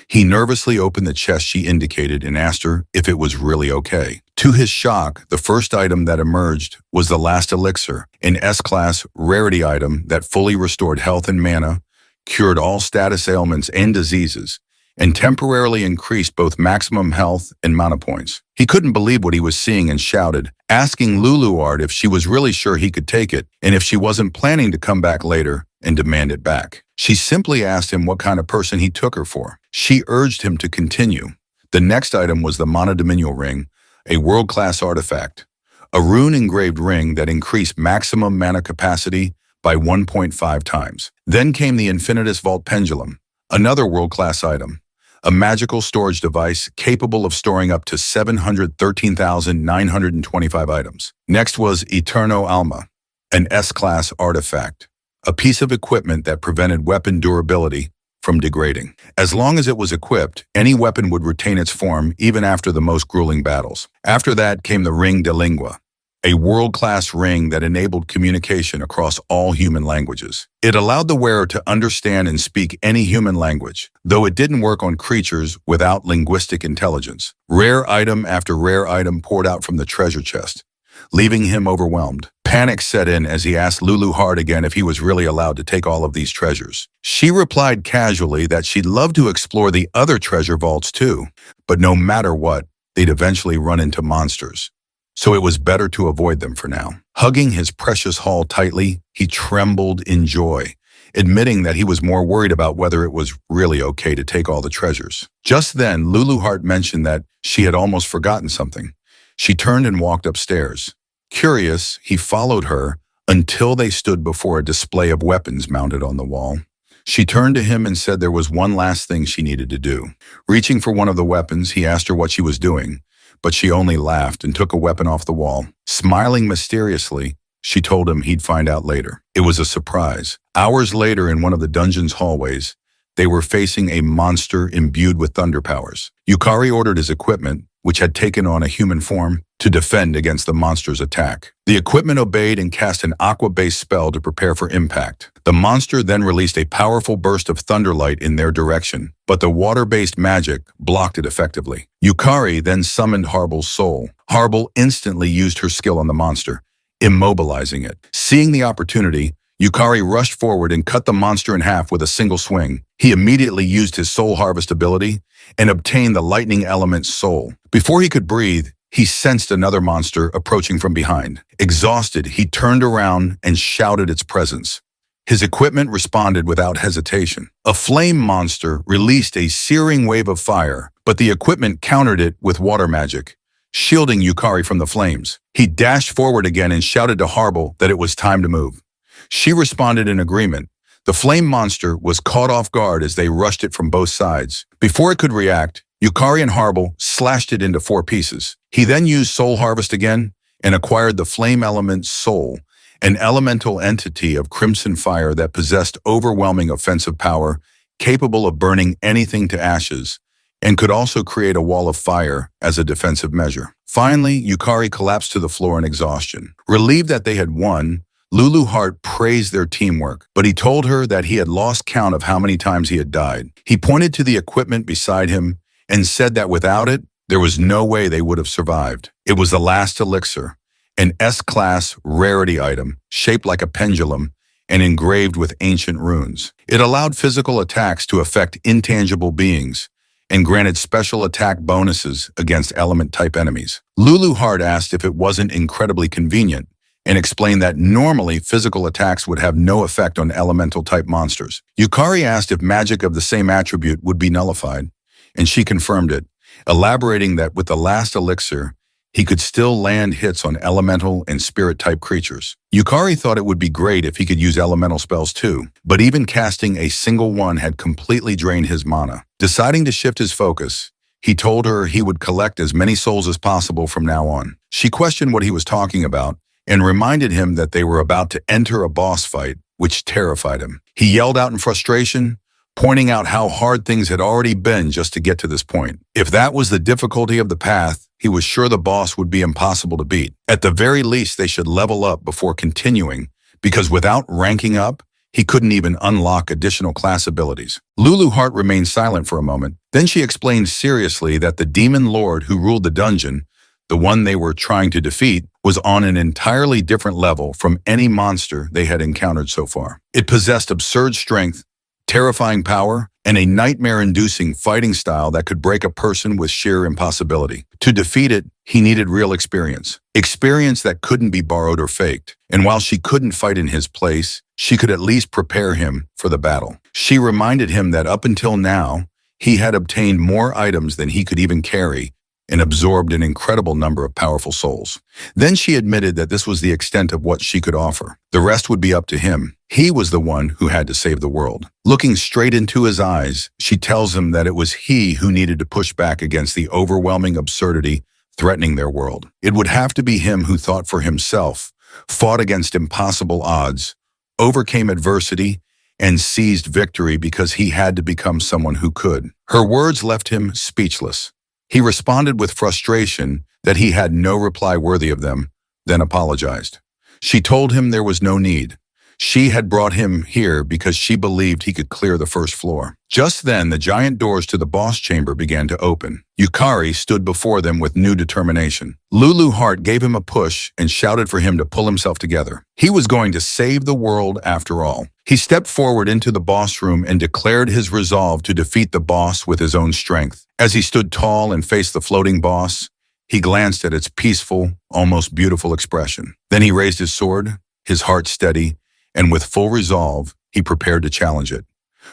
He nervously opened the chest she indicated and asked her if it was really okay. To his shock, the first item that emerged was the last elixir, an S-class rarity item that fully restored health and mana, cured all status ailments and diseases, and temporarily increased both maximum health and mana points. He couldn't believe what he was seeing and shouted, asking Lulu Hart if she was really sure he could take it and if she wasn't planning to come back later and demand it back. She simply asked him what kind of person he took her for. She urged him to continue. The next item was the Monodominial Ring, a world-class artifact, a rune-engraved ring that increased maximum mana capacity by 1.5 times. Then came the Infinitus Vault Pendulum, another world-class item, a magical storage device capable of storing up to 713,925 items. Next was Eterno Alma, an S-class artifact, a piece of equipment that prevented weapon durability from degrading. As long as it was equipped, any weapon would retain its form even after the most grueling battles. After that came the ring de lingua, a world-class ring that enabled communication across all human languages. It allowed the wearer to understand and speak any human language, though it didn't work on creatures without linguistic intelligence. Rare item after rare item poured out from the treasure chest, leaving him overwhelmed. Panic set in as he asked Lulu hard again if he was really allowed to take all of these treasures. She replied casually that she'd love to explore the other treasure vaults too, but no matter what, they'd eventually run into monsters. So it was better to avoid them for now. Hugging his precious haul tightly, he trembled in joy, admitting that he was more worried about whether it was really okay to take all the treasures. Just then, Lulu Heart mentioned that she had almost forgotten something. She turned and walked upstairs. Curious, he followed her until they stood before a display of weapons mounted on the wall. She turned to him and said there was one last thing she needed to do. Reaching for one of the weapons, he asked her what she was doing, but she only laughed and took a weapon off the wall. Smiling mysteriously, she told him he'd find out later. It was a surprise. Hours later, in one of the dungeon's hallways, they were facing a monster imbued with thunder powers. Yukari ordered his equipment, which had taken on a human form, to defend against the monster's attack. The equipment obeyed and cast an aqua-based spell to prepare for impact. The monster then released a powerful burst of thunderlight in their direction, but the water-based magic blocked it effectively. Yukari then summoned Harbel's soul. Harbel instantly used her skill on the monster, immobilizing it. Seeing the opportunity, Yukari rushed forward and cut the monster in half with a single swing. He immediately used his soul harvest ability and obtained the lightning element's soul. Before he could breathe, he sensed another monster approaching from behind. Exhausted, he turned around and shouted its presence. His equipment responded without hesitation. A flame monster released a searing wave of fire, but the equipment countered it with water magic, shielding Yukari from the flames. He dashed forward again and shouted to Harbel that it was time to move. She responded in agreement. The flame monster was caught off guard as they rushed it from both sides. Before it could react, Yukari and Harbel slashed it into 4 pieces. He then used Soul Harvest again and acquired the Flame Element's soul, an elemental entity of crimson fire that possessed overwhelming offensive power, capable of burning anything to ashes, and could also create a wall of fire as a defensive measure. Finally, Yukari collapsed to the floor in exhaustion. Relieved that they had won, Lulu Heart praised their teamwork, but he told her that he had lost count of how many times he had died. He pointed to the equipment beside him and said that without it, there was no way they would have survived. It was the last elixir, an S-class rarity item shaped like a pendulum and engraved with ancient runes. It allowed physical attacks to affect intangible beings and granted special attack bonuses against element-type enemies. Lulu Heart asked if it wasn't incredibly convenient and explained that normally physical attacks would have no effect on elemental-type monsters. Yukari asked if magic of the same attribute would be nullified, and she confirmed it, elaborating that with the last elixir, he could still land hits on elemental and spirit-type creatures. Yukari thought it would be great if he could use elemental spells too, but even casting a single one had completely drained his mana. Deciding to shift his focus, he told her he would collect as many souls as possible from now on. She questioned what he was talking about and reminded him that they were about to enter a boss fight, which terrified him. He yelled out in frustration, pointing out how hard things had already been just to get to this point. If that was the difficulty of the path, he was sure the boss would be impossible to beat. At the very least, they should level up before continuing, because without ranking up, he couldn't even unlock additional class abilities. Lulu Heart remained silent for a moment. Then she explained seriously that the demon lord who ruled the dungeon, the one they were trying to defeat, was on an entirely different level from any monster they had encountered so far. It possessed absurd strength, terrifying power, and a nightmare-inducing fighting style that could break a person with sheer impossibility. To defeat it, he needed real experience. Experience that couldn't be borrowed or faked. And while she couldn't fight in his place, she could at least prepare him for the battle. She reminded him that up until now, he had obtained more items than he could even carry and absorbed an incredible number of powerful souls. Then she admitted that this was the extent of what she could offer. The rest would be up to him. He was the one who had to save the world. Looking straight into his eyes, she tells him that it was he who needed to push back against the overwhelming absurdity threatening their world. It would have to be him who thought for himself, fought against impossible odds, overcame adversity, and seized victory because he had to become someone who could. Her words left him speechless. He responded with frustration that he had no reply worthy of them, then apologized. She told him there was no need. She had brought him here because she believed he could clear the first floor. Just then, the giant doors to the boss chamber began to open. Yukari stood before them with new determination. Lulu Heart gave him a push and shouted for him to pull himself together. He was going to save the world after all. He stepped forward into the boss room and declared his resolve to defeat the boss with his own strength. As he stood tall and faced the floating boss, he glanced at its peaceful, almost beautiful expression. Then he raised his sword, his heart steady, and with full resolve, he prepared to challenge it.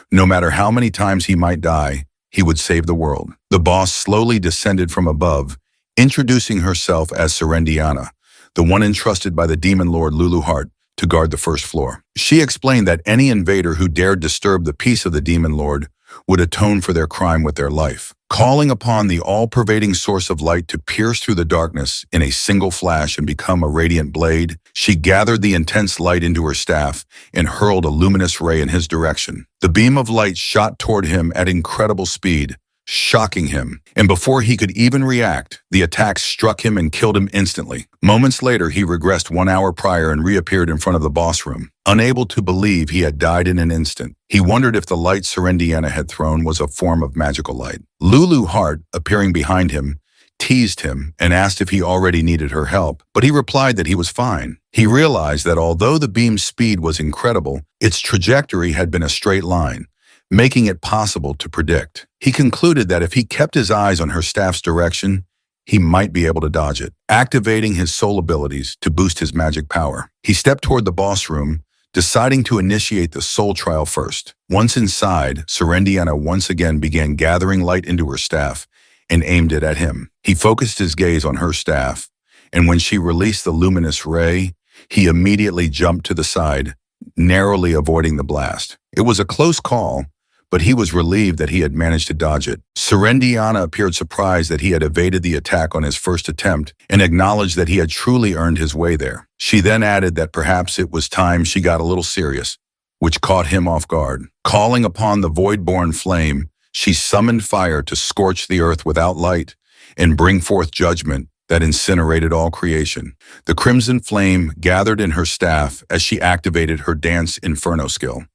No matter how many times he might die, he would save the world. The boss slowly descended from above, introducing herself as Serendiana, the one entrusted by the demon lord Lulu Heart to guard the first floor. She explained that any invader who dared disturb the peace of the demon lord would atone for their crime with their life. Calling upon the all-pervading source of light to pierce through the darkness in a single flash and become a radiant blade, she gathered the intense light into her staff and hurled a luminous ray in his direction. The beam of light shot toward him at incredible speed, shocking him, and before he could even react, the attack struck him and killed him instantly. Moments later, he regressed 1 hour prior and reappeared in front of the boss room. Unable to believe he had died in an instant, he wondered if the light Serendiana had thrown was a form of magical light. Lulu Heart, appearing behind him, teased him and asked if he already needed her help, but he replied that he was fine. He realized that although the beam's speed was incredible, its trajectory had been a straight line, making it possible to predict. He concluded that if he kept his eyes on her staff's direction, he might be able to dodge it, activating his soul abilities to boost his magic power. He stepped toward the boss room, deciding to initiate the soul trial first. Once inside, Serendiana once again began gathering light into her staff and aimed it at him. He focused his gaze on her staff, and when she released the luminous ray, he immediately jumped to the side, narrowly avoiding the blast. It was a close call, but he was relieved that he had managed to dodge it. Serendiana appeared surprised that he had evaded the attack on his first attempt and acknowledged that he had truly earned his way there. She then added that perhaps it was time she got a little serious, which caught him off guard. Calling upon the void-born flame, she summoned fire to scorch the earth without light and bring forth judgment that incinerated all creation. The crimson flame gathered in her staff as she activated her dance inferno skill,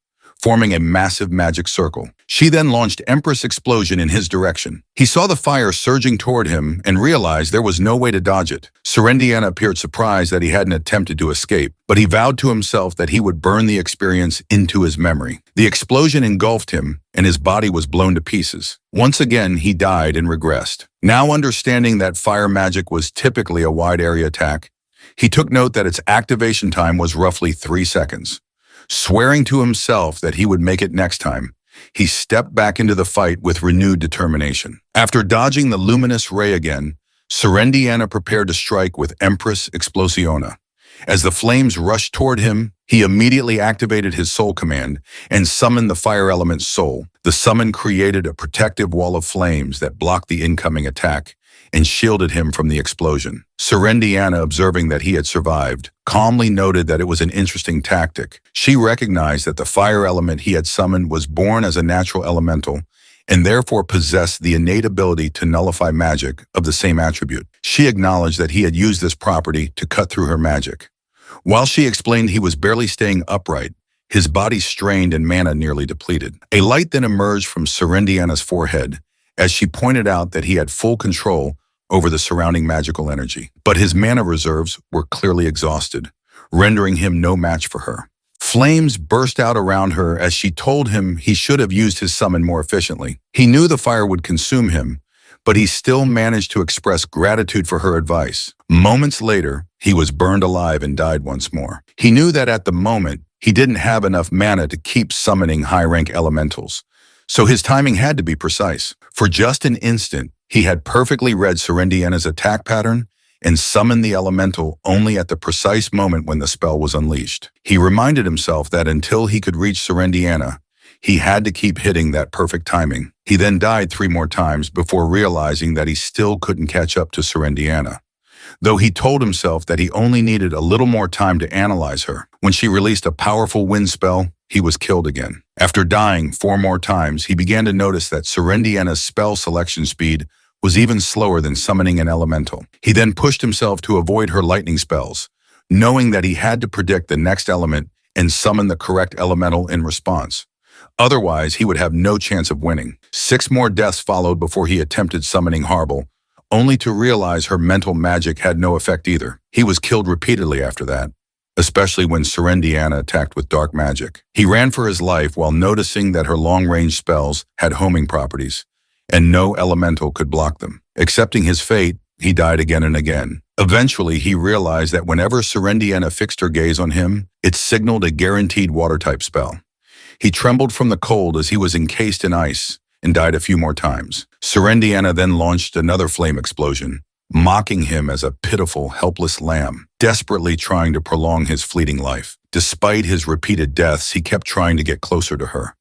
forming a massive magic circle. She then launched Empress Explosion in his direction. He saw the fire surging toward him and realized there was no way to dodge it. Serendiana appeared surprised that he hadn't attempted to escape, but he vowed to himself that he would burn the experience into his memory. The explosion engulfed him, and his body was blown to pieces. Once again, he died and regressed. Now understanding that fire magic was typically a wide-area attack, he took note that its activation time was roughly 3 seconds. Swearing to himself that he would make it next time, he stepped back into the fight with renewed determination. After dodging the luminous ray again, Serendiana prepared to strike with Empress Explosiona. As the flames rushed toward him, he immediately activated his soul command and summoned the fire element's soul. The summon created a protective wall of flames that blocked the incoming attack and shielded him from the explosion. Serendiana, observing that he had survived, calmly noted that it was an interesting tactic. She recognized that the fire element he had summoned was born as a natural elemental and therefore possessed the innate ability to nullify magic of the same attribute. She acknowledged that he had used this property to cut through her magic. While she explained he was barely staying upright, his body strained and mana nearly depleted. A light then emerged from Serendiana's forehead as she pointed out that he had full control over the surrounding magical energy. But his mana reserves were clearly exhausted, rendering him no match for her. Flames burst out around her as she told him he should have used his summon more efficiently. He knew the fire would consume him, but he still managed to express gratitude for her advice. Moments later, he was burned alive and died once more. He knew that at the moment, he didn't have enough mana to keep summoning high-rank elementals, so his timing had to be precise. For just an instant, he had perfectly read Serendiana's attack pattern and summoned the elemental only at the precise moment when the spell was unleashed. He reminded himself that until he could reach Serendiana, he had to keep hitting that perfect timing. He then died 3 more times before realizing that he still couldn't catch up to Serendiana. though he told himself that he only needed a little more time to analyze her. When she released a powerful wind spell, he was killed again. After dying 4 more times, he began to notice that Serendiena's spell selection speed was even slower than summoning an elemental. He then pushed himself to avoid her lightning spells, knowing that he had to predict the next element and summon the correct elemental in response. Otherwise, he would have no chance of winning. 6 more deaths followed before he attempted summoning Harble, only to realize her mental magic had no effect either. He was killed repeatedly after that, especially when Serendiana attacked with dark magic. He ran for his life while noticing that her long-range spells had homing properties, and no elemental could block them. Accepting his fate, he died again and again. Eventually, he realized that whenever Serendiana fixed her gaze on him, it signaled a guaranteed water-type spell. He trembled from the cold as he was encased in ice and died a few more times. Serendiana then launched another flame explosion, mocking him as a pitiful, helpless lamb, desperately trying to prolong his fleeting life. Despite his repeated deaths, he kept trying to get closer to her.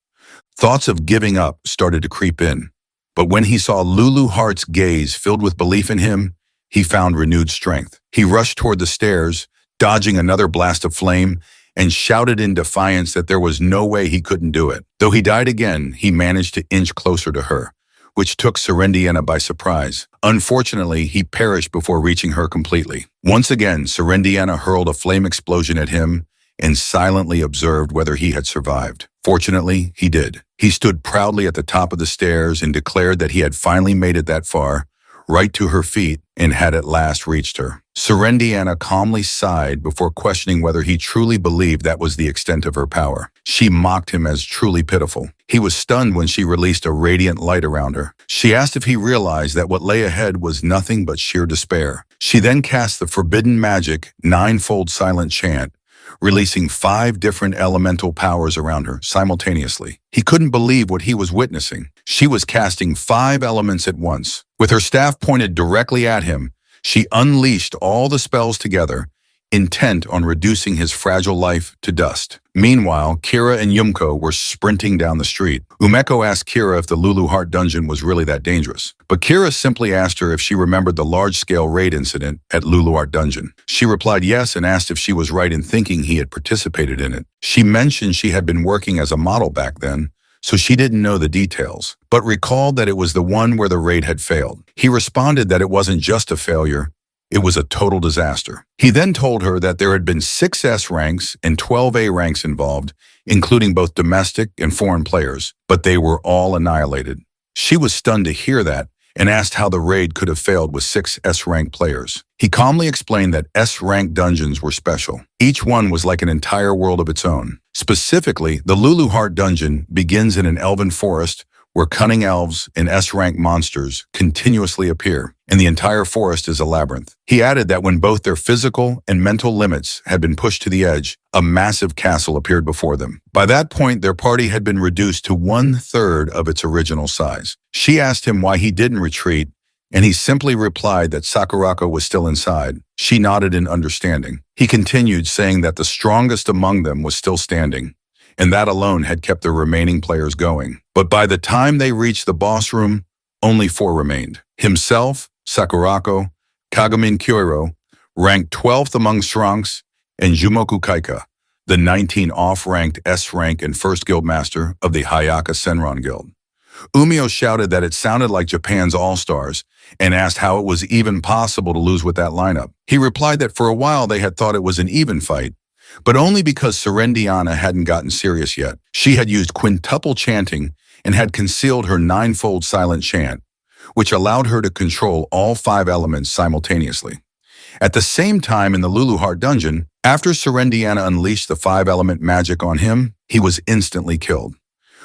Thoughts of giving up started to creep in, but when he saw Lulu Hart's gaze filled with belief in him, he found renewed strength. He rushed toward the stairs, dodging another blast of flame, and shouted in defiance that there was no way he couldn't do it. Though he died again, he managed to inch closer to her, which took Serendiana by surprise. Unfortunately, he perished before reaching her completely. Once again, Serendiana hurled a flame explosion at him and silently observed whether he had survived. Fortunately, he did. He stood proudly at the top of the stairs and declared that he had finally made it that far, right to her feet, and had at last reached her. Serendiana calmly sighed before questioning whether he truly believed that was the extent of her power. She mocked him as truly pitiful. He was stunned when she released a radiant light around her. She asked if he realized that what lay ahead was nothing but sheer despair. She then cast the forbidden magic, 9-fold silent chant, releasing 5 different elemental powers around her simultaneously. He couldn't believe what he was witnessing. She was casting 5 elements at once. With her staff pointed directly at him, she unleashed all the spells together, intent on reducing his fragile life to dust. Meanwhile, Kira and Yumko were sprinting down the street. Umeko asked Kira if the Lulu Heart dungeon was really that dangerous, but Kira simply asked her if she remembered the large-scale raid incident at Lulu Heart dungeon. She replied yes and asked if she was right in thinking he had participated in it. She mentioned she had been working as a model back then, so she didn't know the details, but recalled that it was the one where the raid had failed. He responded that it wasn't just a failure, it was a total disaster. He then told her that there had been 6 S ranks and 12 A ranks involved, including both domestic and foreign players, but they were all annihilated. She was stunned to hear that and asked how the raid could have failed with 6 S-rank players. He calmly explained that S-rank dungeons were special. Each one was like an entire world of its own. Specifically, the Lulu Heart dungeon begins in an elven forest where cunning elves and S-rank monsters continuously appear, and the entire forest is a labyrinth. He added that when both their physical and mental limits had been pushed to the edge, a massive castle appeared before them. By that point, their party had been reduced to 1/3 of its original size. She asked him why he didn't retreat, and he simply replied that Sakurako was still inside. She nodded in understanding. He continued, saying that the strongest among them was still standing, and that alone had kept the remaining players going. But by the time they reached the boss room, only 4 remained. Himself, Sakurako, Kagamin Kyoiro, ranked 12th among Shranks, and Jumoku Kaika, the 19 off-ranked S-rank and first guildmaster of the Hayaka Senran Guild. Umio shouted that it sounded like Japan's All-Stars and asked how it was even possible to lose with that lineup. He replied that for a while they had thought it was an even fight, but only because Serendiana hadn't gotten serious yet. She had used quintuple chanting and had concealed her 9-fold silent chant, which allowed her to control all 5 elements simultaneously. At the same time in the Lulu Heart dungeon, after Serendiana unleashed the 5-element magic on him, he was instantly killed.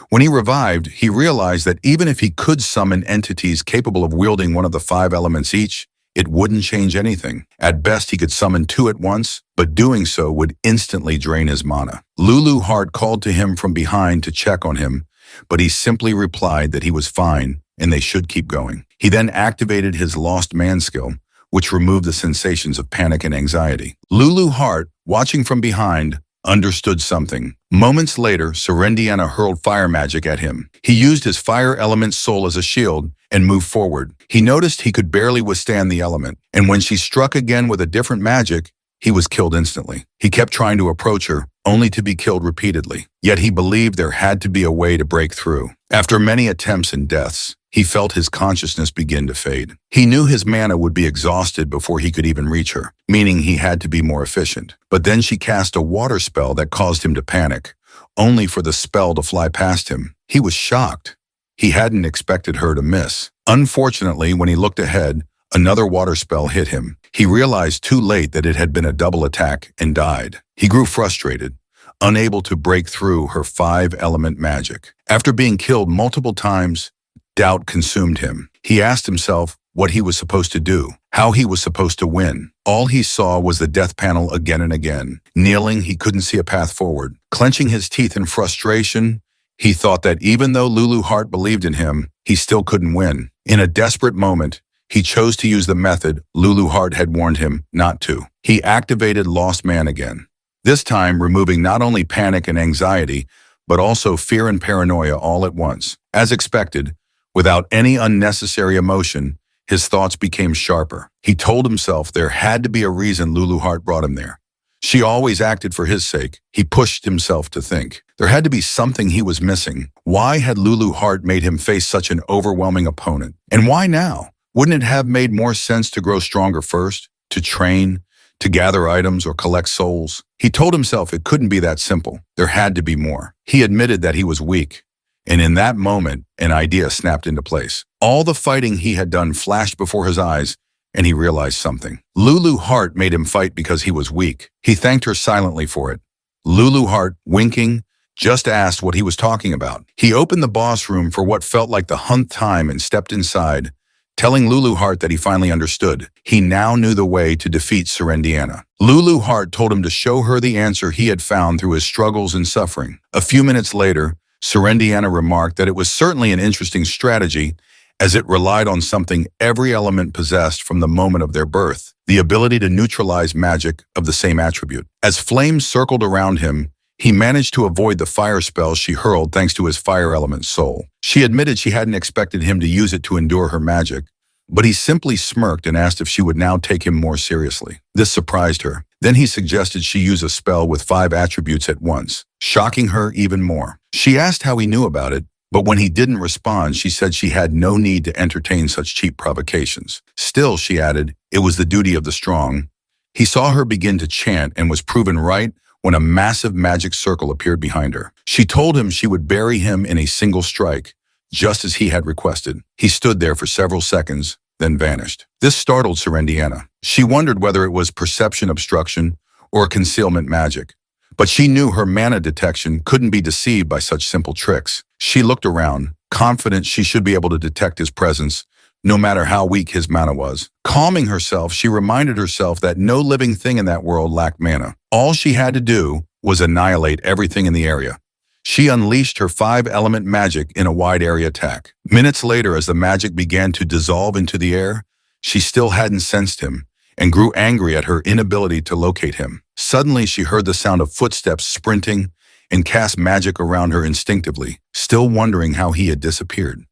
When he revived, he realized that even if he could summon entities capable of wielding one of the 5 elements each, it wouldn't change anything. At best, he could summon 2 at once, but doing so would instantly drain his mana. Lulu Heart called to him from behind to check on him, but he simply replied that he was fine and they should keep going. He then activated his Lost Man skill, which removed the sensations of panic and anxiety. Lulu Heart, watching from behind, understood something. Moments later, Serendiana hurled fire magic at him. He used his fire element soul as a shield and move forward. He noticed he could barely withstand the element, and when she struck again with a different magic, he was killed instantly. He kept trying to approach her, only to be killed repeatedly. Yet he believed there had to be a way to break through. After many attempts and deaths, he felt his consciousness begin to fade. He knew his mana would be exhausted before he could even reach her, meaning he had to be more efficient. But then she cast a water spell that caused him to panic, only for the spell to fly past him. He was shocked. He hadn't expected her to miss. Unfortunately, when he looked ahead, another water spell hit him. He realized too late that it had been a double attack and died. He grew frustrated, unable to break through her 5-element magic. After being killed multiple times, doubt consumed him. He asked himself what he was supposed to do, how he was supposed to win. All he saw was the death panel again and again. Kneeling, he couldn't see a path forward. Clenching his teeth in frustration, he thought that even though Lulu Heart believed in him, he still couldn't win. In a desperate moment, he chose to use the method Lulu Heart had warned him not to. He activated Lost Man again, this time removing not only panic and anxiety, but also fear and paranoia all at once. As expected, without any unnecessary emotion, his thoughts became sharper. He told himself there had to be a reason Lulu Heart brought him there. She always acted for his sake. He pushed himself to think. There had to be something he was missing. Why had Lulu Heart made him face such an overwhelming opponent? And why now? Wouldn't it have made more sense to grow stronger first, to train, to gather items or collect souls? He told himself it couldn't be that simple. There had to be more. He admitted that he was weak. And in that moment, an idea snapped into place. All the fighting he had done flashed before his eyes, and he realized something. Lulu Heart made him fight because he was weak. He thanked her silently for it. Lulu Heart, winking, just asked what he was talking about. He opened the boss room for what felt like the 100th time and stepped inside, telling Lulu Heart that he finally understood. He now knew the way to defeat Serendiana. Lulu Heart told him to show her the answer he had found through his struggles and suffering. A few minutes later, Serendiana remarked that it was certainly an interesting strategy, as it relied on something every element possessed from the moment of their birth, the ability to neutralize magic of the same attribute. As flames circled around him, he managed to avoid the fire spells she hurled thanks to his fire element soul. She admitted she hadn't expected him to use it to endure her magic, but he simply smirked and asked if she would now take him more seriously. This surprised her. Then he suggested she use a spell with 5 attributes at once, shocking her even more. She asked how he knew about it, but when he didn't respond, she said she had no need to entertain such cheap provocations. Still, she added, it was the duty of the strong. He saw her begin to chant and was proven right when a massive magic circle appeared behind her. She told him she would bury him in a single strike, just as he had requested. He stood there for several seconds, then vanished. This startled Serendiana. She wondered whether it was perception obstruction or concealment magic, but she knew her mana detection couldn't be deceived by such simple tricks. She looked around, confident she should be able to detect his presence, no matter how weak his mana was. Calming herself, she reminded herself that no living thing in that world lacked mana. All she had to do was annihilate everything in the area. She unleashed her 5-element magic in a wide area attack. Minutes later, as the magic began to dissolve into the air, she still hadn't sensed him and grew angry at her inability to locate him. Suddenly, she heard the sound of footsteps sprinting and cast magic around her instinctively, still wondering how he had disappeared.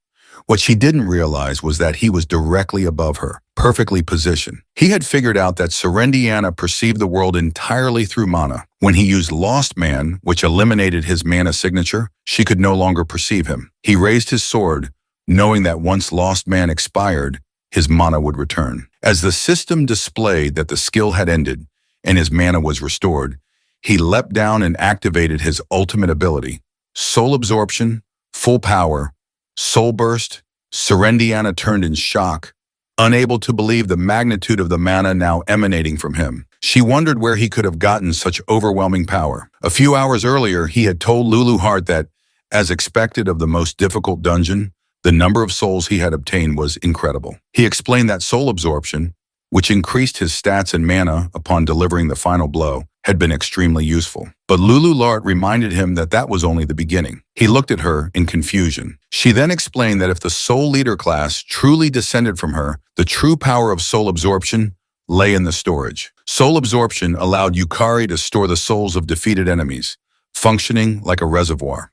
What she didn't realize was that he was directly above her, perfectly positioned. He had figured out that Serendiana perceived the world entirely through mana. When he used Lost Man, which eliminated his mana signature, she could no longer perceive him. He raised his sword, knowing that once Lost Man expired, his mana would return. As the system displayed that the skill had ended and his mana was restored, he leapt down and activated his ultimate ability, Soul Absorption, Full Power, Soul Burst. Serendiana turned in shock, unable to believe the magnitude of the mana now emanating from him. She wondered where he could have gotten such overwhelming power. A few hours earlier, he had told Lulu Heart that, as expected of the most difficult dungeon, the number of souls he had obtained was incredible. He explained that soul absorption, which increased his stats and mana upon delivering the final blow, had been extremely useful. But Lulu Heart reminded him that that was only the beginning. He looked at her in confusion. She then explained that if the soul leader class truly descended from her, the true power of soul absorption lay in the storage. Soul absorption allowed Yukari to store the souls of defeated enemies, functioning like a reservoir.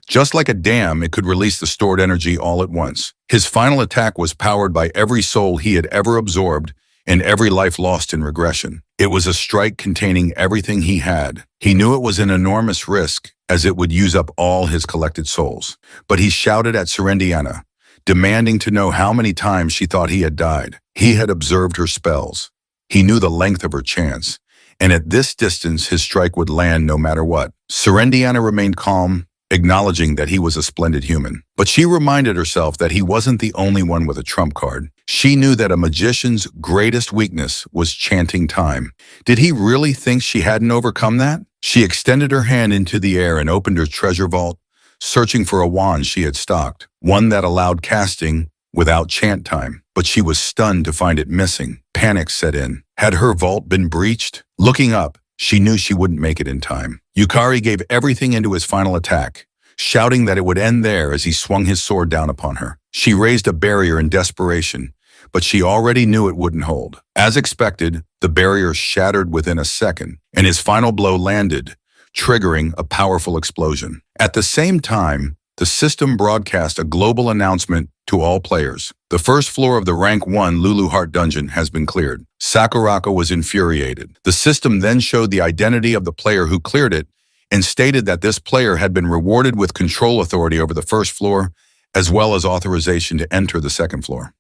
Just like a dam, it could release the stored energy all at once. His final attack was powered by every soul he had ever absorbed and every life lost in regression. It was a strike containing everything he had. He knew it was an enormous risk, as it would use up all his collected souls. But he shouted at Serendiana, demanding to know how many times she thought he had died. He had observed her spells. He knew the length of her chance, and at this distance his strike would land no matter what. Serendiana remained calm, acknowledging that he was a splendid human. But she reminded herself that he wasn't the only one with a trump card. She knew that a magician's greatest weakness was chanting time. Did he really think she hadn't overcome that? She extended her hand into the air and opened her treasure vault, searching for a wand she had stocked, one that allowed casting without chant time. But she was stunned to find it missing. Panic set in. Had her vault been breached? Looking up, she knew she wouldn't make it in time. Yukari gave everything into his final attack, shouting that it would end there as he swung his sword down upon her. She raised a barrier in desperation, but she already knew it wouldn't hold. As expected, the barrier shattered within a second, and his final blow landed, triggering a powerful explosion. At the same time, the system broadcast a global announcement to all players. The first floor of the Rank 1 Lulu Heart Dungeon has been cleared. Sakurako was infuriated. The system then showed the identity of the player who cleared it and stated that this player had been rewarded with control authority over the first floor, as well as authorization to enter the second floor.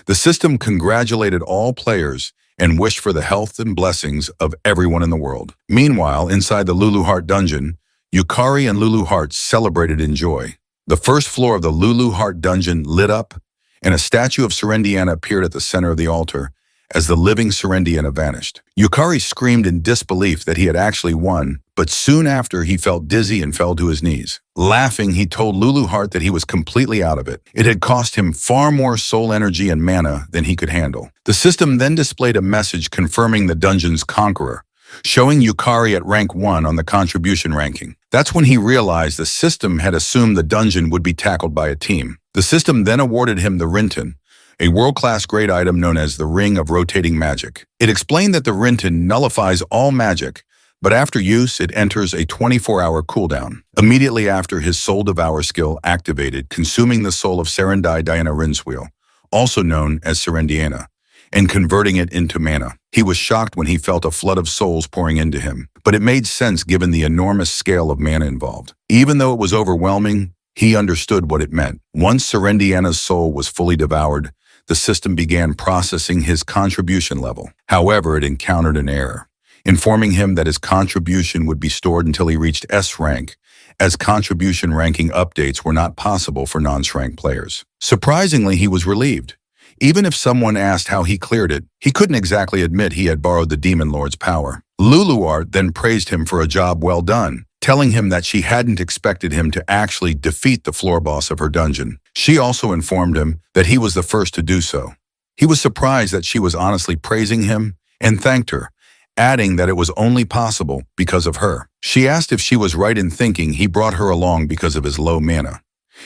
The system congratulated all players and wished for the health and blessings of everyone in the world. Meanwhile, inside the Lulu Heart Dungeon, Yukari and Lulu Heart celebrated in joy. The first floor of the Lulu Heart Dungeon lit up, and a statue of Serendiana appeared at the center of the altar as the living Serendiana vanished. Yukari screamed in disbelief that he had actually won, but soon after he felt dizzy and fell to his knees. Laughing, he told Lulu Heart that he was completely out of it. It had cost him far more soul energy and mana than he could handle. The system then displayed a message confirming the dungeon's conqueror, showing Yukari at rank 1 on the contribution ranking. That's when he realized the system had assumed the dungeon would be tackled by a team. The system then awarded him the Rinton, a world-class great item known as the Ring of Rotating Magic. It explained that the Rinton nullifies all magic, but after use, it enters a 24-hour cooldown. Immediately after, his Soul Devour skill activated, consuming the soul of Diana Rinswheel, also known as Serendiana, and converting it into mana. He was shocked when he felt a flood of souls pouring into him, but it made sense given the enormous scale of mana involved. Even though it was overwhelming, he understood what it meant. Once Serendiana's soul was fully devoured, the system began processing his contribution level. However, it encountered an error, informing him that his contribution would be stored until he reached S rank, as contribution ranking updates were not possible for non-rank players. Surprisingly, he was relieved. Even if someone asked how he cleared it, he couldn't exactly admit he had borrowed the Demon Lord's power. Luluart then praised him for a job well done, telling him that she hadn't expected him to actually defeat the floor boss of her dungeon. She also informed him that he was the first to do so. He was surprised that she was honestly praising him and thanked her, adding that it was only possible because of her. She asked if she was right in thinking he brought her along because of his low mana.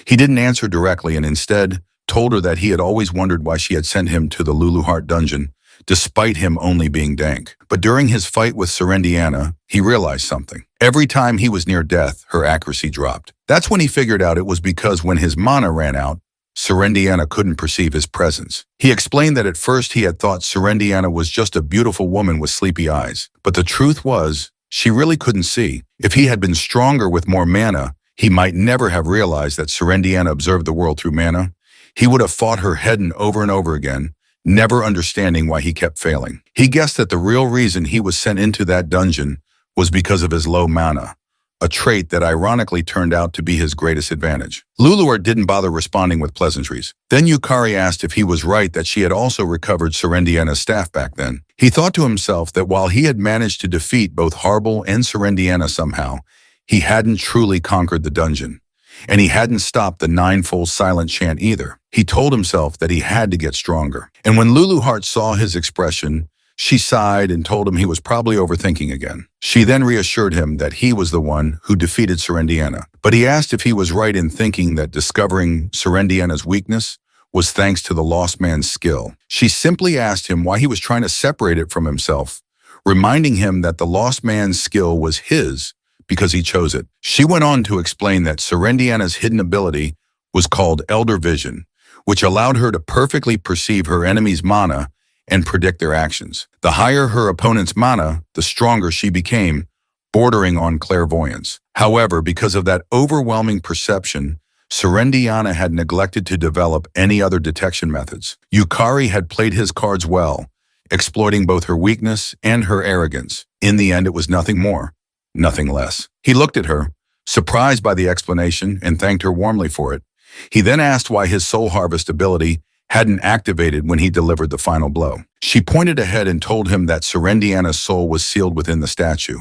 He didn't answer directly and instead told her that he had always wondered why she had sent him to the Lulu Heart Dungeon, despite him only being dank. But during his fight with Serendiana, he realized something. Every time he was near death, her accuracy dropped. That's when he figured out it was because when his mana ran out, Serendiana couldn't perceive his presence. He explained that at first he had thought Serendiana was just a beautiful woman with sleepy eyes. But the truth was, she really couldn't see. If he had been stronger with more mana, he might never have realized that Serendiana observed the world through mana. He would have fought her head and over again, never understanding why he kept failing. He guessed that the real reason he was sent into that dungeon was because of his low mana, a trait that ironically turned out to be his greatest advantage. Luluart didn't bother responding with pleasantries. Then Yukari asked if he was right that she had also recovered Serendiana's staff back then. He thought to himself that while he had managed to defeat both Harble and Serendiana somehow, he hadn't truly conquered the dungeon. And he hadn't stopped the ninefold silent chant either. He told himself that he had to get stronger. And when Lulu Heart saw his expression, she sighed and told him he was probably overthinking again. She then reassured him that he was the one who defeated Serendiana. But he asked if he was right in thinking that discovering Serendiana's weakness was thanks to the lost man's skill. She simply asked him why he was trying to separate it from himself, reminding him that the lost man's skill was his because he chose it. She went on to explain that Serendiana's hidden ability was called Elder Vision, which allowed her to perfectly perceive her enemy's mana and predict their actions. The higher her opponent's mana, the stronger she became, bordering on clairvoyance. However, because of that overwhelming perception, Serendiana had neglected to develop any other detection methods. Yukari had played his cards well, exploiting both her weakness and her arrogance. In the end, it was nothing more, nothing less. He looked at her, surprised by the explanation, and thanked her warmly for it. He then asked why his soul harvest ability hadn't activated when he delivered the final blow. She pointed ahead and told him that Serendiana's soul was sealed within the statue.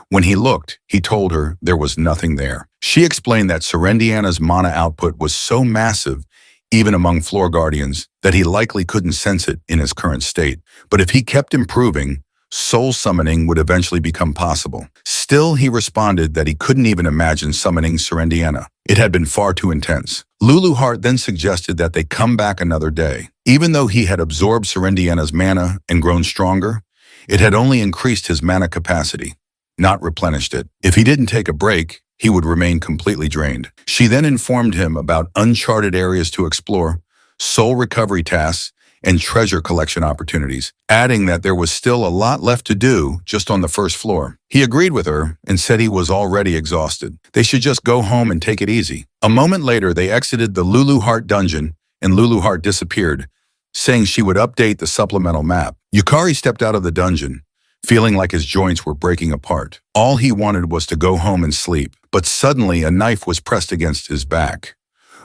When he looked, he told her there was nothing there. She explained that Serendiana's mana output was so massive, even among floor guardians, that he likely couldn't sense it in his current state. But if he kept improving, soul summoning would eventually become possible. Still, he responded that he couldn't even imagine summoning Serendiana. It had been far too intense. Lulu Heart then suggested that they come back another day. Even though he had absorbed Serendiana's mana and grown stronger, it had only increased his mana capacity, not replenished it. If he didn't take a break, he would remain completely drained. She then informed him about uncharted areas to explore, soul recovery tasks, and treasure collection opportunities, adding that there was still a lot left to do just on the first floor. He agreed with her and said he was already exhausted. They should just go home and take it easy. A moment later, they exited the Lulu Heart dungeon and Lulu Heart disappeared, saying she would update the supplemental map. Yukari stepped out of the dungeon, feeling like his joints were breaking apart. All he wanted was to go home and sleep, but suddenly a knife was pressed against his back.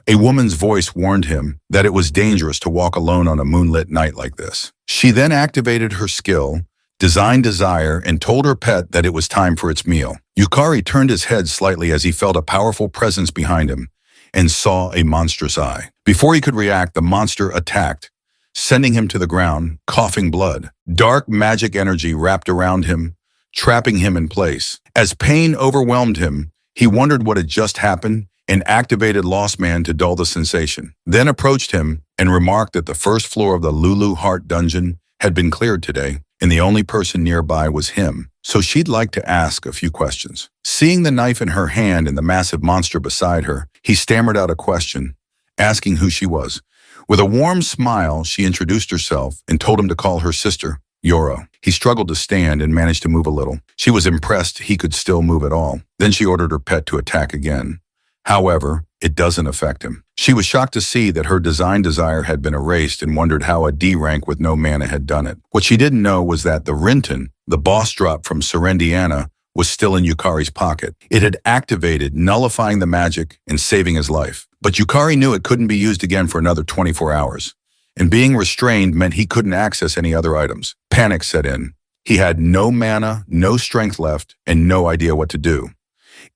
A woman's voice warned him that it was dangerous to walk alone on a moonlit night like this. She then activated her skill, Design Desire, and told her pet that it was time for its meal. Yukari turned his head slightly as he felt a powerful presence behind him and saw a monstrous eye. Before he could react, the monster attacked, sending him to the ground, coughing blood. Dark magic energy wrapped around him, trapping him in place. As pain overwhelmed him, he wondered what had just happened and activated Lost Man to dull the sensation. Then approached him and remarked that the first floor of the Lulu Heart dungeon had been cleared today, and the only person nearby was him, so she'd like to ask a few questions. Seeing the knife in her hand and the massive monster beside her, he stammered out a question, asking who she was. With a warm smile, she introduced herself and told him to call her sister, Yoro. He struggled to stand and managed to move a little. She was impressed he could still move at all. Then she ordered her pet to attack again. However, it doesn't affect him. She was shocked to see that her Design Desire had been erased and wondered how a D rank with no mana had done it. What she didn't know was that the Rinton, the boss drop from Serendiana, was still in Yukari's pocket. It had activated, nullifying the magic and saving his life. But Yukari knew it couldn't be used again for another 24 hours. And being restrained meant he couldn't access any other items. Panic set in. He had no mana, no strength left, and no idea what to do.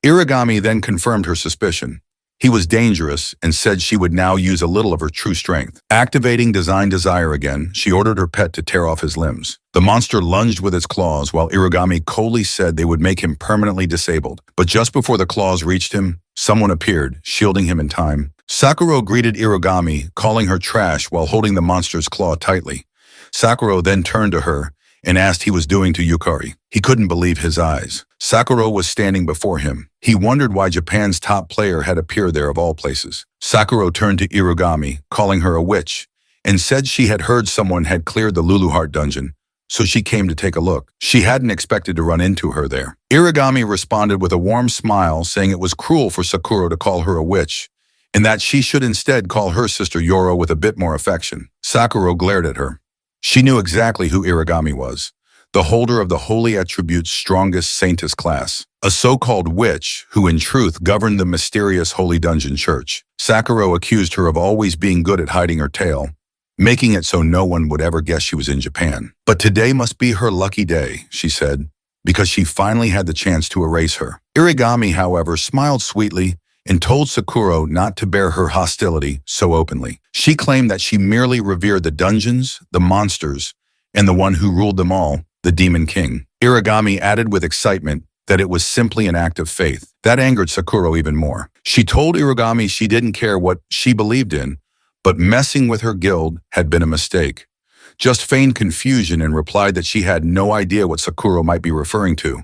Irigami then confirmed her suspicion. He was dangerous and said she would now use a little of her true strength. Activating Design Desire again, she ordered her pet to tear off his limbs. The monster lunged with its claws while Irigami coldly said they would make him permanently disabled. But just before the claws reached him, someone appeared, shielding him in time. Sakurako greeted Irigami, calling her trash while holding the monster's claw tightly. Sakurako then turned to her and asked he was doing to Yukari. He couldn't believe his eyes. Sakurako was standing before him. He wondered why Japan's top player had appeared there of all places. Sakurako turned to Irigami, calling her a witch, and said she had heard someone had cleared the Lulu Heart dungeon, so she came to take a look. She hadn't expected to run into her there. Irigami responded with a warm smile, saying it was cruel for Sakurako to call her a witch, and that she should instead call her sister Yoro with a bit more affection. Sakurako glared at her. She knew exactly who Irigami was, the holder of the Holy Attribute's strongest saintess class, a so-called witch who in truth governed the mysterious Holy Dungeon Church. Sakurako accused her of always being good at hiding her tail, making it so no one would ever guess she was in Japan. But today must be her lucky day, she said, because she finally had the chance to erase her. Irigami, however, smiled sweetly and told Sakurako not to bear her hostility so openly. She claimed that she merely revered the dungeons, the monsters, and the one who ruled them all, the Demon King. Irigami added with excitement that it was simply an act of faith. That angered Sakurako even more. She told Irigami she didn't care what she believed in, but messing with her guild had been a mistake. Just feigned confusion and replied that she had no idea what Sakurako might be referring to.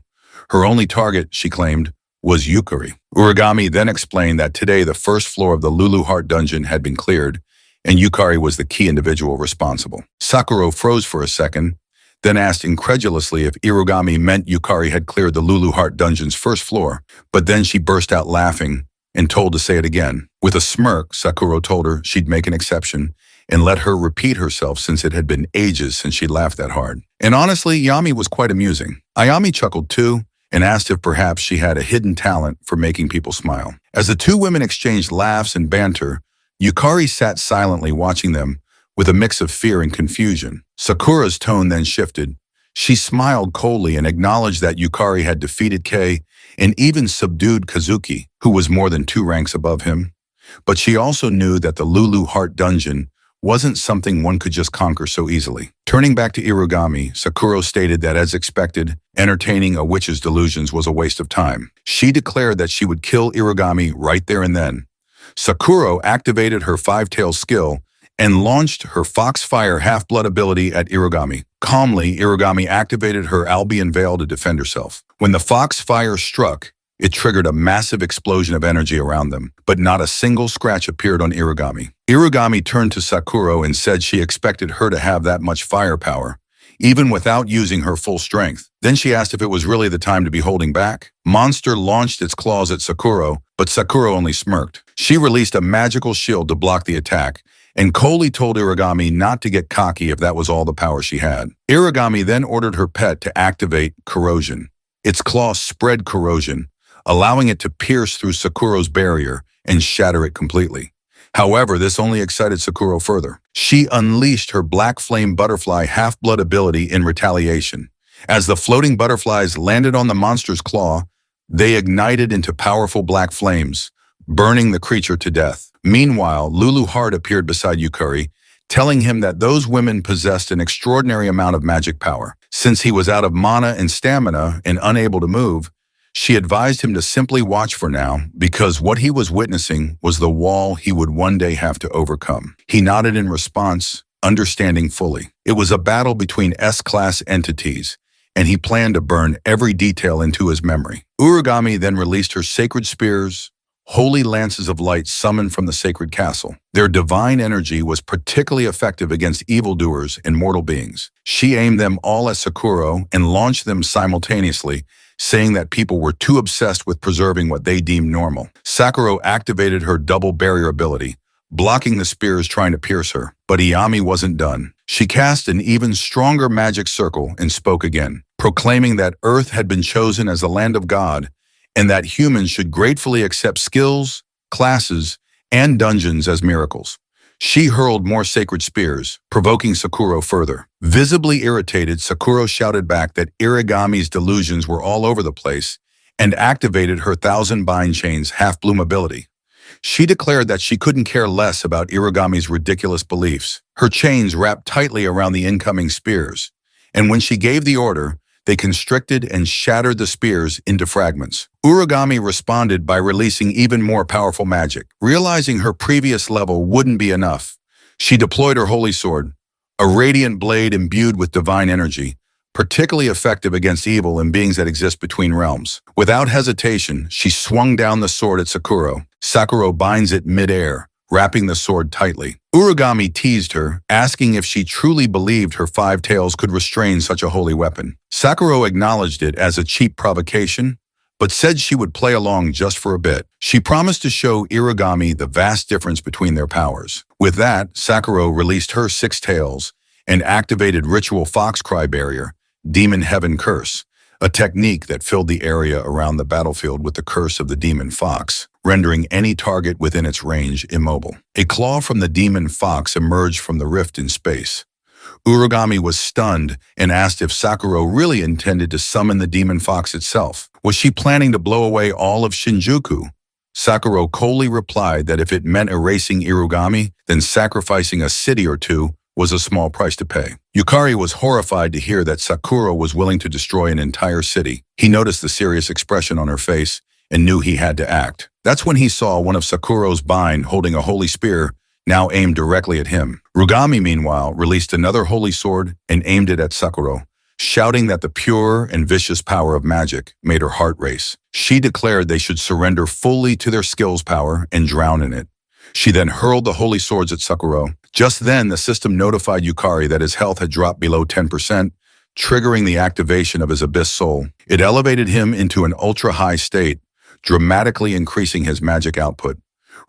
Her only target, she claimed, was Yukari. Uragami then explained that today the first floor of the Lulu Heart dungeon had been cleared, and Yukari was the key individual responsible. Sakura froze for a second, then asked incredulously if Irugami meant Yukari had cleared the Lulu Heart dungeon's first floor, but then she burst out laughing and told to say it again. With a smirk, Sakura told her she'd make an exception and let her repeat herself since it had been ages since she'd laughed that hard. And honestly, Yami was quite amusing. Ayami chuckled too and asked if perhaps she had a hidden talent for making people smile. As the two women exchanged laughs and banter, Yukari sat silently watching them with a mix of fear and confusion. Sakura's tone then shifted. She smiled coldly and acknowledged that Yukari had defeated Kei and even subdued Kazuki, who was more than 2 ranks above him. But she also knew that the Lulu Heart dungeon wasn't something one could just conquer so easily. Turning back to Irugami, Sakura stated that as expected, entertaining a witch's delusions was a waste of time. She declared that she would kill Irugami right there and then. Sakura activated her 5-tail skill and launched her Foxfire Half-Blood ability at Irugami. Calmly, Irugami activated her Albion Veil to defend herself. When the Foxfire struck, it triggered a massive explosion of energy around them, but not a single scratch appeared on Irugami. Irugami turned to Sakura and said she expected her to have that much firepower, even without using her full strength. Then she asked if it was really the time to be holding back. Monster launched its claws at Sakura, but Sakura only smirked. She released a magical shield to block the attack, and coldly told Irugami not to get cocky if that was all the power she had. Irugami then ordered her pet to activate Corrosion. Its claws spread corrosion, allowing it to pierce through Sakura's barrier and shatter it completely. However, this only excited Sakura further. She unleashed her Black Flame Butterfly Half-Blood ability in retaliation. As the floating butterflies landed on the monster's claw, they ignited into powerful black flames, burning the creature to death. Meanwhile, Lulu Heart appeared beside Yukari, telling him that those women possessed an extraordinary amount of magic power. Since he was out of mana and stamina and unable to move, she advised him to simply watch for now, because what he was witnessing was the wall he would one day have to overcome. He nodded in response, understanding fully. It was a battle between S-class entities, and he planned to burn every detail into his memory. Urugami then released her sacred spears, holy lances of light summoned from the sacred castle. Their divine energy was particularly effective against evildoers and mortal beings. She aimed them all at Sakura and launched them simultaneously, saying that people were too obsessed with preserving what they deemed normal. Sakura activated her double barrier ability, blocking the spears trying to pierce her. But Iyami wasn't done. She cast an even stronger magic circle and spoke again, proclaiming that Earth had been chosen as the land of God and that humans should gratefully accept skills, classes, and dungeons as miracles. She hurled more sacred spears, provoking Sakura further. Visibly irritated, Sakura shouted back that Irigami's delusions were all over the place and activated her 1,000 bind chains half-bloom ability. She declared that she couldn't care less about Irigami's ridiculous beliefs. Her chains wrapped tightly around the incoming spears, and when she gave the order, they constricted and shattered the spears into fragments. Urugami responded by releasing even more powerful magic. Realizing her previous level wouldn't be enough, she deployed her holy sword, a radiant blade imbued with divine energy, particularly effective against evil and beings that exist between realms. Without hesitation, she swung down the sword at Sakura. Sakura binds it mid-air, wrapping the sword tightly. Urugami teased her, asking if she truly believed her 5 tails could restrain such a holy weapon. Sakura acknowledged it as a cheap provocation, but said she would play along just for a bit. She promised to show Irugami the vast difference between their powers. With that, Sakura released her 6 tails and activated Ritual Foxcry Barrier, Demon Heaven Curse, a technique that filled the area around the battlefield with the curse of the demon fox, rendering any target within its range immobile. A claw from the demon fox emerged from the rift in space. Urugami was stunned and asked if Sakura really intended to summon the demon fox itself. Was she planning to blow away all of Shinjuku? Sakura coldly replied that if it meant erasing Irugami, then sacrificing a city or two was a small price to pay. Yukari was horrified to hear that Sakura was willing to destroy an entire city. He noticed the serious expression on her face and knew he had to act. That's when he saw one of Sakura's bind holding a holy spear, now aimed directly at him. Rugami, meanwhile, released another holy sword and aimed it at Sakura, shouting that the pure and vicious power of magic made her heart race. She declared they should surrender fully to their skill's power and drown in it. She then hurled the holy swords at Sakurako. Just then, the system notified Yukari that his health had dropped below 10%, triggering the activation of his abyss soul. It elevated him into an ultra-high state, dramatically increasing his magic output.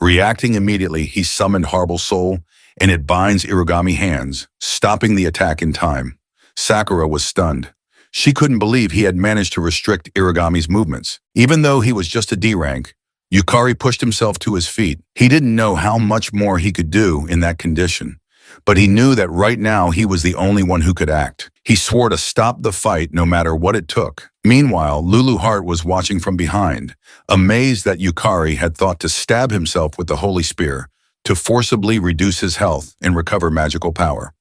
Reacting immediately, he summoned Horrible Soul, and it binds Irugami's hands, stopping the attack in time. Sakura was stunned. She couldn't believe he had managed to restrict Irugami's movements. Even though he was just a D rank, Yukari pushed himself to his feet. He didn't know how much more he could do in that condition, but he knew that right now he was the only one who could act. He swore to stop the fight no matter what it took. Meanwhile, Lulu Heart was watching from behind, amazed that Yukari had thought to stab himself with the Holy Spear to forcibly reduce his health and recover magical power.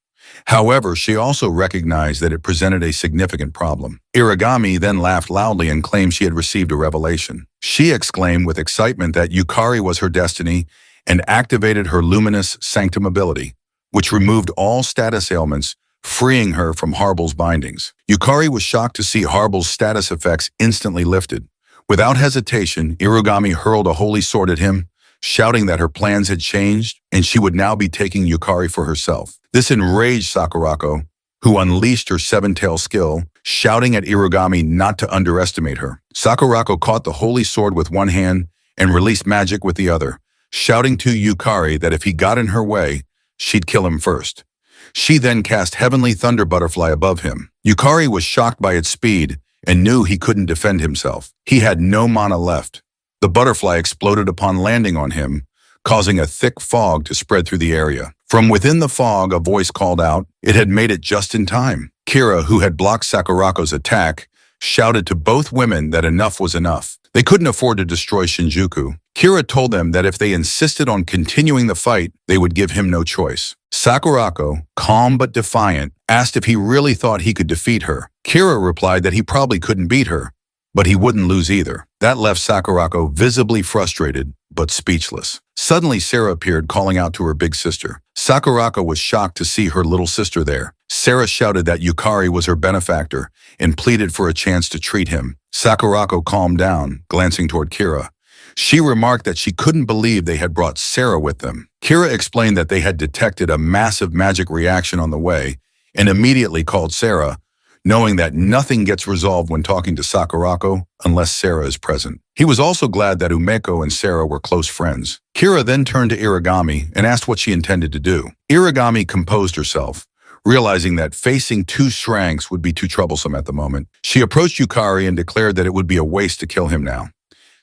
However, she also recognized that it presented a significant problem. Irugami then laughed loudly and claimed she had received a revelation. She exclaimed with excitement that Yukari was her destiny and activated her luminous sanctum ability, which removed all status ailments, freeing her from Harble's bindings. Yukari was shocked to see Harble's status effects instantly lifted. Without hesitation, Irugami hurled a holy sword at him, shouting that her plans had changed and she would now be taking Yukari for herself. This enraged Sakurako, who unleashed her seven-tail skill, shouting at Irugami not to underestimate her. Sakurako caught the holy sword with one hand and released magic with the other, shouting to Yukari that if he got in her way, she'd kill him first. She then cast Heavenly Thunder Butterfly above him. Yukari was shocked by its speed and knew he couldn't defend himself. He had no mana left. The butterfly exploded upon landing on him, causing a thick fog to spread through the area. From within the fog, a voice called out. It had made it just in time. Kira, who had blocked Sakurako's attack, shouted to both women that enough was enough. They couldn't afford to destroy Shinjuku. Kira told them that if they insisted on continuing the fight, they would give him no choice. Sakurako, calm but defiant, asked if he really thought he could defeat her. Kira replied that he probably couldn't beat her, but he wouldn't lose either. That left Sakurako visibly frustrated, but speechless. Suddenly, Sarah appeared, calling out to her big sister. Sakurako was shocked to see her little sister there. Sarah shouted that Yukari was her benefactor and pleaded for a chance to treat him. Sakurako calmed down, glancing toward Kira. She remarked that she couldn't believe they had brought Sarah with them. Kira explained that they had detected a massive magic reaction on the way and immediately called Sarah, knowing that nothing gets resolved when talking to Sakurako unless Sarah is present. He was also glad that Umeko and Sarah were close friends. Kira then turned to Irugami and asked what she intended to do. Irugami composed herself, realizing that facing two Shranks would be too troublesome at the moment. She approached Yukari and declared that it would be a waste to kill him now.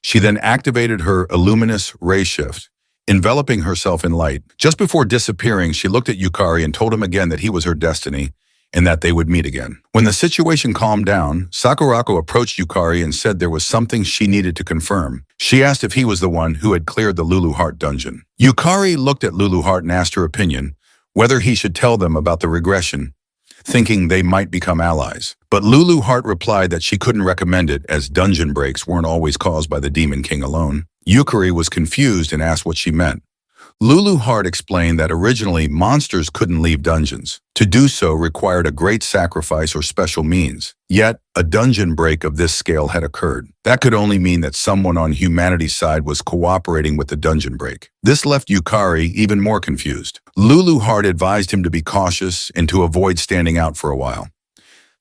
She then activated her Illuminous Ray Shift, enveloping herself in light. Just before disappearing, she looked at Yukari and told him again that he was her destiny and that they would meet again. When the situation calmed down, Sakurako approached Yukari and said there was something she needed to confirm. She asked if he was the one who had cleared the Lulu Heart dungeon. Yukari looked at Lulu Heart and asked her opinion, whether he should tell them about the regression, thinking they might become allies. But Lulu Heart replied that she couldn't recommend it as dungeon breaks weren't always caused by the Demon King alone. Yukari was confused and asked what she meant. Lulu Heart explained that originally monsters couldn't leave dungeons. To do so required a great sacrifice or special means. Yet, a dungeon break of this scale had occurred. That could only mean that someone on humanity's side was cooperating with the dungeon break. This left Yukari even more confused. Lulu Heart advised him to be cautious and to avoid standing out for a while.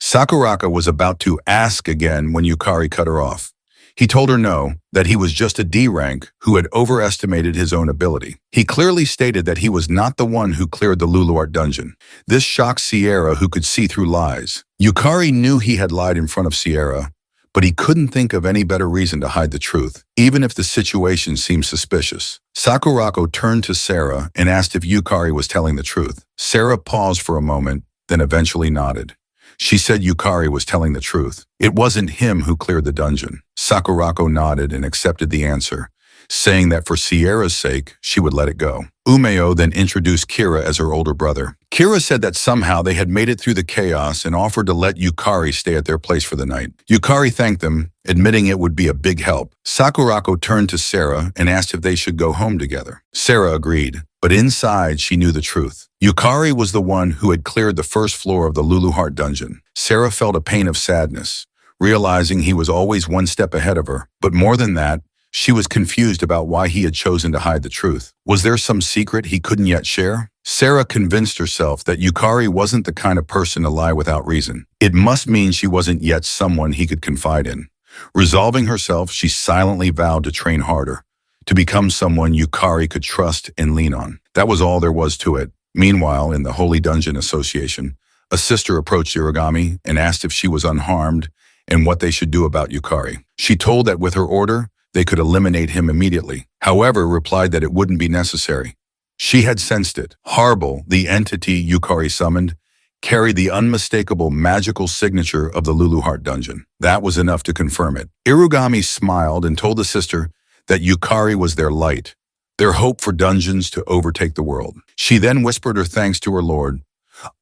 Sakurako was about to ask again when Yukari cut her off. He told her no, that he was just a D rank who had overestimated his own ability. He clearly stated that he was not the one who cleared the Lulu Art dungeon. This shocked Sierra, who could see through lies. Yukari knew he had lied in front of Sierra, but he couldn't think of any better reason to hide the truth, even if the situation seemed suspicious. Sakurako turned to Sarah and asked if Yukari was telling the truth. Sarah paused for a moment, then eventually nodded. She said Yukari was telling the truth. It wasn't him who cleared the dungeon. Sakurako nodded and accepted the answer, saying that for Sierra's sake, she would let it go. Umeo then introduced Kira as her older brother. Kira said that somehow they had made it through the chaos and offered to let Yukari stay at their place for the night. Yukari thanked them, admitting it would be a big help. Sakurako turned to Sarah and asked if they should go home together. Sarah agreed, but inside she knew the truth. Yukari was the one who had cleared the first floor of the Lulu Heart dungeon. Sarah felt a pain of sadness, realizing he was always one step ahead of her. But more than that, she was confused about why he had chosen to hide the truth. Was there some secret he couldn't yet share? Sarah convinced herself that Yukari wasn't the kind of person to lie without reason. It must mean she wasn't yet someone he could confide in. Resolving herself, she silently vowed to train harder, to become someone Yukari could trust and lean on. That was all there was to it. Meanwhile, in the Holy Dungeon Association, a sister approached Irigami and asked if she was unharmed and what they should do about Yukari. She told that with her order, they could eliminate him immediately. However, replied that it wouldn't be necessary. She had sensed it. Harble, the entity Yukari summoned, carried the unmistakable magical signature of the Lulu Heart dungeon. That was enough to confirm it. Irigami smiled and told the sister that Yukari was their light, their hope for dungeons to overtake the world. She then whispered her thanks to her lord,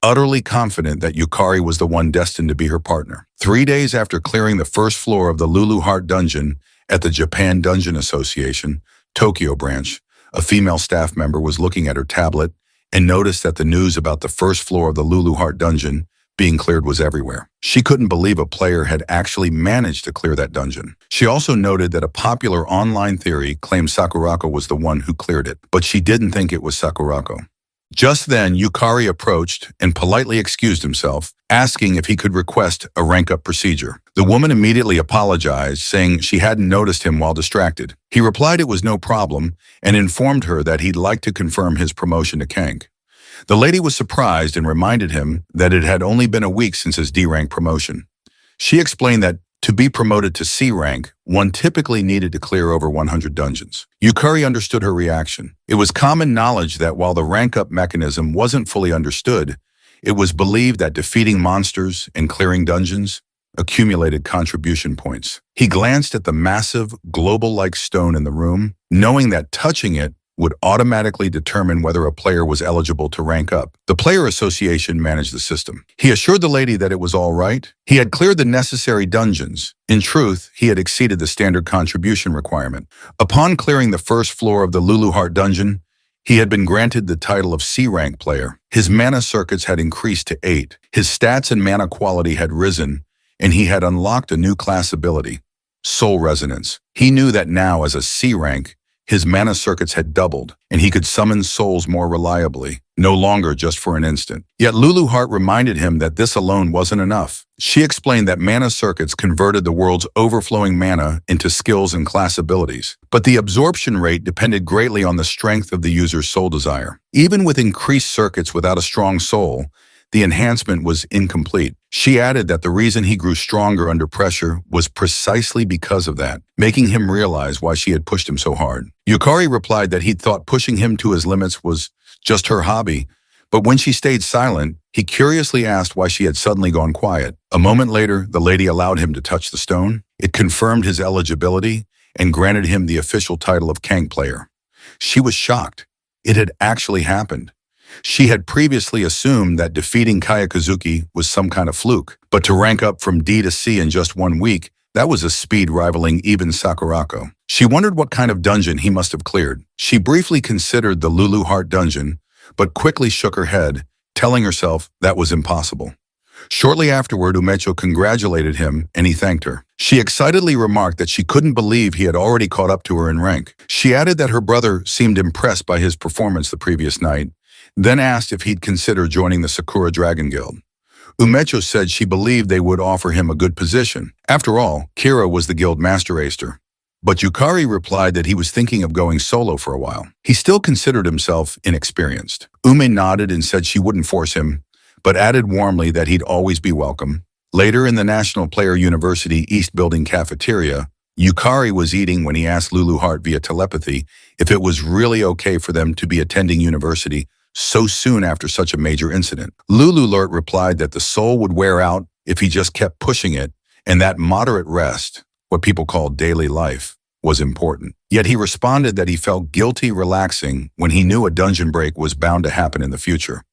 utterly confident that Yukari was the one destined to be her partner. 3 days after clearing the first floor of the Lulu Heart dungeon, at the Japan Dungeon Association, Tokyo branch, a female staff member was looking at her tablet and noticed that the news about the first floor of the Lulu Heart dungeon being cleared was everywhere. She couldn't believe a player had actually managed to clear that dungeon. She also noted that a popular online theory claimed Sakurako was the one who cleared it, but she didn't think it was Sakurako. Just then, Yukari approached and politely excused himself, asking if he could request a rank-up procedure. The woman immediately apologized, saying she hadn't noticed him while distracted. He replied it was no problem and informed her that he'd like to confirm his promotion to Kank. The lady was surprised and reminded him that it had only been a week since his D-rank promotion. She explained that to be promoted to C rank, one typically needed to clear over 100 dungeons. Yukari understood her reaction. It was common knowledge that while the rank-up mechanism wasn't fully understood, it was believed that defeating monsters and clearing dungeons accumulated contribution points. He glanced at the massive, global-like stone in the room, knowing that touching it would automatically determine whether a player was eligible to rank up. The player association managed the system. He assured the lady that it was all right. He had cleared the necessary dungeons. In truth, he had exceeded the standard contribution requirement. Upon clearing the first floor of the Lulu Heart dungeon, he had been granted the title of C-rank player. His mana circuits had increased to 8. His stats and mana quality had risen, and he had unlocked a new class ability, Soul Resonance. He knew that now as a C-rank, his mana circuits had doubled, and he could summon souls more reliably, no longer just for an instant. Yet Lulu Heart reminded him that this alone wasn't enough. She explained that mana circuits converted the world's overflowing mana into skills and class abilities, but the absorption rate depended greatly on the strength of the user's soul desire. Even with increased circuits without a strong soul, the enhancement was incomplete. She added that the reason he grew stronger under pressure was precisely because of that, making him realize why she had pushed him so hard. Yukari replied that he'd thought pushing him to his limits was just her hobby, but when she stayed silent, he curiously asked why she had suddenly gone quiet. A moment later, the lady allowed him to touch the stone. It confirmed his eligibility and granted him the official title of Kank player. She was shocked. It had actually happened. She had previously assumed that defeating Kayakazuki was some kind of fluke, but to rank up from D to C in just 1 week, that was a speed rivaling even Sakurako. She wondered what kind of dungeon he must have cleared. She briefly considered the Lulu Heart dungeon, but quickly shook her head, telling herself that was impossible. Shortly afterward, Umecho congratulated him and he thanked her. She excitedly remarked that she couldn't believe he had already caught up to her in rank. She added that her brother seemed impressed by his performance the previous night, then asked if he'd consider joining the Sakura Dragon Guild. Umecho said she believed they would offer him a good position. After all, Kira was the guild master acer. But Yukari replied that he was thinking of going solo for a while. He still considered himself inexperienced. Ume nodded and said she wouldn't force him, but added warmly that he'd always be welcome. Later in the National Player University East Building cafeteria, Yukari was eating when he asked Lulu Heart via telepathy if it was really okay for them to be attending university so soon after such a major incident. Lulu Heart replied that the soul would wear out if he just kept pushing it, and that moderate rest, what people call daily life, was important. Yet he responded that he felt guilty relaxing when he knew a dungeon break was bound to happen in the future.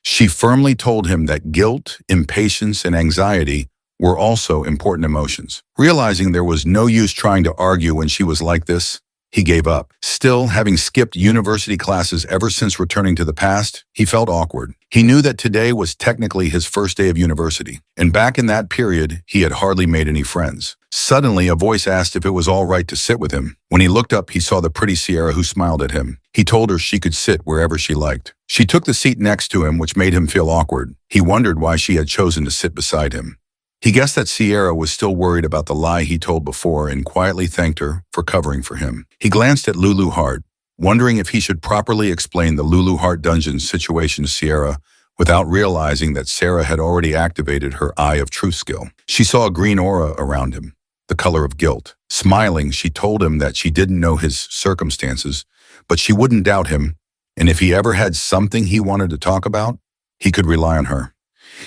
She firmly told him that guilt, impatience, and anxiety were also important emotions. Realizing there was no use trying to argue when she was like this, he gave up. Still, having skipped university classes ever since returning to the past, he felt awkward. He knew that today was technically his first day of university, and back in that period, he had hardly made any friends. Suddenly, a voice asked if it was all right to sit with him. When he looked up, he saw the pretty Sierra who smiled at him. He told her she could sit wherever she liked. She took the seat next to him, which made him feel awkward. He wondered why she had chosen to sit beside him. He guessed that Sierra was still worried about the lie he told before and quietly thanked her for covering for him. He glanced at Lulu Hart, wondering if he should properly explain the Lulu Hart dungeon situation to Sierra without realizing that Sarah had already activated her Eye of Truth skill. She saw a green aura around him, the color of guilt. Smiling, she told him that she didn't know his circumstances, but she wouldn't doubt him, and if he ever had something he wanted to talk about, he could rely on her.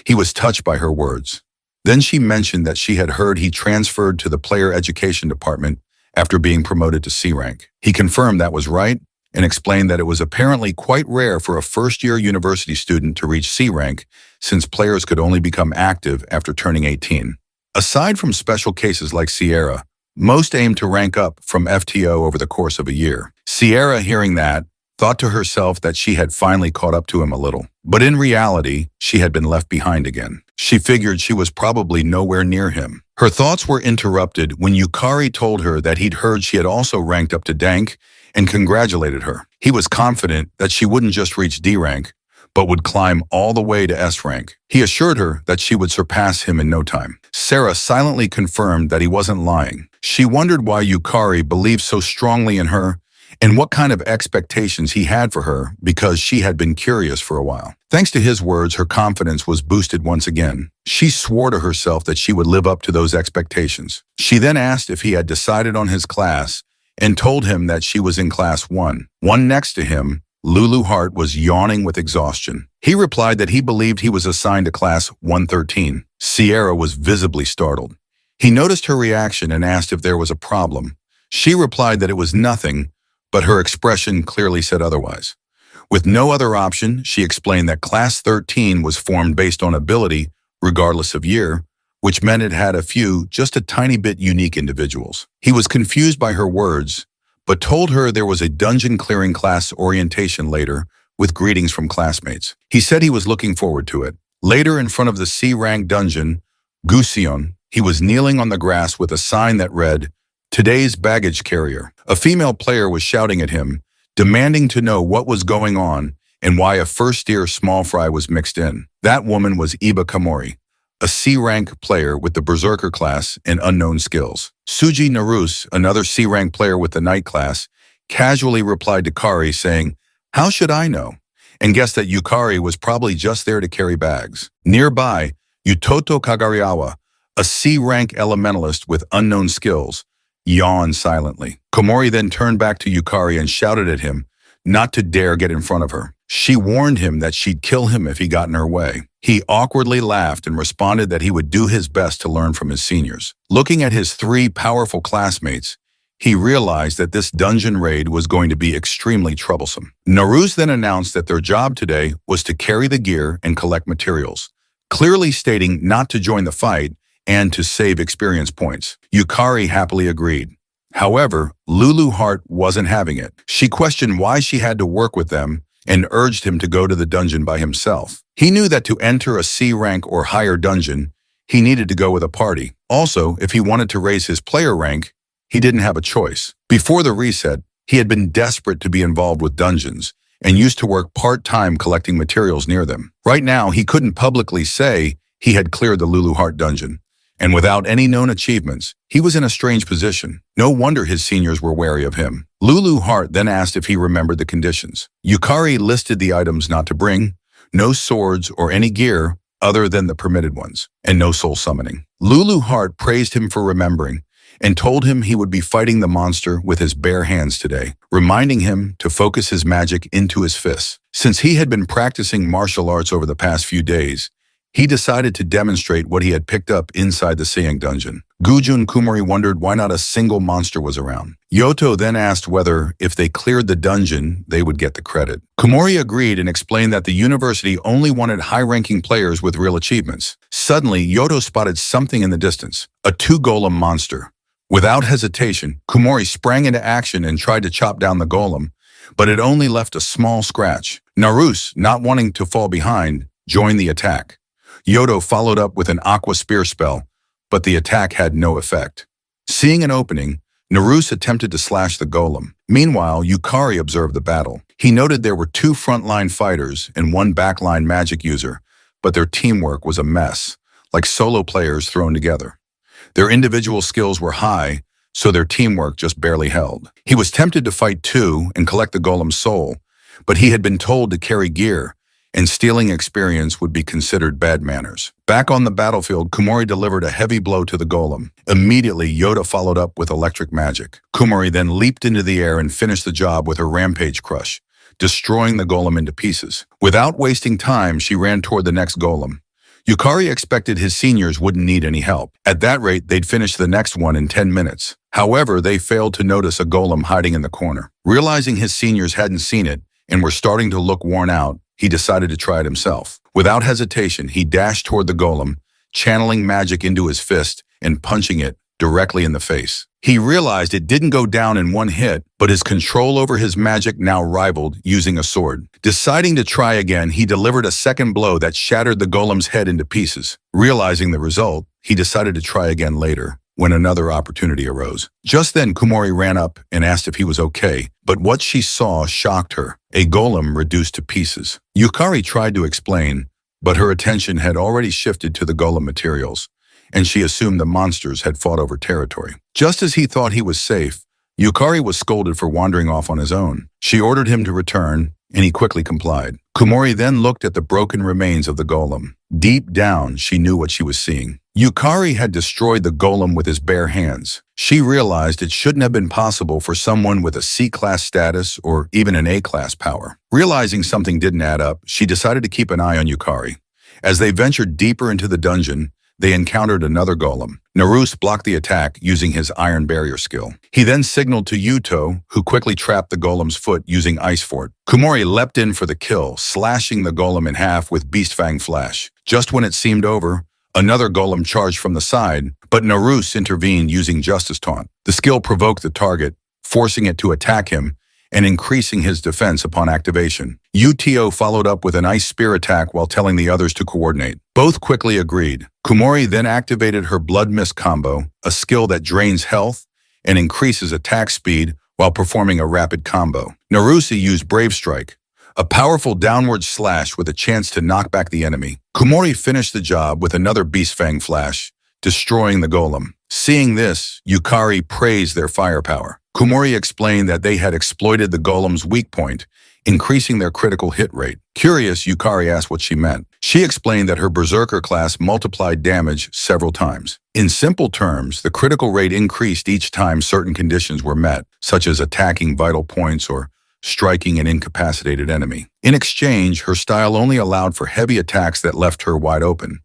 He was touched by her words. Then she mentioned that she had heard he transferred to the player education department after being promoted to C rank. He confirmed that was right and explained that it was apparently quite rare for a first-year university student to reach C rank since players could only become active after turning 18. Aside from special cases like Sierra, most aim to rank up from FTO over the course of a year. Sierra, hearing that, thought to herself that she had finally caught up to him a little. But in reality, she had been left behind again. She figured she was probably nowhere near him. Her thoughts were interrupted when Yukari told her that he'd heard she had also ranked up to Dank and congratulated her. He was confident that she wouldn't just reach D rank, but would climb all the way to S rank. He assured her that she would surpass him in no time. Sarah silently confirmed that he wasn't lying. She wondered why Yukari believed so strongly in her and what kind of expectations he had for her because she had been curious for a while. Thanks to his words, her confidence was boosted once again. She swore to herself that she would live up to those expectations. She then asked if he had decided on his class and told him that she was in class 1. One next to him, Lulu Hart, was yawning with exhaustion. He replied that he believed he was assigned to class 113. Sierra was visibly startled. He noticed her reaction and asked if there was a problem. She replied that it was nothing, but her expression clearly said otherwise. With no other option, she explained that Class 13 was formed based on ability, regardless of year, which meant it had a few, just a tiny bit unique individuals. He was confused by her words, but told her there was a dungeon clearing class orientation later with greetings from classmates. He said he was looking forward to it. Later, in front of the C-rank dungeon, Gusion, he was kneeling on the grass with a sign that read, "Today's baggage carrier." A female player was shouting at him, demanding to know what was going on and why a first-year small fry was mixed in. That woman was Iba Kamori, a C-rank player with the Berserker class and unknown skills. Suji Naruse, another C-rank player with the Knight class, casually replied to Kari saying, "How should I know?" and guessed that Yukari was probably just there to carry bags. Nearby, Utoto Kagariawa, a C-rank elementalist with unknown skills, yawned silently. Komori then turned back to Yukari and shouted at him not to dare get in front of her. She warned him that she'd kill him if he got in her way. He awkwardly laughed and responded that he would do his best to learn from his seniors. Looking at his 3 powerful classmates, he realized that this dungeon raid was going to be extremely troublesome. Naruse then announced that their job today was to carry the gear and collect materials, clearly stating not to join the fight and to save experience points. Yukari happily agreed. However, Lulu Hart wasn't having it. She questioned why she had to work with them and urged him to go to the dungeon by himself. He knew that to enter a C rank or higher dungeon, he needed to go with a party. Also, if he wanted to raise his player rank, he didn't have a choice. Before the reset, he had been desperate to be involved with dungeons and used to work part-time collecting materials near them. Right now, he couldn't publicly say he had cleared the Lulu Hart dungeon. And without any known achievements, he was in a strange position. No wonder his seniors were wary of him. Lulu Hart then asked if he remembered the conditions. Yukari listed the items not to bring, no swords or any gear other than the permitted ones, and no soul summoning. Lulu Hart praised him for remembering and told him he would be fighting the monster with his bare hands today, reminding him to focus his magic into his fists. Since he had been practicing martial arts over the past few days, He decided to demonstrate what he had picked up inside the Seiyang dungeon. Guju and Kumori wondered why not a single monster was around. Yoto then asked whether, if they cleared the dungeon, they would get the credit. Kumori agreed and explained that the university only wanted high-ranking players with real achievements. Suddenly, Yoto spotted something in the distance, a two-golem monster. Without hesitation, Kumori sprang into action and tried to chop down the golem, but it only left a small scratch. Naruse, not wanting to fall behind, joined the attack. Yoto followed up with an aqua spear spell, but the attack had no effect. Seeing an opening, Naruse attempted to slash the golem. Meanwhile, Yukari observed the battle. He noted there were two frontline fighters and one backline magic user, but their teamwork was a mess, like solo players thrown together. Their individual skills were high, so their teamwork just barely held. He was tempted to fight two and collect the golem's soul, but he had been told to carry gear, and stealing experience would be considered bad manners. Back on the battlefield, Kumori delivered a heavy blow to the golem. Immediately, Yoda followed up with electric magic. Kumori then leaped into the air and finished the job with her rampage crush, destroying the golem into pieces. Without wasting time, she ran toward the next golem. Yukari expected his seniors wouldn't need any help. At that rate, they'd finish the next one in 10 minutes. However, they failed to notice a golem hiding in the corner. Realizing his seniors hadn't seen it and were starting to look worn out, he decided to try it himself. Without hesitation, he dashed toward the golem, channeling magic into his fist and punching it directly in the face. He realized it didn't go down in one hit, but his control over his magic now rivaled using a sword. Deciding to try again, he delivered a second blow that shattered the golem's head into pieces. Realizing the result, he decided to try again later, when another opportunity arose. Just then, Kumori ran up and asked if he was okay, but what she saw shocked her, a golem reduced to pieces. Yukari tried to explain, but her attention had already shifted to the golem materials, and she assumed the monsters had fought over territory. Just as he thought he was safe, Yukari was scolded for wandering off on his own. She ordered him to return, and he quickly complied. Kumori then looked at the broken remains of the golem. Deep down, she knew what she was seeing. Yukari had destroyed the golem with his bare hands. She realized it shouldn't have been possible for someone with a C-class status or even an A-class power. Realizing something didn't add up, she decided to keep an eye on Yukari. As they ventured deeper into the dungeon, they encountered another golem. Naruse blocked the attack using his iron barrier skill. He then signaled to Yuto, who quickly trapped the golem's foot using Ice Fort. Kumori leapt in for the kill, slashing the golem in half with Beast Fang Flash. Just when it seemed over, another golem charged from the side, but Naruse intervened using Justice Taunt. The skill provoked the target, forcing it to attack him and increasing his defense upon activation. Uto followed up with an Ice Spear attack while telling the others to coordinate. Both quickly agreed. Kumori then activated her Blood Mist combo, a skill that drains health and increases attack speed while performing a rapid combo. Naruse used Brave Strike, a powerful downward slash with a chance to knock back the enemy. Kumori finished the job with another Beast Fang Flash, destroying the golem. Seeing this, Yukari praised their firepower. Kumori explained that they had exploited the golem's weak point, increasing their critical hit rate. Curious, Yukari asked what she meant. She explained that her Berserker class multiplied damage several times. In simple terms, the critical rate increased each time certain conditions were met, such as attacking vital points or striking an incapacitated enemy. In exchange, her style only allowed for heavy attacks that left her wide open.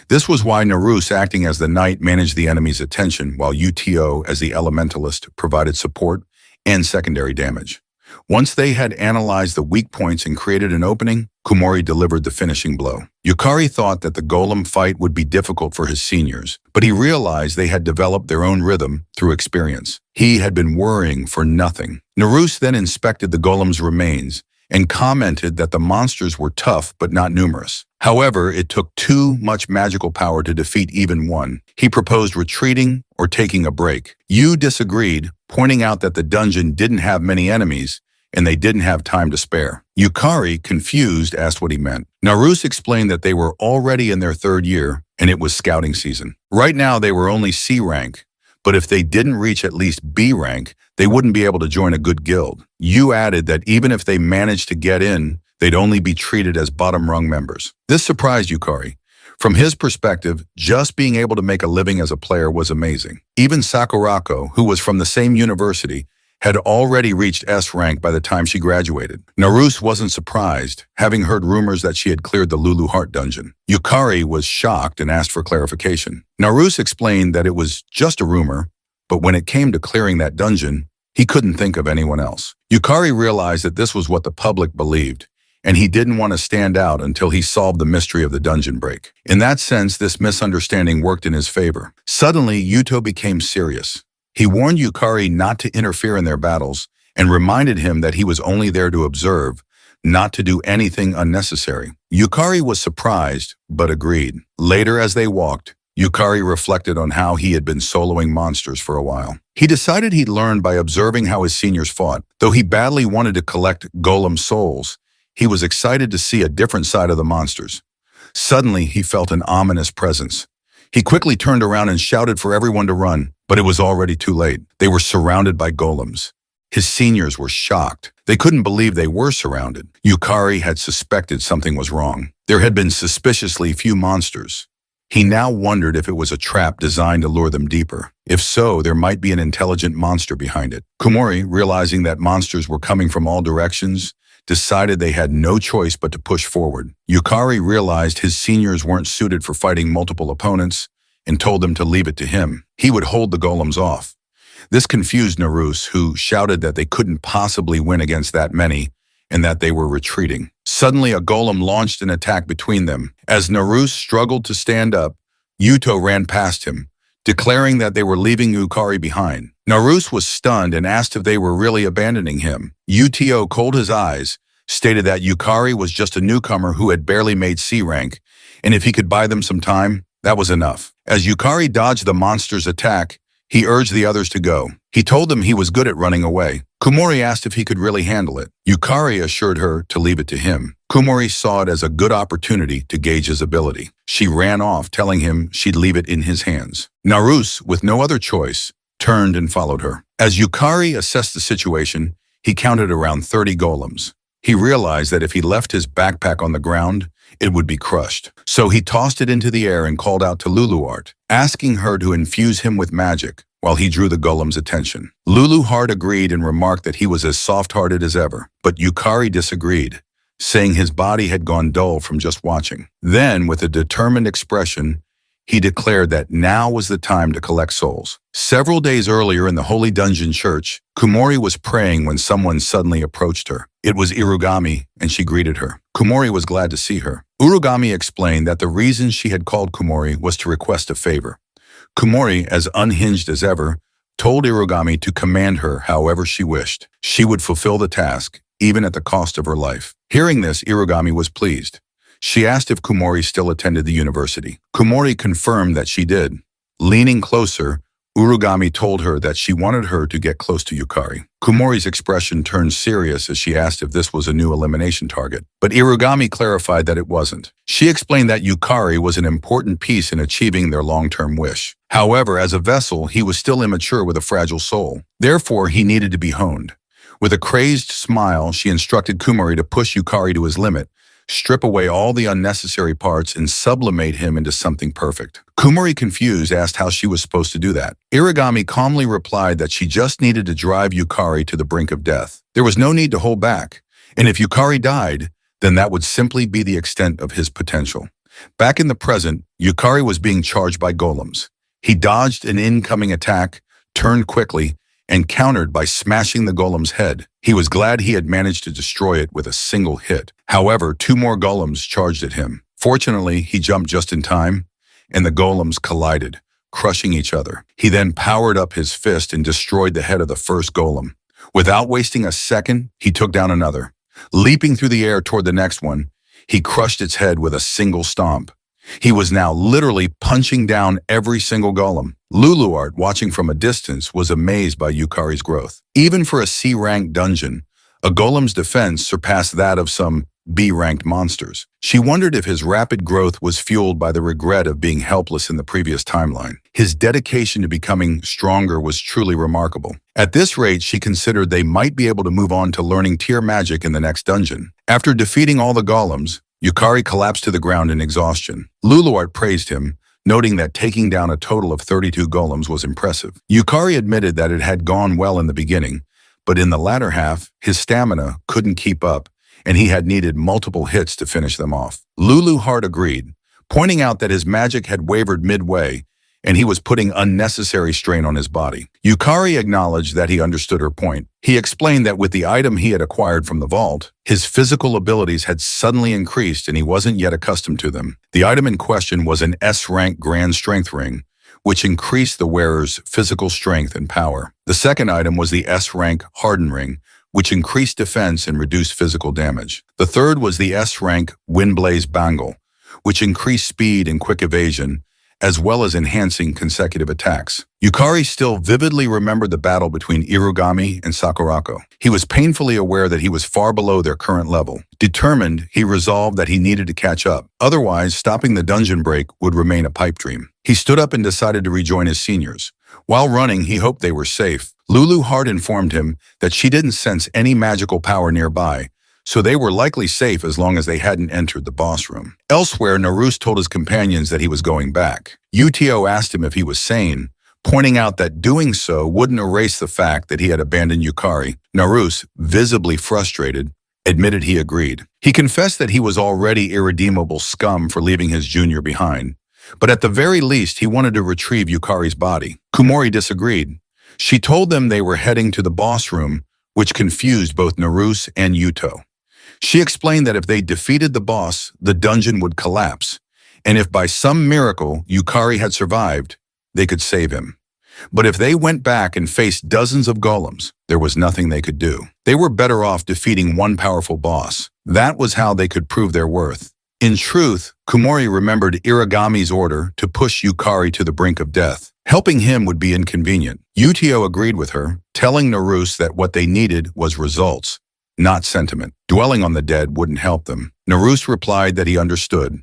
This was why Naruse, acting as the knight, managed the enemy's attention, while Uto, as the elementalist, provided support and secondary damage. Once they had analyzed the weak points and created an opening, Kumori delivered the finishing blow. Yukari thought that the golem fight would be difficult for his seniors, but he realized they had developed their own rhythm through experience. He had been worrying for nothing. Naruse then inspected the golem's remains and commented that the monsters were tough but not numerous. However, it took too much magical power to defeat even one. He proposed retreating or taking a break. Yu disagreed, pointing out that the dungeon didn't have many enemies and they didn't have time to spare. Yukari, confused, asked what he meant. Naruse explained that they were already in their third year and it was scouting season. Right now they were only C rank, but if they didn't reach at least B rank, they wouldn't be able to join a good guild. Yu added that even if they managed to get in, they'd only be treated as bottom-rung members. This surprised Yukari. From his perspective, just being able to make a living as a player was amazing. Even Sakurako, who was from the same university, had already reached S rank by the time she graduated. Naruse wasn't surprised, having heard rumors that she had cleared the Lulu Heart dungeon. Yukari was shocked and asked for clarification. Naruse explained that it was just a rumor, but when it came to clearing that dungeon, he couldn't think of anyone else. Yukari realized that this was what the public believed, and he didn't want to stand out until he solved the mystery of the dungeon break. In that sense, this misunderstanding worked in his favor. Suddenly, Yuto became serious. He warned Yukari not to interfere in their battles and reminded him that he was only there to observe, not to do anything unnecessary. Yukari was surprised, but agreed. Later, as they walked, Yukari reflected on how he had been soloing monsters for a while. He decided he'd learn by observing how his seniors fought. Though he badly wanted to collect golem souls, he was excited to see a different side of the monsters. Suddenly, he felt an ominous presence. He quickly turned around and shouted for everyone to run, but it was already too late. They were surrounded by golems. His seniors were shocked. They couldn't believe they were surrounded. Yukari had suspected something was wrong. There had been suspiciously few monsters. He now wondered if it was a trap designed to lure them deeper. If so, there might be an intelligent monster behind it. Kumori, realizing that monsters were coming from all directions, decided they had no choice but to push forward. Yukari realized his seniors weren't suited for fighting multiple opponents and told them to leave it to him. He would hold the golems off. This confused Naruse, who shouted that they couldn't possibly win against that many and that they were retreating. Suddenly, a golem launched an attack between them. As Naruse struggled to stand up, Yuto ran past him, declaring that they were leaving Yukari behind. Naruse was stunned and asked if they were really abandoning him. Uto cold his eyes, stated that Yukari was just a newcomer who had barely made C rank, and if he could buy them some time, that was enough. As Yukari dodged the monster's attack, he urged the others to go. He told them he was good at running away. Kumori asked if he could really handle it. Yukari assured her to leave it to him. Kumori saw it as a good opportunity to gauge his ability. She ran off, telling him she'd leave it in his hands. Naruse, with no other choice, turned and followed her. As Yukari assessed the situation, he counted around 30 golems. He realized that if he left his backpack on the ground, it would be crushed. So he tossed it into the air and called out to Luluart, asking her to infuse him with magic while he drew the golem's attention. Luluart agreed and remarked that he was as soft-hearted as ever, but Yukari disagreed, saying his body had gone dull from just watching. Then, with a determined expression, he declared that now was the time to collect souls. Several days earlier in the Holy Dungeon Church, Kumori was praying when someone suddenly approached her. It was Irugami, and she greeted her. Kumori was glad to see her. Urugami explained that the reason she had called Kumori was to request a favor. Kumori, as unhinged as ever, told Irugami to command her however she wished. She would fulfill the task, even at the cost of her life. Hearing this, Irugami was pleased. She asked if Kumori still attended the university. Kumori confirmed that she did. Leaning closer, Urugami told her that she wanted her to get close to Yukari. Kumori's expression turned serious as she asked if this was a new elimination target, but Irugami clarified that it wasn't. She explained that Yukari was an important piece in achieving their long-term wish. However, as a vessel, he was still immature with a fragile soul. Therefore, he needed to be honed. With a crazed smile, she instructed Kumori to push Yukari to his limit, strip away all the unnecessary parts, and sublimate him into something perfect. Kumori, confused, asked how she was supposed to do that. Irugami calmly replied that she just needed to drive Yukari to the brink of death. There was no need to hold back, and if Yukari died, then that would simply be the extent of his potential. Back in the present, Yukari was being charged by golems. He dodged an incoming attack, turned quickly, and countered by smashing the golem's head. He was glad he had managed to destroy it with a single hit. However, 2 more golems charged at him. Fortunately, he jumped just in time, and the golems collided, crushing each other. He then powered up his fist and destroyed the head of the first golem. Without wasting a second, he took down another. Leaping through the air toward the next one, he crushed its head with a single stomp. He was now literally punching down every single golem. Luluart, watching from a distance, was amazed by Yukari's growth. Even for a C-ranked dungeon, a golem's defense surpassed that of some B-ranked monsters. She wondered if his rapid growth was fueled by the regret of being helpless in the previous timeline. His dedication to becoming stronger was truly remarkable. At this rate, she considered they might be able to move on to learning tier magic in the next dungeon. After defeating all the golems, Yukari collapsed to the ground in exhaustion. Luluart praised him, noting that taking down a total of 32 golems was impressive. Yukari admitted that it had gone well in the beginning, but in the latter half, his stamina couldn't keep up, and he had needed multiple hits to finish them off. Lulu Hart agreed, pointing out that his magic had wavered midway, and he was putting unnecessary strain on his body. Yukari acknowledged that he understood her point. He explained that with the item he had acquired from the vault, his physical abilities had suddenly increased and he wasn't yet accustomed to them. The item in question was an S-rank Grand Strength Ring, which increased the wearer's physical strength and power. The second item was the S-rank Harden Ring, which increased defense and reduced physical damage. The third was the S-rank Windblaze Bangle, which increased speed and quick evasion, as well as enhancing consecutive attacks. Yukari still vividly remembered the battle between Irugami and Sakurako. He was painfully aware that he was far below their current level. Determined, he resolved that he needed to catch up. Otherwise, stopping the dungeon break would remain a pipe dream. He stood up and decided to rejoin his seniors. While running, he hoped they were safe. Lulu Hart informed him that she didn't sense any magical power nearby, so they were likely safe as long as they hadn't entered the boss room. Elsewhere, Naruse told his companions that he was going back. Uto asked him if he was sane, pointing out that doing so wouldn't erase the fact that he had abandoned Yukari. Naruse, visibly frustrated, admitted he agreed. He confessed that he was already irredeemable scum for leaving his junior behind, but at the very least he wanted to retrieve Yukari's body. Kumori disagreed. She told them they were heading to the boss room, which confused both Naruse and Yuto. She explained that if they defeated the boss, the dungeon would collapse, and if by some miracle Yukari had survived, they could save him. But if they went back and faced dozens of golems, there was nothing they could do. They were better off defeating one powerful boss. That was how they could prove their worth. In truth, Kumori remembered Irugami's order to push Yukari to the brink of death. Helping him would be inconvenient. Utio agreed with her, telling Naruse that what they needed was results, not sentiment. Dwelling on the dead wouldn't help them. Naruse replied that he understood.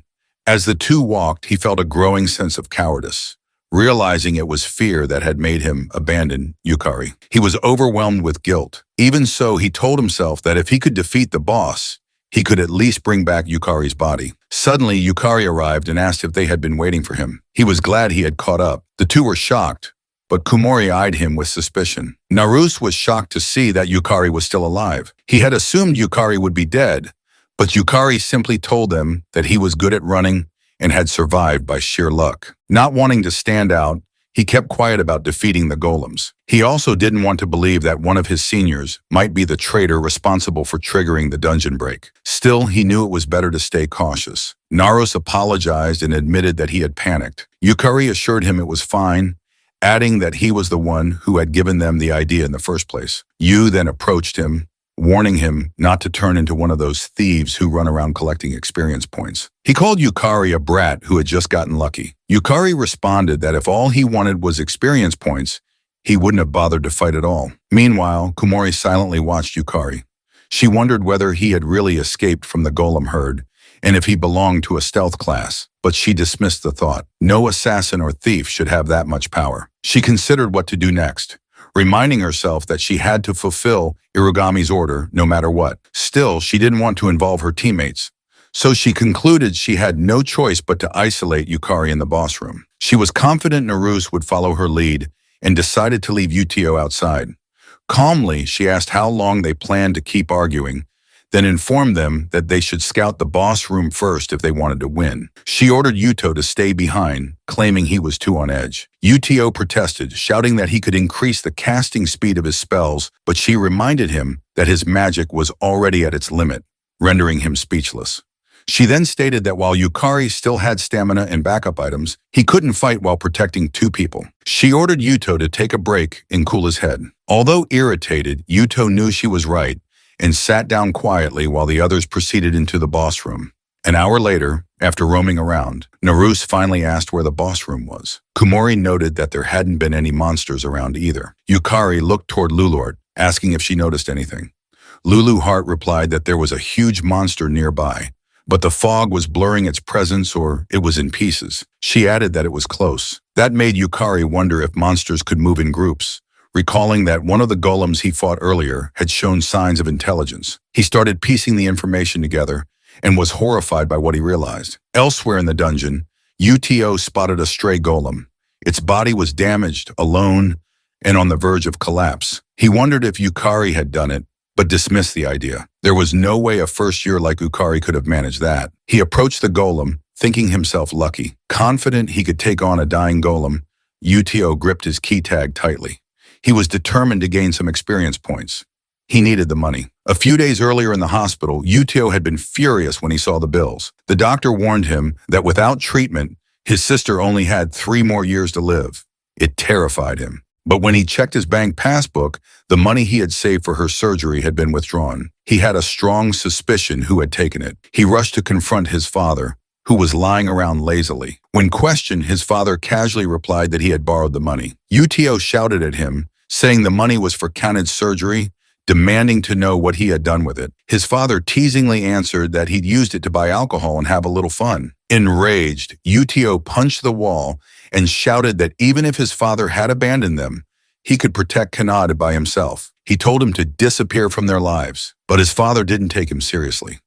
As the two walked, he felt a growing sense of cowardice, realizing it was fear that had made him abandon Yukari. He was overwhelmed with guilt. Even so, he told himself that if he could defeat the boss, he could at least bring back Yukari's body. Suddenly, Yukari arrived and asked if they had been waiting for him. He was glad he had caught up. The two were shocked, but Kumori eyed him with suspicion. Naruse was shocked to see that Yukari was still alive. He had assumed Yukari would be dead, but Yukari simply told them that he was good at running and had survived by sheer luck. Not wanting to stand out, he kept quiet about defeating the golems. He also didn't want to believe that one of his seniors might be the traitor responsible for triggering the dungeon break. Still, he knew it was better to stay cautious. Naruse apologized and admitted that he had panicked. Yukari assured him it was fine, adding that he was the one who had given them the idea in the first place. Yu then approached him, warning him not to turn into one of those thieves who run around collecting experience points. He called Yukari a brat who had just gotten lucky. Yukari responded that if all he wanted was experience points, he wouldn't have bothered to fight at all. Meanwhile, Kumori silently watched Yukari. She wondered whether he had really escaped from the golem herd and if he belonged to a stealth class, but she dismissed the thought. No assassin or thief should have that much power. She considered what to do next, reminding herself that she had to fulfill Irugami's order no matter what. Still, she didn't want to involve her teammates, so she concluded she had no choice but to isolate Yukari in the boss room. She was confident Naruse would follow her lead and decided to leave Utio outside. Calmly, she asked how long they planned to keep arguing, then informed them that they should scout the boss room first if they wanted to win. She ordered Yuto to stay behind, claiming he was too on edge. Utio protested, shouting that he could increase the casting speed of his spells, but she reminded him that his magic was already at its limit, rendering him speechless. She then stated that while Yukari still had stamina and backup items, he couldn't fight while protecting two people. She ordered Yuto to take a break and cool his head. Although irritated, Yuto knew she was right and sat down quietly while the others proceeded into the boss room. An hour later, after roaming around, Naruse finally asked where the boss room was. Kumori noted that there hadn't been any monsters around either. Yukari looked toward Lulort, asking if she noticed anything. Lulu Hart replied that there was a huge monster nearby, but the fog was blurring its presence or it was in pieces. She added that it was close. That made Yukari wonder if monsters could move in groups, recalling that one of the golems he fought earlier had shown signs of intelligence. He started piecing the information together and was horrified by what he realized. Elsewhere in the dungeon, Uto spotted a stray golem. Its body was damaged, alone, and on the verge of collapse. He wondered if Yukari had done it, but dismissed the idea. There was no way a first year like Yukari could have managed that. He approached the golem, thinking himself lucky. Confident he could take on a dying golem, Uto gripped his key tag tightly. He was determined to gain some experience points. He needed the money. A few days earlier in the hospital, Uto had been furious when he saw the bills. The doctor warned him that without treatment, his sister only had 3 more years to live. It terrified him. But when he checked his bank passbook, the money he had saved for her surgery had been withdrawn. He had a strong suspicion who had taken it. He rushed to confront his father, who was lying around lazily. When questioned, his father casually replied that he had borrowed the money. Uto shouted at him, saying the money was for Kaned's surgery, demanding to know what he had done with it. His father teasingly answered that he'd used it to buy alcohol and have a little fun. Enraged, Uto punched the wall and shouted that even if his father had abandoned them, he could protect Kaned by himself. He told him to disappear from their lives, but his father didn't take him seriously.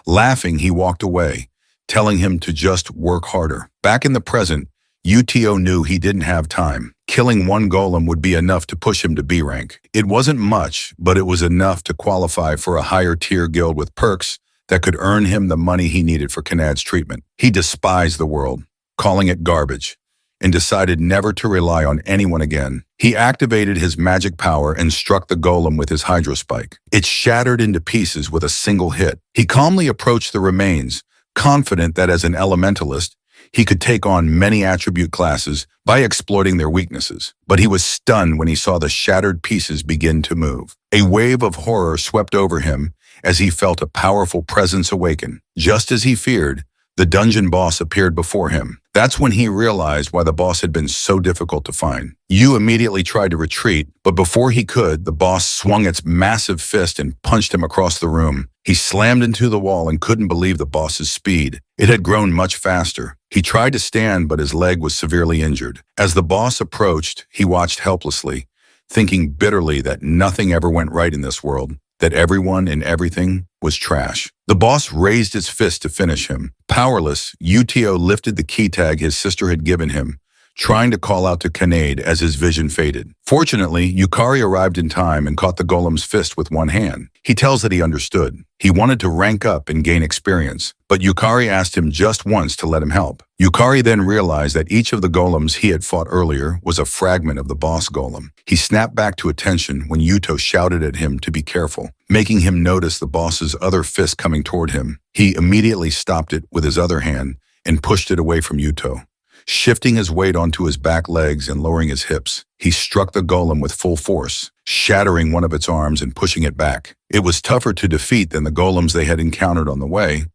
Laughing, he walked away, telling him to just work harder. Back in the present, Uto knew he didn't have time. Killing one golem would be enough to push him to B rank. It wasn't much, but it was enough to qualify for a higher tier guild with perks that could earn him the money he needed for Kaned's treatment. He despised the world, calling it garbage, and decided never to rely on anyone again. He activated his magic power and struck the golem with his hydro spike. It shattered into pieces with a single hit. He calmly approached the remains, confident that as an elementalist, he could take on many attribute classes by exploiting their weaknesses. But he was stunned when he saw the shattered pieces begin to move. A wave of horror swept over him as he felt a powerful presence awaken. Just as he feared, the dungeon boss appeared before him. That's when he realized why the boss had been so difficult to find. Yu immediately tried to retreat, but before he could, the boss swung its massive fist and punched him across the room. He slammed into the wall and couldn't believe the boss's speed. It had grown much faster. He tried to stand, but his leg was severely injured. As the boss approached, he watched helplessly, thinking bitterly that nothing ever went right in this world, that everyone and everything was trash. The boss raised his fist to finish him. Powerless, Uto lifted the key tag his sister had given him, trying to call out to Kaned as his vision faded. Fortunately, Yukari arrived in time and caught the golem's fist with one hand. He tells that he understood. He wanted to rank up and gain experience, but Yukari asked him just once to let him help. Yukari then realized that each of the golems he had fought earlier was a fragment of the boss golem. He snapped back to attention when Uto shouted at him to be careful, making him notice the boss's other fist coming toward him. He immediately stopped it with his other hand and pushed it away from Uto. Shifting his weight onto his back legs and lowering his hips, he struck the golem with full force, shattering one of its arms and pushing it back. It was tougher to defeat than the golems they had encountered on the way,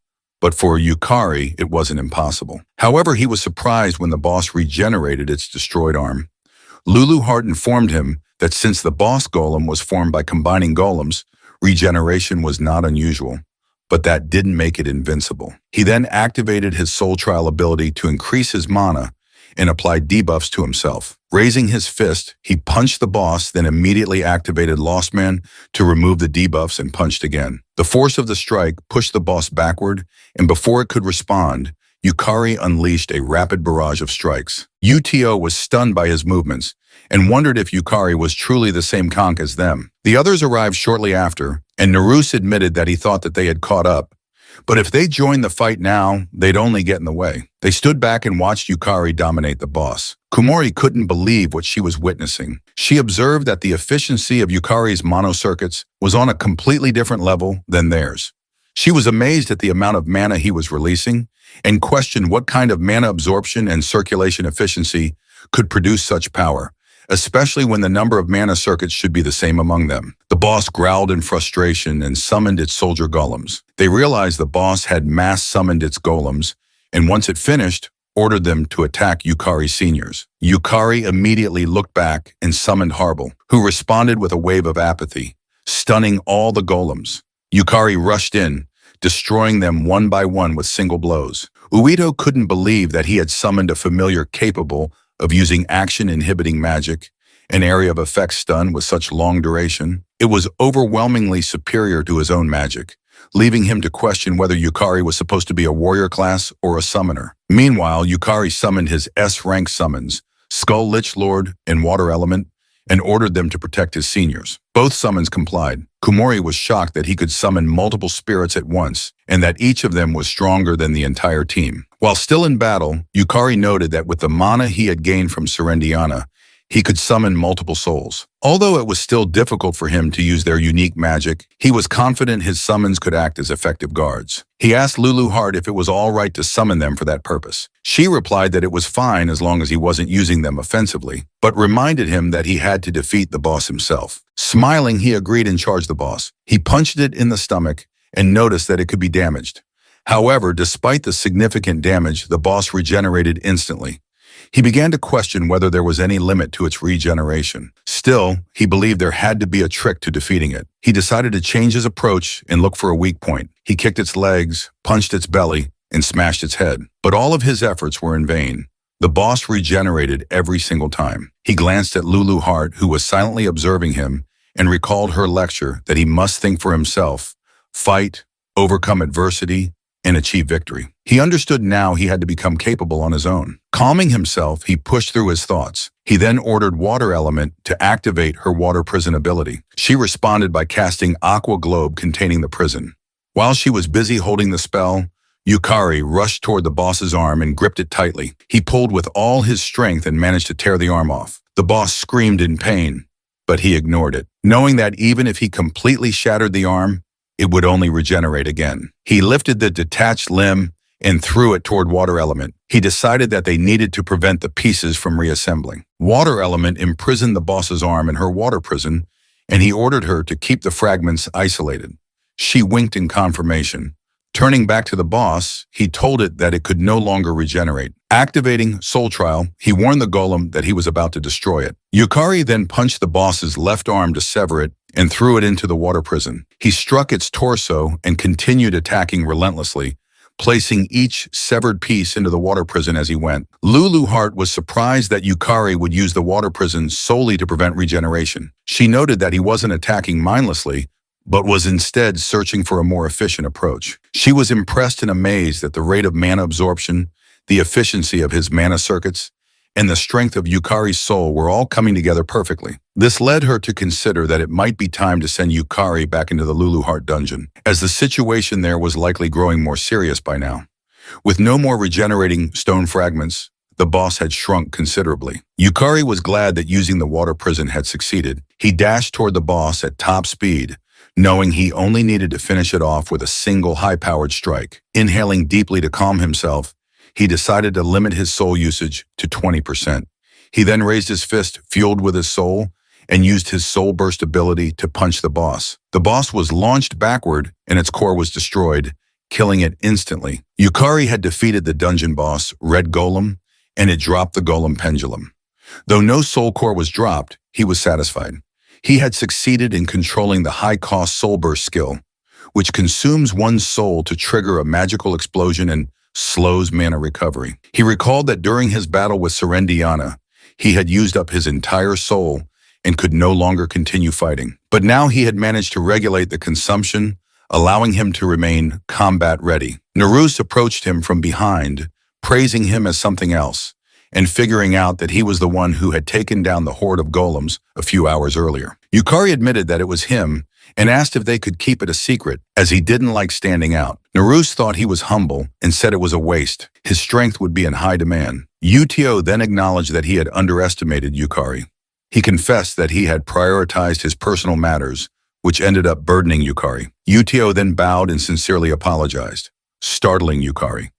but for Yukari, it wasn't impossible. However, he was surprised when the boss regenerated its destroyed arm. Lulu Heart informed him that since the boss golem was formed by combining golems, regeneration was not unusual, but that didn't make it invincible. He then activated his soul trial ability to increase his mana and applied debuffs to himself. Raising his fist, he punched the boss, then immediately activated Lost Man to remove the debuffs and punched again. The force of the strike pushed the boss backward, and before it could respond, Yukari unleashed a rapid barrage of strikes. Uto was stunned by his movements and wondered if Yukari was truly the same conch as them. The others arrived shortly after, and Naruse admitted that he thought that they had caught up. But if they joined the fight now, they'd only get in the way. They stood back and watched Yukari dominate the boss. Kumori couldn't believe what she was witnessing. She observed that the efficiency of Yukari's mono circuits was on a completely different level than theirs. She was amazed at the amount of mana he was releasing and questioned what kind of mana absorption and circulation efficiency could produce such power, especially when the number of mana circuits should be the same among them. The boss growled in frustration and summoned its soldier golems. They realized the boss had mass summoned its golems, and once it finished, ordered them to attack Yukari's seniors. Yukari immediately looked back and summoned Harble, who responded with a wave of apathy, stunning all the golems. Yukari rushed in, destroying them one by one with single blows. Uito couldn't believe that he had summoned a familiar capable of using action-inhibiting magic, an area of effect stun with such long duration. It was overwhelmingly superior to his own magic, leaving him to question whether Yukari was supposed to be a warrior class or a summoner. Meanwhile, Yukari summoned his S-rank summons, Skull Lich Lord and Water Element, and ordered them to protect his seniors. Both summons complied. Kumori was shocked that he could summon multiple spirits at once, and that each of them was stronger than the entire team. While still in battle, Yukari noted that with the mana he had gained from Serendiana, he could summon multiple souls. Although it was still difficult for him to use their unique magic, he was confident his summons could act as effective guards. He asked Lulu Heart if it was all right to summon them for that purpose. She replied that it was fine as long as he wasn't using them offensively, but reminded him that he had to defeat the boss himself. Smiling, he agreed and charged the boss. He punched it in the stomach and noticed that it could be damaged. However, despite the significant damage, the boss regenerated instantly. He began to question whether there was any limit to its regeneration. Still, he believed there had to be a trick to defeating it. He decided to change his approach and look for a weak point. He kicked its legs, punched its belly, and smashed its head. But all of his efforts were in vain. The boss regenerated every single time. He glanced at Lulu Heart, who was silently observing him, and recalled her lecture that he must think for himself, fight, overcome adversity, and achieve victory. He understood now he had to become capable on his own. Calming himself, he pushed through his thoughts. He then ordered Water Element to activate her water prison ability. She responded by casting Aqua Globe containing the prison. While she was busy holding the spell, Yukari rushed toward the boss's arm and gripped it tightly. He pulled with all his strength and managed to tear the arm off. The boss screamed in pain, but he ignored it, knowing that even if he completely shattered the arm, it would only regenerate again. He lifted the detached limb and threw it toward Water Element. He decided that they needed to prevent the pieces from reassembling. Water Element imprisoned the boss's arm in her water prison, and he ordered her to keep the fragments isolated. She winked in confirmation. Turning back to the boss, he told it that it could no longer regenerate. Activating Soul Trial, he warned the golem that he was about to destroy it. Yukari then punched the boss's left arm to sever it and threw it into the water prison. He struck its torso and continued attacking relentlessly, placing each severed piece into the water prison as he went. Lulu Heart was surprised that Yukari would use the water prison solely to prevent regeneration. She noted that he wasn't attacking mindlessly, but was instead searching for a more efficient approach. She was impressed and amazed at the rate of mana absorption, the efficiency of his mana circuits, and the strength of Yukari's soul were all coming together perfectly. This led her to consider that it might be time to send Yukari back into the Lulu Heart dungeon, as the situation there was likely growing more serious by now. With no more regenerating stone fragments, the boss had shrunk considerably. Yukari was glad that using the water prison had succeeded. He dashed toward the boss at top speed, knowing he only needed to finish it off with a single high-powered strike. Inhaling deeply to calm himself, he decided to limit his soul usage to 20%. He then raised his fist, fueled with his soul, and used his soul burst ability to punch the boss. The boss was launched backward, and its core was destroyed, killing it instantly. Yukari had defeated the dungeon boss, Red Golem, and it dropped the golem pendulum. Though no soul core was dropped, he was satisfied. He had succeeded in controlling the high-cost soul burst skill, which consumes one's soul to trigger a magical explosion and slows mana recovery. He recalled that during his battle with Serendiana, he had used up his entire soul and could no longer continue fighting. But now he had managed to regulate the consumption, allowing him to remain combat ready. Naruse approached him from behind, praising him as something else, and figuring out that he was the one who had taken down the horde of golems a few hours earlier. Yukari admitted that it was him and asked if they could keep it a secret, as he didn't like standing out. Naruse thought he was humble and said it was a waste. His strength would be in high demand. Uto then acknowledged that he had underestimated Yukari. He confessed that he had prioritized his personal matters, which ended up burdening Yukari. Uto then bowed and sincerely apologized, startling Yukari.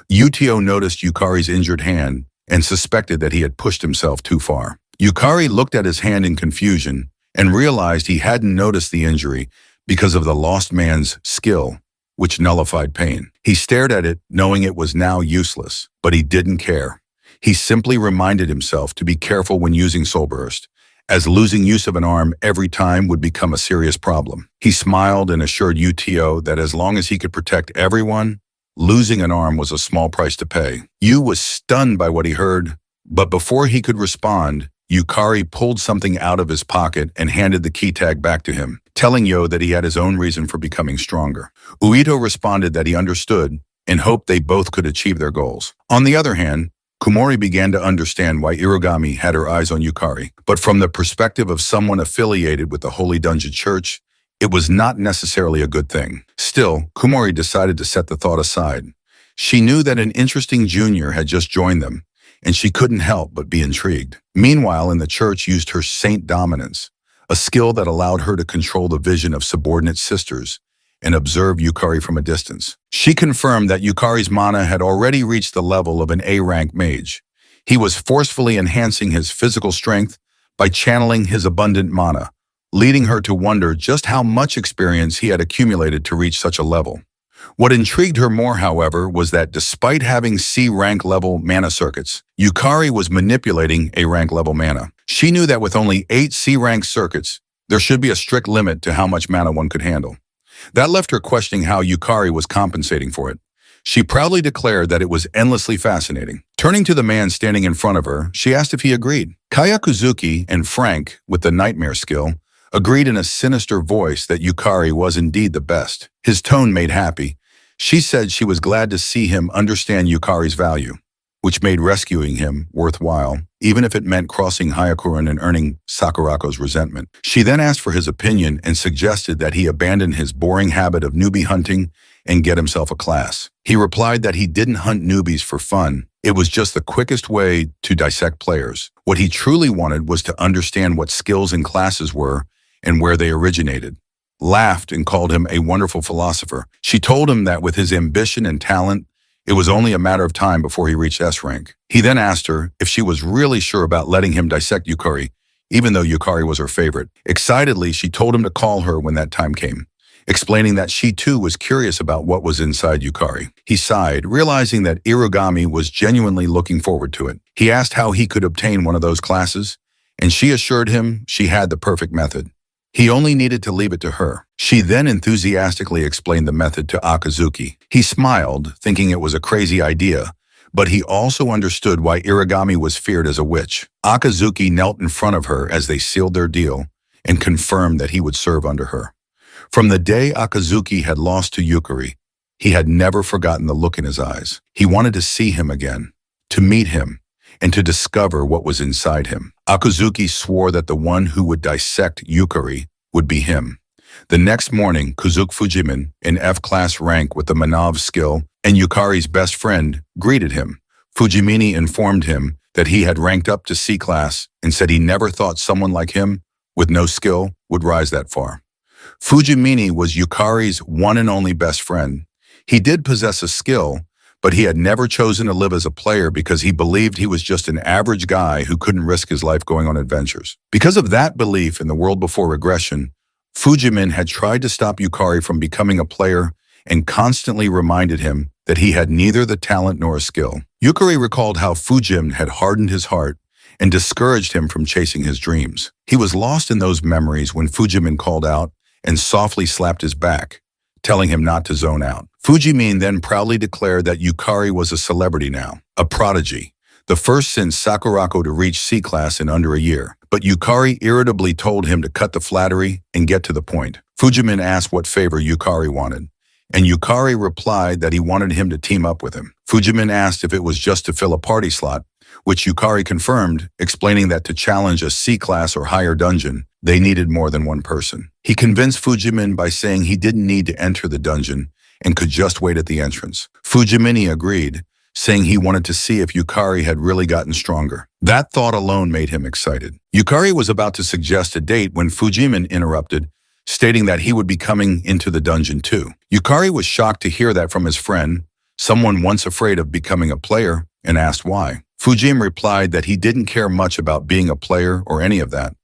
Uto noticed Yukari's injured hand and suspected that he had pushed himself too far. Yukari looked at his hand in confusion and realized he hadn't noticed the injury because of the lost man's skill, which nullified pain. He stared at it, knowing it was now useless, but he didn't care. He simply reminded himself to be careful when using Soul Burst, as losing use of an arm every time would become a serious problem. He smiled and assured Uto that as long as he could protect everyone, losing an arm was a small price to pay. Yu was stunned by what he heard, but before he could respond, Yukari pulled something out of his pocket and handed the key tag back to him, telling Yo that he had his own reason for becoming stronger. Uito responded that he understood and hoped they both could achieve their goals. On the other hand, Kumori began to understand why Irogami had her eyes on Yukari. But from the perspective of someone affiliated with the Holy Dungeon Church, it was not necessarily a good thing. Still, Kumori decided to set the thought aside. She knew that an interesting junior had just joined them, and she couldn't help but be intrigued. Meanwhile, in the church used her saint dominance, a skill that allowed her to control the vision of subordinate sisters and observe Yukari from a distance. She confirmed that Yukari's mana had already reached the level of an A-rank mage. He was forcefully enhancing his physical strength by channeling his abundant mana, leading her to wonder just how much experience he had accumulated to reach such a level. What intrigued her more, however, was that despite having C-rank level mana circuits, Yukari was manipulating A-rank level mana. She knew that with only 8 C-rank circuits, there should be a strict limit to how much mana one could handle. That left her questioning how Yukari was compensating for it. She proudly declared that it was endlessly fascinating. Turning to the man standing in front of her, she asked if he agreed. Kayakuzuki and Frank, with the nightmare skill, agreed in a sinister voice that Yukari was indeed the best. His tone made happy. She said she was glad to see him understand Yukari's value, which made rescuing him worthwhile, even if it meant crossing Hyakuren and earning Sakurako's resentment. She then asked for his opinion and suggested that he abandon his boring habit of newbie hunting and get himself a class. He replied that he didn't hunt newbies for fun. It was just the quickest way to dissect players. What he truly wanted was to understand what skills and classes were and where they originated. Laughed and called him a wonderful philosopher. She told him that with his ambition and talent, it was only a matter of time before he reached S rank. He then asked her if she was really sure about letting him dissect Yukari, even though Yukari was her favorite. Excitedly, she told him to call her when that time came, explaining that she too was curious about what was inside Yukari. He sighed, realizing that Irogami was genuinely looking forward to it. He asked how he could obtain one of those classes, and she assured him she had the perfect method. He only needed to leave it to her. She then enthusiastically explained the method to Akazuki. He smiled, thinking it was a crazy idea, but he also understood why Irogami was feared as a witch. Akazuki knelt in front of her as they sealed their deal and confirmed that he would serve under her. From the day Akazuki had lost to Yukari, he had never forgotten the look in his eyes. He wanted to see him again, to meet him, and to discover what was inside him. Akazuki swore that the one who would dissect Yukari would be him. The next morning, Kuzuki Fujimin, in F-class rank with the Manav skill, and Yukari's best friend, greeted him. Fujimini informed him that he had ranked up to C-class and said he never thought someone like him, with no skill, would rise that far. Fujimini was Yukari's one and only best friend. He did possess a skill, but he had never chosen to live as a player because he believed he was just an average guy who couldn't risk his life going on adventures. Because of that belief in the world before regression, Fujimin had tried to stop Yukari from becoming a player and constantly reminded him that he had neither the talent nor a skill. Yukari recalled how Fujim had hardened his heart and discouraged him from chasing his dreams. He was lost in those memories when Fujimin called out and softly slapped his back, telling him not to zone out. Fujimin then proudly declared that Yukari was a celebrity now, a prodigy, the first since Sakurako to reach C-class in under a year. But Yukari irritably told him to cut the flattery and get to the point. Fujimin asked what favor Yukari wanted, and Yukari replied that he wanted him to team up with him. Fujimin asked if it was just to fill a party slot, which Yukari confirmed, explaining that to challenge a C-class or higher dungeon, they needed more than one person. He convinced Fujimin by saying he didn't need to enter the dungeon and could just wait at the entrance. Fujimini agreed, saying he wanted to see if Yukari had really gotten stronger. That thought alone made him excited. Yukari was about to suggest a date when Fujimin interrupted, stating that he would be coming into the dungeon too. Yukari was shocked to hear that from his friend, someone once afraid of becoming a player, and asked why. Fujim replied that he didn't care much about being a player or any of that,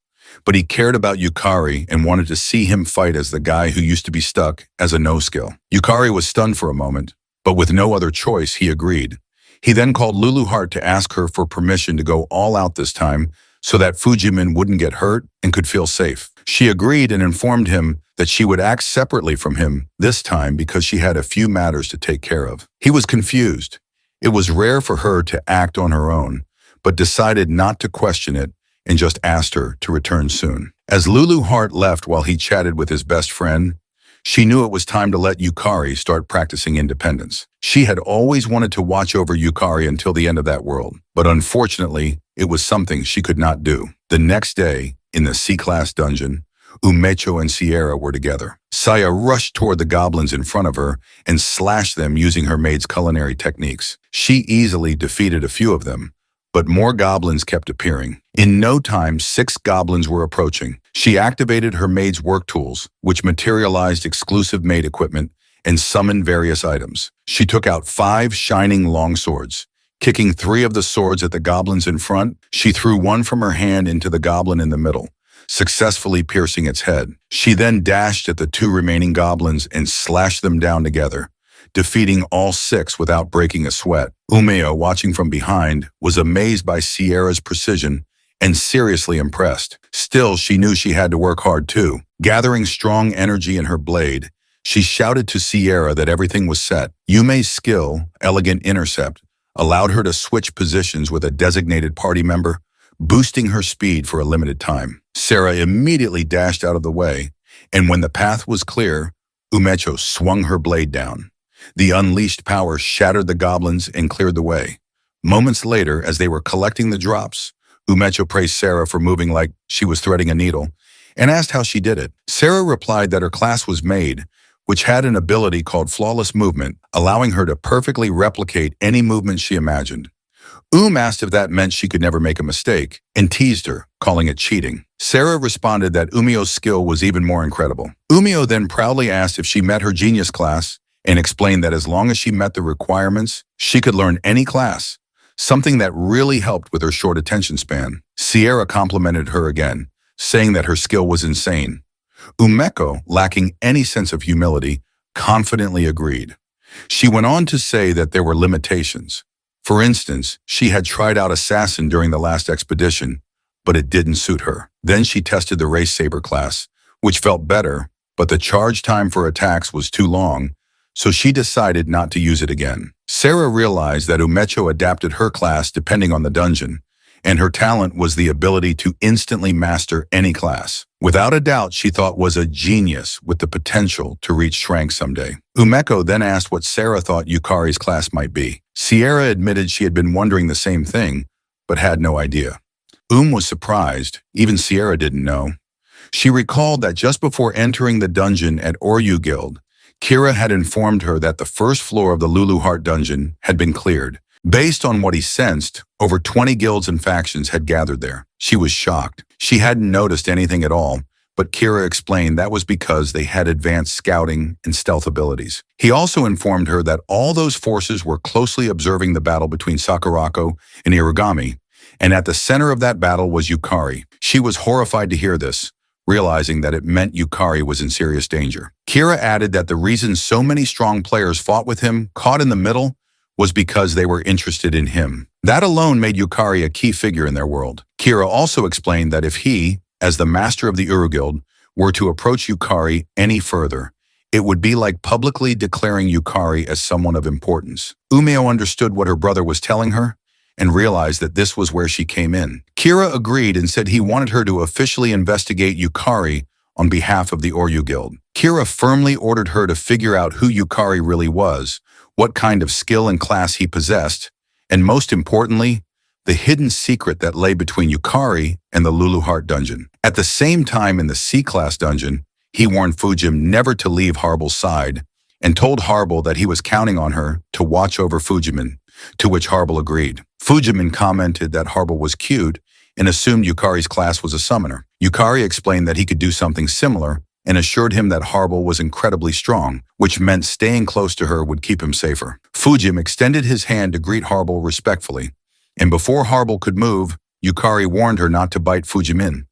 but he cared about Yukari and wanted to see him fight as the guy who used to be stuck as a no-skill. Yukari was stunned for a moment, but with no other choice, he agreed. He then called Lulu Hart to ask her for permission to go all out this time so that Fujimin wouldn't get hurt and could feel safe. She agreed and informed him that she would act separately from him this time because she had a few matters to take care of. He was confused. It was rare for her to act on her own, but decided not to question it and just asked her to return soon. As Lulu Hart left while he chatted with his best friend, she knew it was time to let Yukari start practicing independence. She had always wanted to watch over Yukari until the end of that world. but unfortunately, it was something she could not do. The next day, in the C-class dungeon, Umecho and Sierra were together. Saya rushed toward the goblins in front of her and slashed them using her maid's culinary techniques. She easily defeated a few of them, but more goblins kept appearing. In no time, 6 goblins were approaching. She activated her maid's work tools, which materialized exclusive maid equipment and summoned various items. She took out 5 shining long swords. Kicking 3 of the swords at the goblins in front, she threw one from her hand into the goblin in the middle, successfully piercing its head. She then dashed at the 2 remaining goblins and slashed them down together, defeating all 6 without breaking a sweat. Umeo, watching from behind, was amazed by Sierra's precision and seriously impressed. Still, she knew she had to work hard too. Gathering strong energy in her blade, she shouted to Sierra that everything was set. Yume's skill, Elegant Intercept, allowed her to switch positions with a designated party member, boosting her speed for a limited time. Sarah immediately dashed out of the way, and when the path was clear, Umecho swung her blade down. The unleashed power shattered the goblins and cleared the way. Moments later, as they were collecting the drops, Umecho praised Sarah for moving like she was threading a needle and asked how she did it. Sarah replied that her class was Maid, which had an ability called Flawless Movement, allowing her to perfectly replicate any movement she imagined. Asked if that meant she could never make a mistake and teased her, calling it cheating. Sarah responded that Umio's skill was even more incredible. Umio then proudly asked if she met her genius class and explained that as long as she met the requirements, she could learn any class, something that really helped with her short attention span. Sierra complimented her again, saying that her skill was insane. Umeko, lacking any sense of humility, confidently agreed. She went on to say that there were limitations. For instance, she had tried out Assassin during the last expedition, but it didn't suit her. Then she tested the Race Saber class, which felt better, but the charge time for attacks was too long, so she decided not to use it again. Sarah realized that Umecho adapted her class depending on the dungeon, and her talent was the ability to instantly master any class. Without a doubt, she thought was a genius with the potential to reach rank someday. Umeko then asked what Sarah thought Yukari's class might be. Sierra admitted she had been wondering the same thing, but had no idea. Was surprised, even Sierra didn't know. She recalled that just before entering the dungeon at Oryu Guild, Kira had informed her that the first floor of the Lulu Heart dungeon had been cleared. Based on what he sensed, over 20 guilds and factions had gathered there. She was shocked. She hadn't noticed anything at all, but Kira explained that was because they had advanced scouting and stealth abilities. He also informed her that all those forces were closely observing the battle between Sakurako and Irigami, and at the center of that battle was Yukari. She was horrified to hear this, realizing that it meant Yukari was in serious danger. Kira added that the reason so many strong players fought with him, caught in the middle, was because they were interested in him. That alone made Yukari a key figure in their world. Kira also explained that if he, as the master of the Uru Guild, were to approach Yukari any further, it would be like publicly declaring Yukari as someone of importance. Umeo understood what her brother was telling her and realized that this was where she came in. Kira agreed and said he wanted her to officially investigate Yukari on behalf of the Oryu Guild. Kira firmly ordered her to figure out who Yukari really was, what kind of skill and class he possessed, and most importantly, the hidden secret that lay between Yukari and the Lulu Heart dungeon. At the same time in the C-class dungeon, he warned Fujim never to leave Harbel's side and told Harbel that he was counting on her to watch over Fujimin, to which Harbel agreed. Fujimin commented that Harbel was cute and assumed Yukari's class was a summoner. Yukari explained that he could do something similar and assured him that Harbel was incredibly strong, which meant staying close to her would keep him safer. Fujim extended his hand to greet Harbel respectfully, and before Harbel could move, Yukari warned her not to bite Fujimin.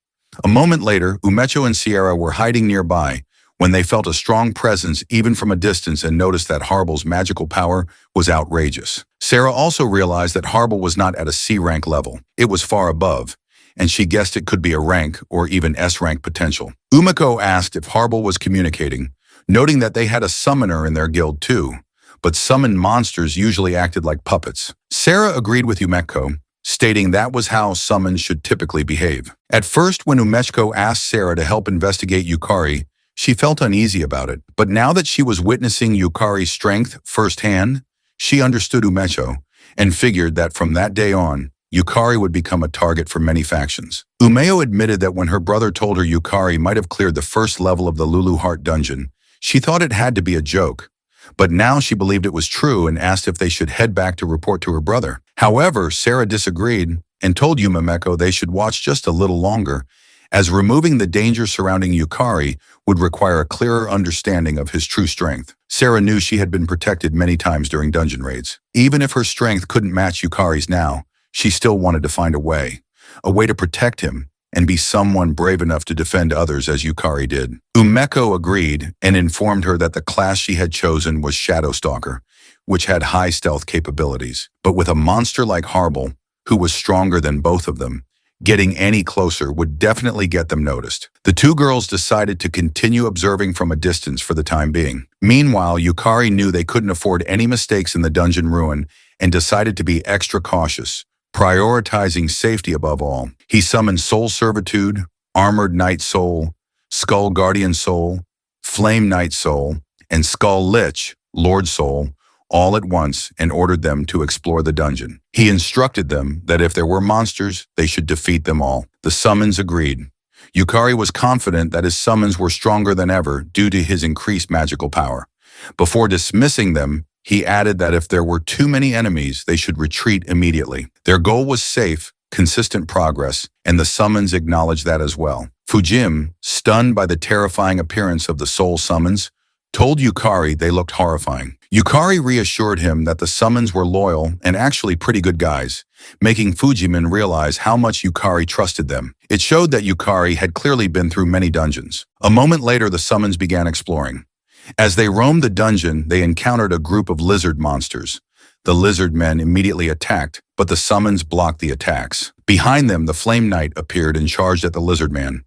A moment later, Umecho and Sierra were hiding nearby when they felt a strong presence even from a distance and noticed that Harbel's magical power was outrageous. Sarah also realized that Harbel was not at a C-rank level. It was far above, and she guessed it could be a rank or even S-rank potential. Umeko asked if Harbel was communicating, noting that they had a summoner in their guild too, but summoned monsters usually acted like puppets. Sarah agreed with Umeko, stating that was how summons should typically behave. At first, when Umeko asked Sarah to help investigate Yukari, she felt uneasy about it, but now that she was witnessing Yukari's strength firsthand, she understood Umecho and figured that from that day on, Yukari would become a target for many factions. Umeo admitted that when her brother told her Yukari might have cleared the first level of the Lulu Heart dungeon, she thought it had to be a joke. But now she believed it was true and asked if they should head back to report to her brother. However, Sarah disagreed and told Yumameko they should watch just a little longer, as removing the danger surrounding Yukari would require a clearer understanding of his true strength. Sarah knew she had been protected many times during dungeon raids. Even if her strength couldn't match Yukari's now, she still wanted to find a way to protect him and be someone brave enough to defend others as Yukari did. Umeko agreed and informed her that the class she had chosen was Shadow Stalker, which had high stealth capabilities. But with a monster like Harble, who was stronger than both of them, getting any closer would definitely get them noticed. The two girls decided to continue observing from a distance for the time being. Meanwhile, Yukari knew they couldn't afford any mistakes in the dungeon ruin and decided to be extra cautious, prioritizing safety above all. He summoned Soul Servitude, Armored Knight Soul, Skull Guardian Soul, Flame Knight Soul, and Skull Lich, Lord Soul, all at once and ordered them to explore the dungeon. He instructed them that if there were monsters, they should defeat them all. The summons agreed. Yukari was confident that his summons were stronger than ever due to his increased magical power. Before dismissing them, he added that if there were too many enemies, they should retreat immediately. Their goal was safe, consistent progress, and the summons acknowledged that as well. Fujim, stunned by the terrifying appearance of the soul summons, told Yukari they looked horrifying. Yukari reassured him that the summons were loyal and actually pretty good guys, making Fujimin realize how much Yukari trusted them. It showed that Yukari had clearly been through many dungeons. A moment later, the summons began exploring. As they roamed the dungeon, they encountered a group of lizard monsters. The lizard men immediately attacked, but the summons blocked the attacks. Behind them, the Flame Knight appeared and charged at the lizard man.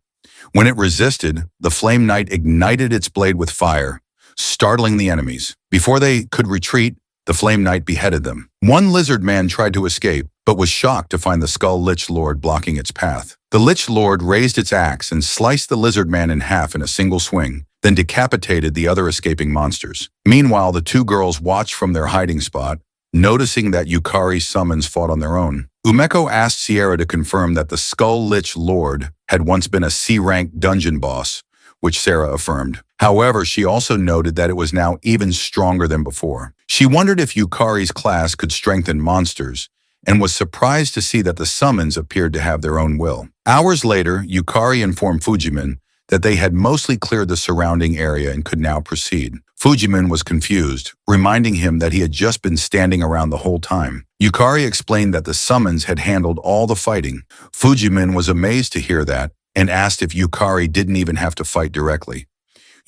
When it resisted, the Flame Knight ignited its blade with fire, startling the enemies. Before they could retreat, the Flame Knight beheaded them. One lizard man tried to escape, but was shocked to find the Skull Lich Lord blocking its path. The Lich Lord raised its axe and sliced the lizard man in half in a single swing, then decapitated the other escaping monsters. Meanwhile, the two girls watched from their hiding spot, noticing that Yukari's summons fought on their own. Umeko asked Sierra to confirm that the Skull Lich Lord had once been a C-rank dungeon boss, which Sarah affirmed. However, she also noted that it was now even stronger than before. She wondered if Yukari's class could strengthen monsters, and was surprised to see that the summons appeared to have their own will. Hours later, Yukari informed Fujimin that they had mostly cleared the surrounding area and could now proceed. Fujimin was confused, reminding him that he had just been standing around the whole time. Yukari explained that the summons had handled all the fighting. Fujimin was amazed to hear that and asked if Yukari didn't even have to fight directly.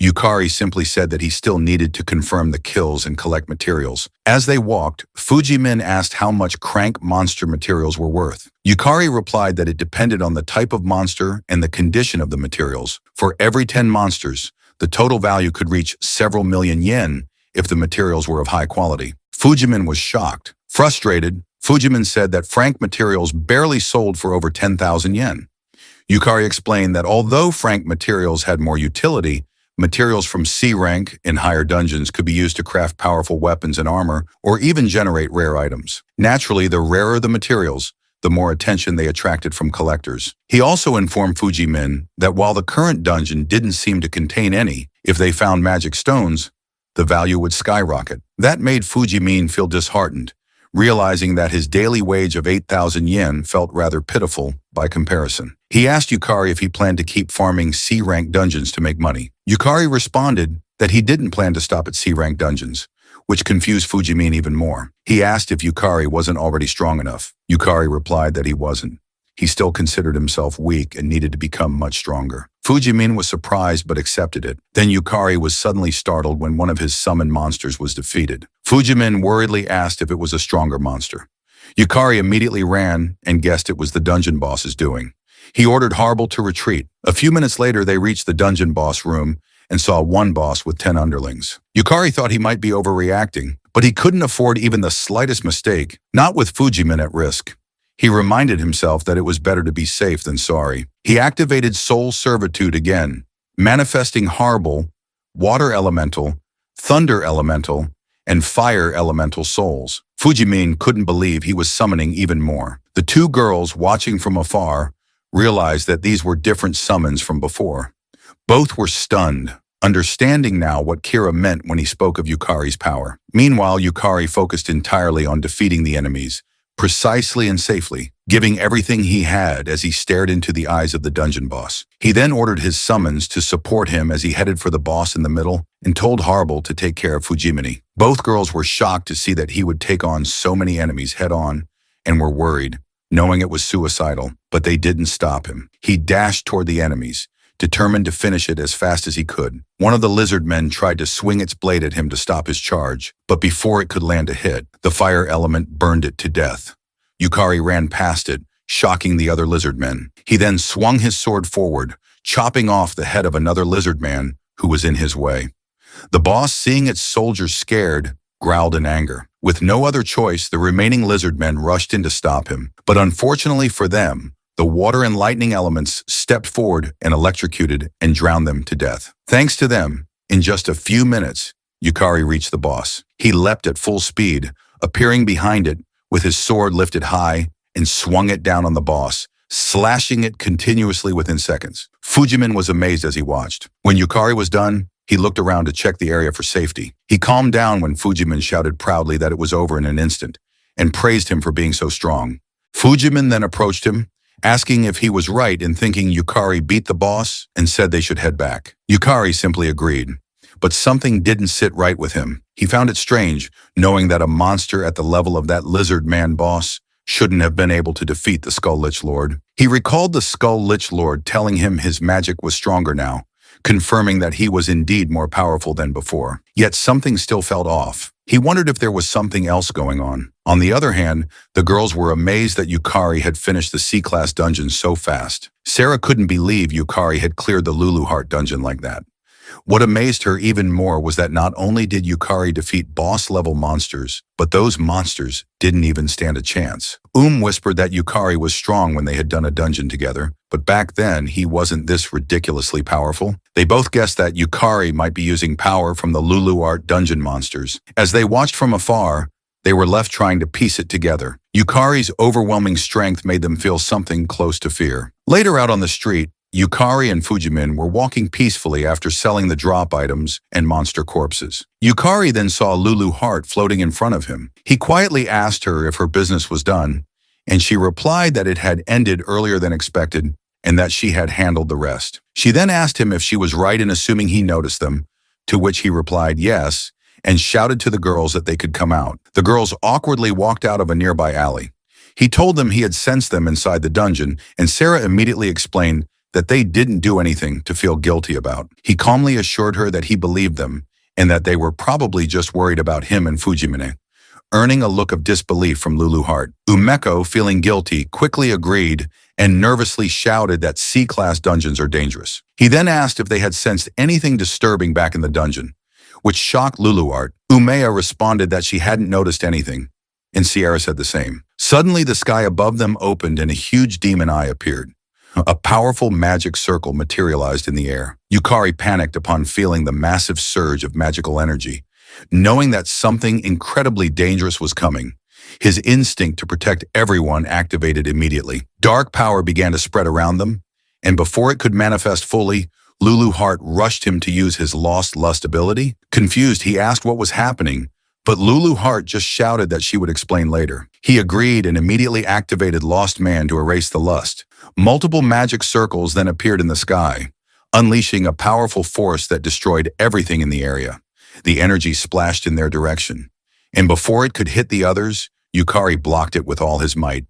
Yukari simply said that he still needed to confirm the kills and collect materials. As they walked, Fujimin asked how much crank monster materials were worth. Yukari replied that it depended on the type of monster and the condition of the materials. For every 10 monsters, the total value could reach several million yen if the materials were of high quality. Fujimin was shocked. Frustrated, Fujimin said that frank materials barely sold for over 10,000 yen. Yukari explained that although frank materials had more utility, materials from C-rank in higher dungeons could be used to craft powerful weapons and armor, or even generate rare items. Naturally, the rarer the materials, the more attention they attracted from collectors. He also informed Fujimin that while the current dungeon didn't seem to contain any, if they found magic stones, the value would skyrocket. That made Fujimin feel disheartened, realizing that his daily wage of 8,000 yen felt rather pitiful by comparison. He asked Yukari if he planned to keep farming C-rank dungeons to make money. Yukari responded that he didn't plan to stop at C-rank dungeons, which confused Fujimin even more. He asked if Yukari wasn't already strong enough. Yukari replied that he wasn't. He still considered himself weak and needed to become much stronger. Fujimin was surprised but accepted it. Then Yukari was suddenly startled when one of his summoned monsters was defeated. Fujimin worriedly asked if it was a stronger monster. Yukari immediately ran and guessed it was the dungeon boss's doing. He ordered Harble to retreat. A few minutes later, they reached the dungeon boss room and saw one boss with 10 underlings. Yukari thought he might be overreacting, but he couldn't afford even the slightest mistake, not with Fujimin at risk. He reminded himself that it was better to be safe than sorry. He activated Soul Servitude again, manifesting Harble, Water Elemental, Thunder Elemental, and fire elemental souls. Fujimin couldn't believe he was summoning even more. The two girls, watching from afar, realized that these were different summons from before. Both were stunned, understanding now what Kira meant when he spoke of Yukari's power. Meanwhile, Yukari focused entirely on defeating the enemies, precisely and safely, giving everything he had as he stared into the eyes of the dungeon boss. He then ordered his summons to support him as he headed for the boss in the middle and told Harble to take care of Fujimini. Both girls were shocked to see that he would take on so many enemies head-on and were worried, knowing it was suicidal, but they didn't stop him. He dashed toward the enemies, determined to finish it as fast as he could. One of the lizard men tried to swing its blade at him to stop his charge, but before it could land a hit, the fire element burned it to death. Yukari ran past it, shocking the other lizard men. He then swung his sword forward, chopping off the head of another lizard man who was in his way. The boss, seeing its soldiers scared, growled in anger. With no other choice, the remaining lizard men rushed in to stop him. But unfortunately for them, the water and lightning elements stepped forward and electrocuted and drowned them to death. Thanks to them, in just a few minutes, Yukari reached the boss. He leapt at full speed, appearing behind it with his sword lifted high, and swung it down on the boss, slashing it continuously within seconds. Fujimin was amazed as he watched. When Yukari was done, he looked around to check the area for safety. He calmed down when Fujimin shouted proudly that it was over in an instant, and praised him for being so strong. Fujimin then approached him, asking if he was right in thinking Yukari beat the boss, and said they should head back. Yukari simply agreed, but something didn't sit right with him. He found it strange, knowing that a monster at the level of that lizard man boss shouldn't have been able to defeat the Skull Lich Lord. He recalled the Skull Lich Lord telling him his magic was stronger now, confirming that he was indeed more powerful than before. Yet something still felt off. He wondered if there was something else going on. On the other hand, the girls were amazed that Yukari had finished the C-class dungeon so fast. Sarah couldn't believe Yukari had cleared the Lulu Heart dungeon like that. What amazed her even more was that not only did Yukari defeat boss-level monsters, but those monsters didn't even stand a chance. Whispered that Yukari was strong when they had done a dungeon together, but back then he wasn't this ridiculously powerful. They both guessed that Yukari might be using power from the Lulu Art dungeon monsters. As they watched from afar, they were left trying to piece it together. Yukari's overwhelming strength made them feel something close to fear. Later out on the street, Yukari and Fujimin were walking peacefully after selling the drop items and monster corpses. Yukari then saw Lulu Heart floating in front of him. He quietly asked her if her business was done, and she replied that it had ended earlier than expected and that she had handled the rest. She then asked him if she was right in assuming he noticed them, to which he replied yes, and shouted to the girls that they could come out. The girls awkwardly walked out of a nearby alley. He told them he had sensed them inside the dungeon, and Sarah immediately explained that they didn't do anything to feel guilty about. He calmly assured her that he believed them and that they were probably just worried about him and Fujimine, earning a look of disbelief from Lulu Heart. Umeko, feeling guilty, quickly agreed and nervously shouted that C-class dungeons are dangerous. He then asked if they had sensed anything disturbing back in the dungeon, which shocked Lulu Heart. Umea responded that she hadn't noticed anything, and Sierra said the same. Suddenly, the sky above them opened and a huge demon eye appeared. A powerful magic circle materialized in the air. Yukari panicked upon feeling the massive surge of magical energy. Knowing that something incredibly dangerous was coming, his instinct to protect everyone activated immediately. Dark power began to spread around them, and before it could manifest fully, Lulu Heart rushed him to use his Lost Lust ability. Confused, he asked what was happening, but Lulu Heart just shouted that she would explain later. He agreed and immediately activated Lost Man to erase the lust. Multiple magic circles then appeared in the sky, unleashing a powerful force that destroyed everything in the area. The energy splashed in their direction, and before it could hit the others, Yukari blocked it with all his might.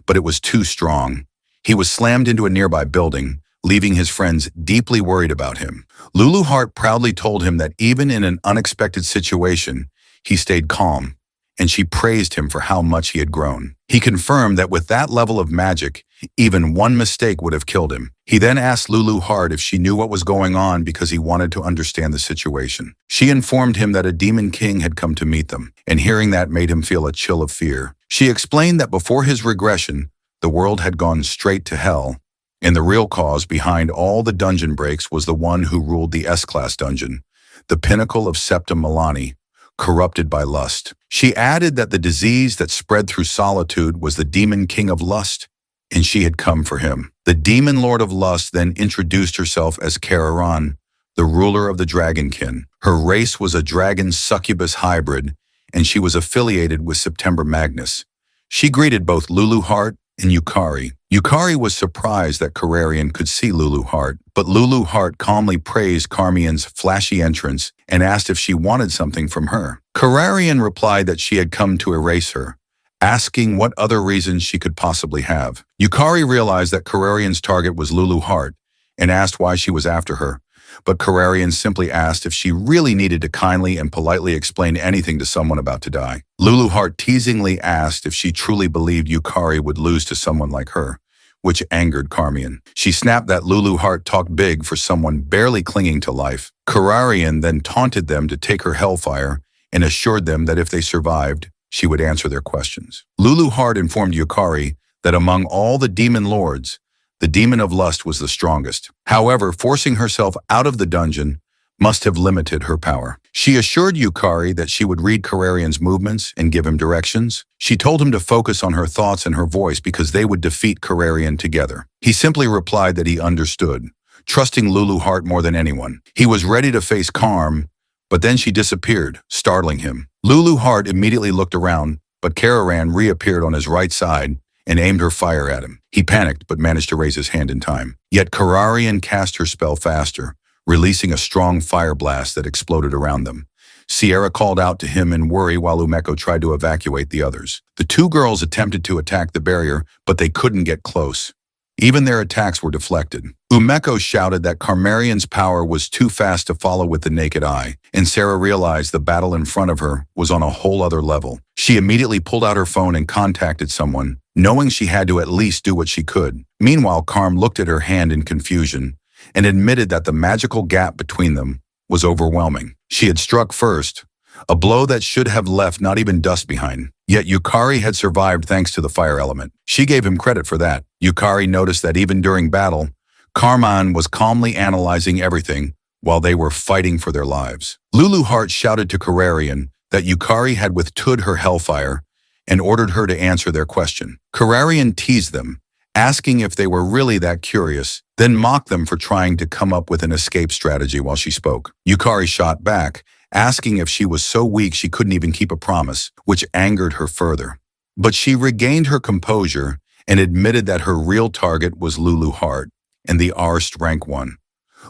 But it was too strong. He was slammed into a nearby building, leaving his friends deeply worried about him. Lulu Heart proudly told him that even in an unexpected situation, he stayed calm, and she praised him for how much he had grown. He confirmed that with that level of magic, even one mistake would have killed him. He then asked Lulu Heart if she knew what was going on because he wanted to understand the situation. She informed him that a demon king had come to meet them, and hearing that made him feel a chill of fear. She explained that before his regression, the world had gone straight to hell, and the real cause behind all the dungeon breaks was the one who ruled the S-class dungeon, the pinnacle of Septim Milani, corrupted by lust. She added that the disease that spread through solitude was the demon king of lust, and she had come for him. The demon lord of lust then introduced herself as Kararan, the ruler of the dragonkin. Her race was a dragon succubus hybrid, and she was affiliated with September Magnus. She greeted both Lulu Heart and Yukari. Yukari was surprised that Kararian could see Lulu Heart, but Lulu Heart calmly praised Carmian's flashy entrance and asked if she wanted something from her. Kararian replied that she had come to erase her, asking what other reasons she could possibly have. Yukari realized that Kararian's target was Lulu Heart and asked why she was after her, but Kararian simply asked if she really needed to kindly and politely explain anything to someone about to die. Lulu Heart teasingly asked if she truly believed Yukari would lose to someone like her, which angered Carmian. She snapped that Lulu Heart talked big for someone barely clinging to life. Kararian then taunted them to take her hellfire and assured them that if they survived, she would answer their questions. Lulu Heart informed Yukari that among all the demon lords, the demon of lust was the strongest. However, forcing herself out of the dungeon must have limited her power. She assured Yukari that she would read Kararian's movements and give him directions. She told him to focus on her thoughts and her voice because they would defeat Kararian together. He simply replied that he understood, trusting Lulu Heart more than anyone. He was ready to face Karm, but then she disappeared, startling him. Lulu Heart immediately looked around, but Kararan reappeared on his right side and aimed her fire at him. He panicked but managed to raise his hand in time. Yet Kararian cast her spell faster, releasing a strong fire blast that exploded around them. Sierra called out to him in worry while Umeko tried to evacuate the others. The two girls attempted to attack the barrier, but they couldn't get close. Even their attacks were deflected. Umeko shouted that Karmarian's power was too fast to follow with the naked eye, and Sarah realized the battle in front of her was on a whole other level. She immediately pulled out her phone and contacted someone, knowing she had to at least do what she could. Meanwhile, Karm looked at her hand in confusion and admitted that the magical gap between them was overwhelming. She had struck first, a blow that should have left not even dust behind. Yet Yukari had survived thanks to the fire element. She gave him credit for that. Yukari noticed that even during battle, Carmine was calmly analyzing everything while they were fighting for their lives. Lulu Heart shouted to Kararian that Yukari had withstood her hellfire and ordered her to answer their question. Kararian teased them, asking if they were really that curious, then mocked them for trying to come up with an escape strategy while she spoke. Yukari shot back, asking if she was so weak she couldn't even keep a promise, which angered her further. But she regained her composure and admitted that her real target was Lulu Heart and the Arst rank 1.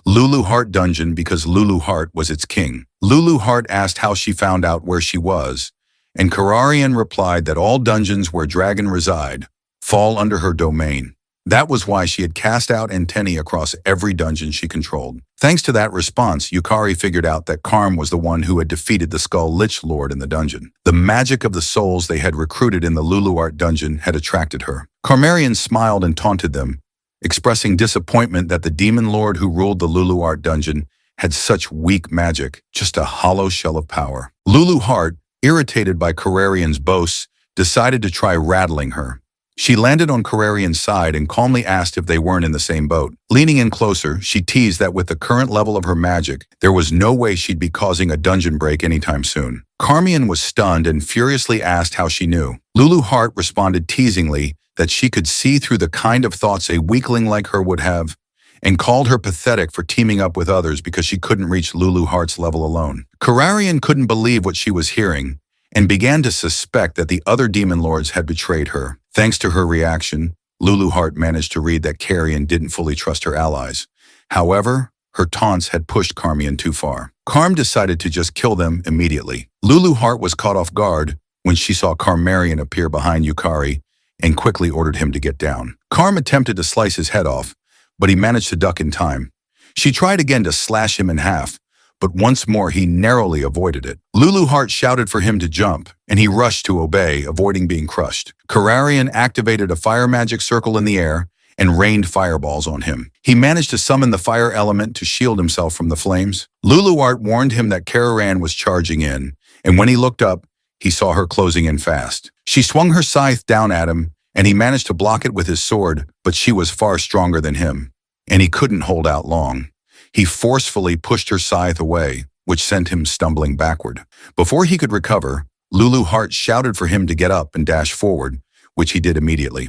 Lulu Heart dungeon because Lulu Heart was its king. Lulu Heart asked how she found out where she was, and Kararian replied that all dungeons where dragon reside fall under her domain. That was why she had cast out antennae across every dungeon she controlled. Thanks to that response, Yukari figured out that Karm was the one who had defeated the Skull Lich Lord in the dungeon. The magic of the souls they had recruited in the Luluart dungeon had attracted her. Karmarian smiled and taunted them, expressing disappointment that the demon lord who ruled the Luluart dungeon had such weak magic, just a hollow shell of power. Lulu Heart, irritated by Kararian's boasts, decided to try rattling her. She landed on Kararian's side and calmly asked if they weren't in the same boat. Leaning in closer, she teased that with the current level of her magic, there was no way she'd be causing a dungeon break anytime soon. Carmian was stunned and furiously asked how she knew. Lulu Heart responded teasingly that she could see through the kind of thoughts a weakling like her would have, and called her pathetic for teaming up with others because she couldn't reach Lulu Heart's level alone. Kararian couldn't believe what she was hearing and began to suspect that the other demon lords had betrayed her. Thanks to her reaction, Lulu Heart managed to read that Carrion didn't fully trust her allies. However, her taunts had pushed Carmian too far. Carm decided to just kill them immediately. Lulu Heart was caught off guard when she saw Carmarian appear behind Yukari and quickly ordered him to get down. Carm attempted to slice his head off, but he managed to duck in time. She tried again to slash him in half, but once more he narrowly avoided it. Lulu Heart shouted for him to jump, and he rushed to obey, avoiding being crushed. Kararian activated a fire magic circle in the air and rained fireballs on him. He managed to summon the fire element to shield himself from the flames. Lulu Heart warned him that Kararan was charging in, and when he looked up, he saw her closing in fast. She swung her scythe down at him, and he managed to block it with his sword, but she was far stronger than him, and he couldn't hold out long. He forcefully pushed her scythe away, which sent him stumbling backward. Before he could recover, Lulu Heart shouted for him to get up and dash forward, which he did immediately.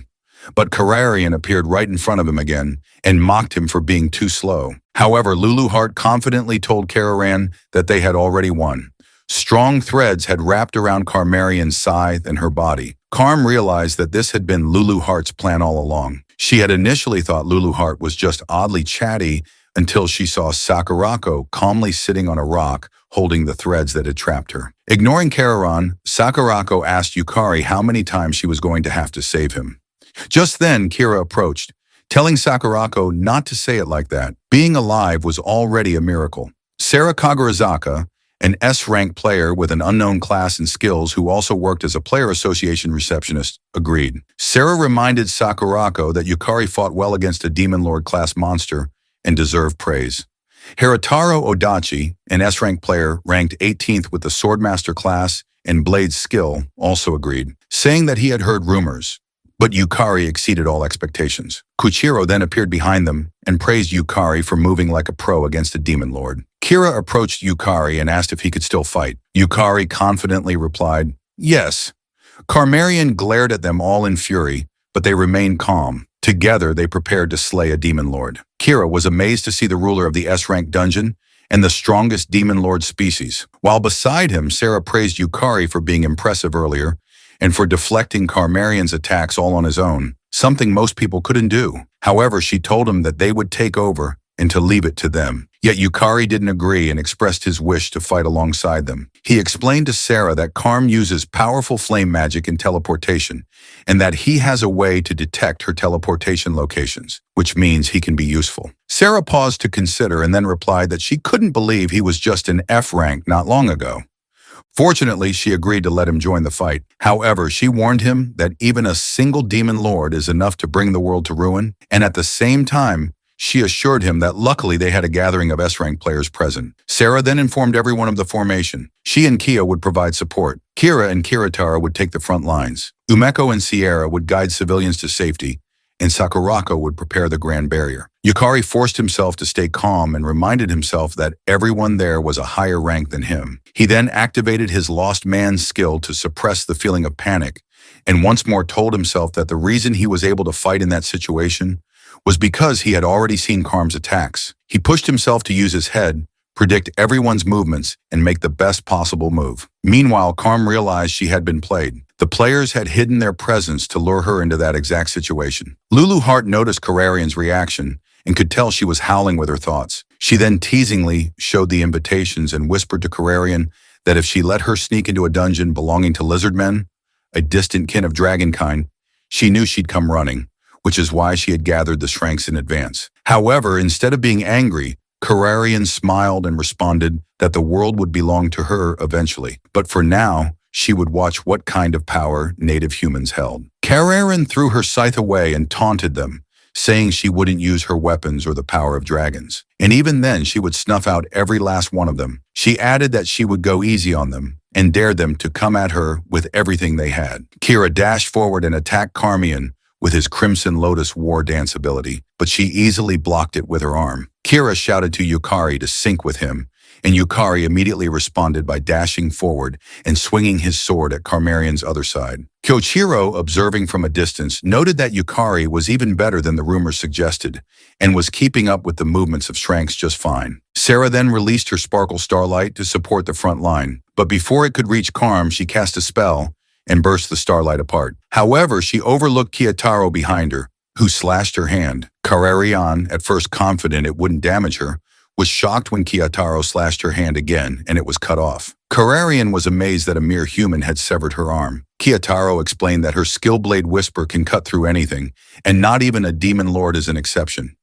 But Kararian appeared right in front of him again and mocked him for being too slow. However, Lulu Heart confidently told Kararan that they had already won. Strong threads had wrapped around Karmarian's scythe and her body. Karm realized that this had been Lulu Heart's plan all along. She had initially thought Lulu Heart was just oddly chatty until she saw Sakurako calmly sitting on a rock holding the threads that had trapped her. Ignoring Kararan, Sakurako asked Yukari how many times she was going to have to save him. Just then, Kira approached, telling Sakurako not to say it like that. Being alive was already a miracle. Sarah Kagurazaka, an S-rank player with an unknown class and skills who also worked as a player association receptionist, agreed. Sarah reminded Sakurako that Yukari fought well against a Demon Lord class monster and deserved praise. Hirataro Odachi, an S-rank player ranked 18th with the Swordmaster class and Blade skill, also agreed, saying that he had heard rumors. But Yukari exceeded all expectations. Kuchiro then appeared behind them and praised Yukari for moving like a pro against a demon lord. Kira approached Yukari and asked if he could still fight. Yukari confidently replied, "Yes." Karmarian glared at them all in fury, but they remained calm. Together, they prepared to slay a demon lord. Kira was amazed to see the ruler of the S-rank dungeon and the strongest demon lord species. While beside him, Sarah praised Yukari for being impressive earlier and for deflecting Karmarian's attacks all on his own, something most people couldn't do. However, she told him that they would take over and to leave it to them. Yet Yukari didn't agree and expressed his wish to fight alongside them. He explained to Sarah that Karm uses powerful flame magic and teleportation, and that he has a way to detect her teleportation locations, which means he can be useful. Sarah paused to consider and then replied that she couldn't believe he was just an F rank not long ago. Fortunately, she agreed to let him join the fight. However, she warned him that even a single demon lord is enough to bring the world to ruin, and at the same time, she assured him that luckily they had a gathering of S-rank players present. Sarah then informed everyone of the formation. She and Kia would provide support. Kira and Kiritara would take the front lines. Umeko and Sierra would guide civilians to safety, and Sakurako would prepare the Grand Barrier. Yukari forced himself to stay calm and reminded himself that everyone there was a higher rank than him. He then activated his lost man's skill to suppress the feeling of panic, and once more told himself that the reason he was able to fight in that situation was because he had already seen Karm's attacks. He pushed himself to use his head, predict everyone's movements, and make the best possible move. Meanwhile, Karm realized she had been played. The players had hidden their presence to lure her into that exact situation. Lulu Heart noticed Kararian's reaction and could tell she was howling with her thoughts. She then teasingly showed the invitations and whispered to Kararian that if she let her sneak into a dungeon belonging to lizardmen, a distant kin of dragonkind, she knew she'd come running, which is why she had gathered the Shranks in advance. However, instead of being angry, Kararian smiled and responded that the world would belong to her eventually. But for now, she would watch what kind of power native humans held. Kararian threw her scythe away and taunted them, saying she wouldn't use her weapons or the power of dragons. And even then, she would snuff out every last one of them. She added that she would go easy on them and dared them to come at her with everything they had. Kira dashed forward and attacked Karmian with his Crimson Lotus War Dance ability, but she easily blocked it with her arm. Kira shouted to Yukari to sync with him, and Yukari immediately responded by dashing forward and swinging his sword at Karmarian's other side. Kyochiro, observing from a distance, noted that Yukari was even better than the rumors suggested and was keeping up with the movements of Shranks just fine. Sarah then released her Sparkle Starlight to support the front line, but before it could reach Karm, she cast a spell and burst the starlight apart. However, she overlooked Kiyotaro behind her, who slashed her hand. Kararian, at first confident it wouldn't damage her, was shocked when Kiyotaro slashed her hand again and it was cut off. Kararian was amazed that a mere human had severed her arm. Kiyotaro explained that her skill blade whisper can cut through anything, and not even a demon lord is an exception.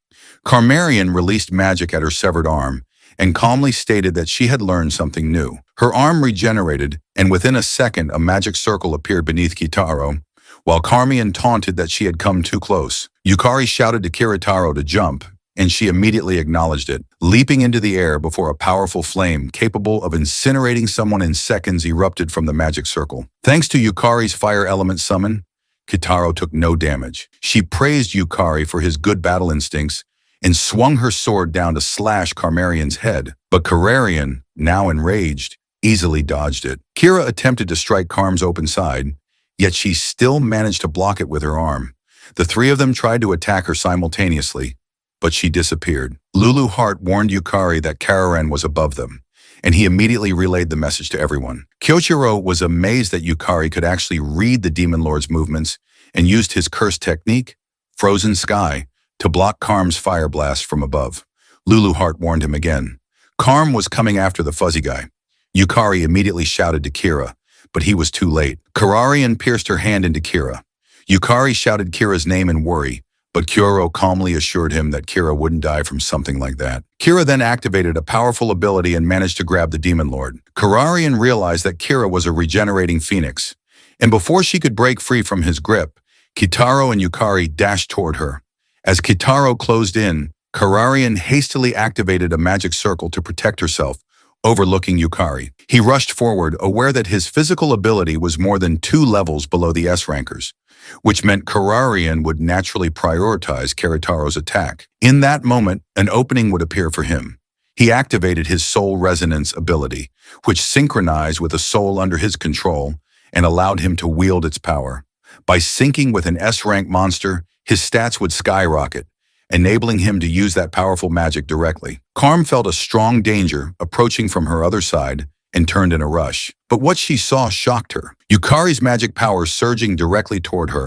Karmarian released magic at her severed arm and calmly stated that she had learned something new. Her arm regenerated, and within a second a magic circle appeared beneath Kitaro, while Karmian taunted that she had come too close. Yukari shouted to Kiritaro to jump, and she immediately acknowledged it, leaping into the air before a powerful flame capable of incinerating someone in seconds erupted from the magic circle. Thanks to Yukari's fire element summon, Kitaro took no damage. She praised Yukari for his good battle instincts and swung her sword down to slash Carmarian's head. But Carmarian, now enraged, easily dodged it. Kira attempted to strike Carm's open side, yet she still managed to block it with her arm. The three of them tried to attack her simultaneously, but she disappeared. Lulu Hart warned Yukari that Kararan was above them, and he immediately relayed the message to everyone. Kyoichiro was amazed that Yukari could actually read the Demon Lord's movements and used his curse technique, Frozen Sky, to block Karm's fire blast from above. Lulu Hart warned him again. Karm was coming after the fuzzy guy. Yukari immediately shouted to Kira, but he was too late. Kararian pierced her hand into Kira. Yukari shouted Kira's name in worry, but Kyoro calmly assured him that Kira wouldn't die from something like that. Kira then activated a powerful ability and managed to grab the Demon Lord. Kararian realized that Kira was a regenerating phoenix, and before she could break free from his grip, Kitaro and Yukari dashed toward her. As Kitaro closed in, Kararian hastily activated a magic circle to protect herself, overlooking Yukari. He rushed forward, aware that his physical ability was more than 2 levels below the S-rankers, which meant Kararian would naturally prioritize Kiritaro's attack. In that moment, an opening would appear for him. He activated his soul resonance ability, which synchronized with a soul under his control and allowed him to wield its power. By syncing with an S-rank monster, his stats would skyrocket, enabling him to use that powerful magic directly. Karm felt a strong danger approaching from her other side and turned in a rush. But what she saw shocked her. Yukari's magic power surging directly toward her.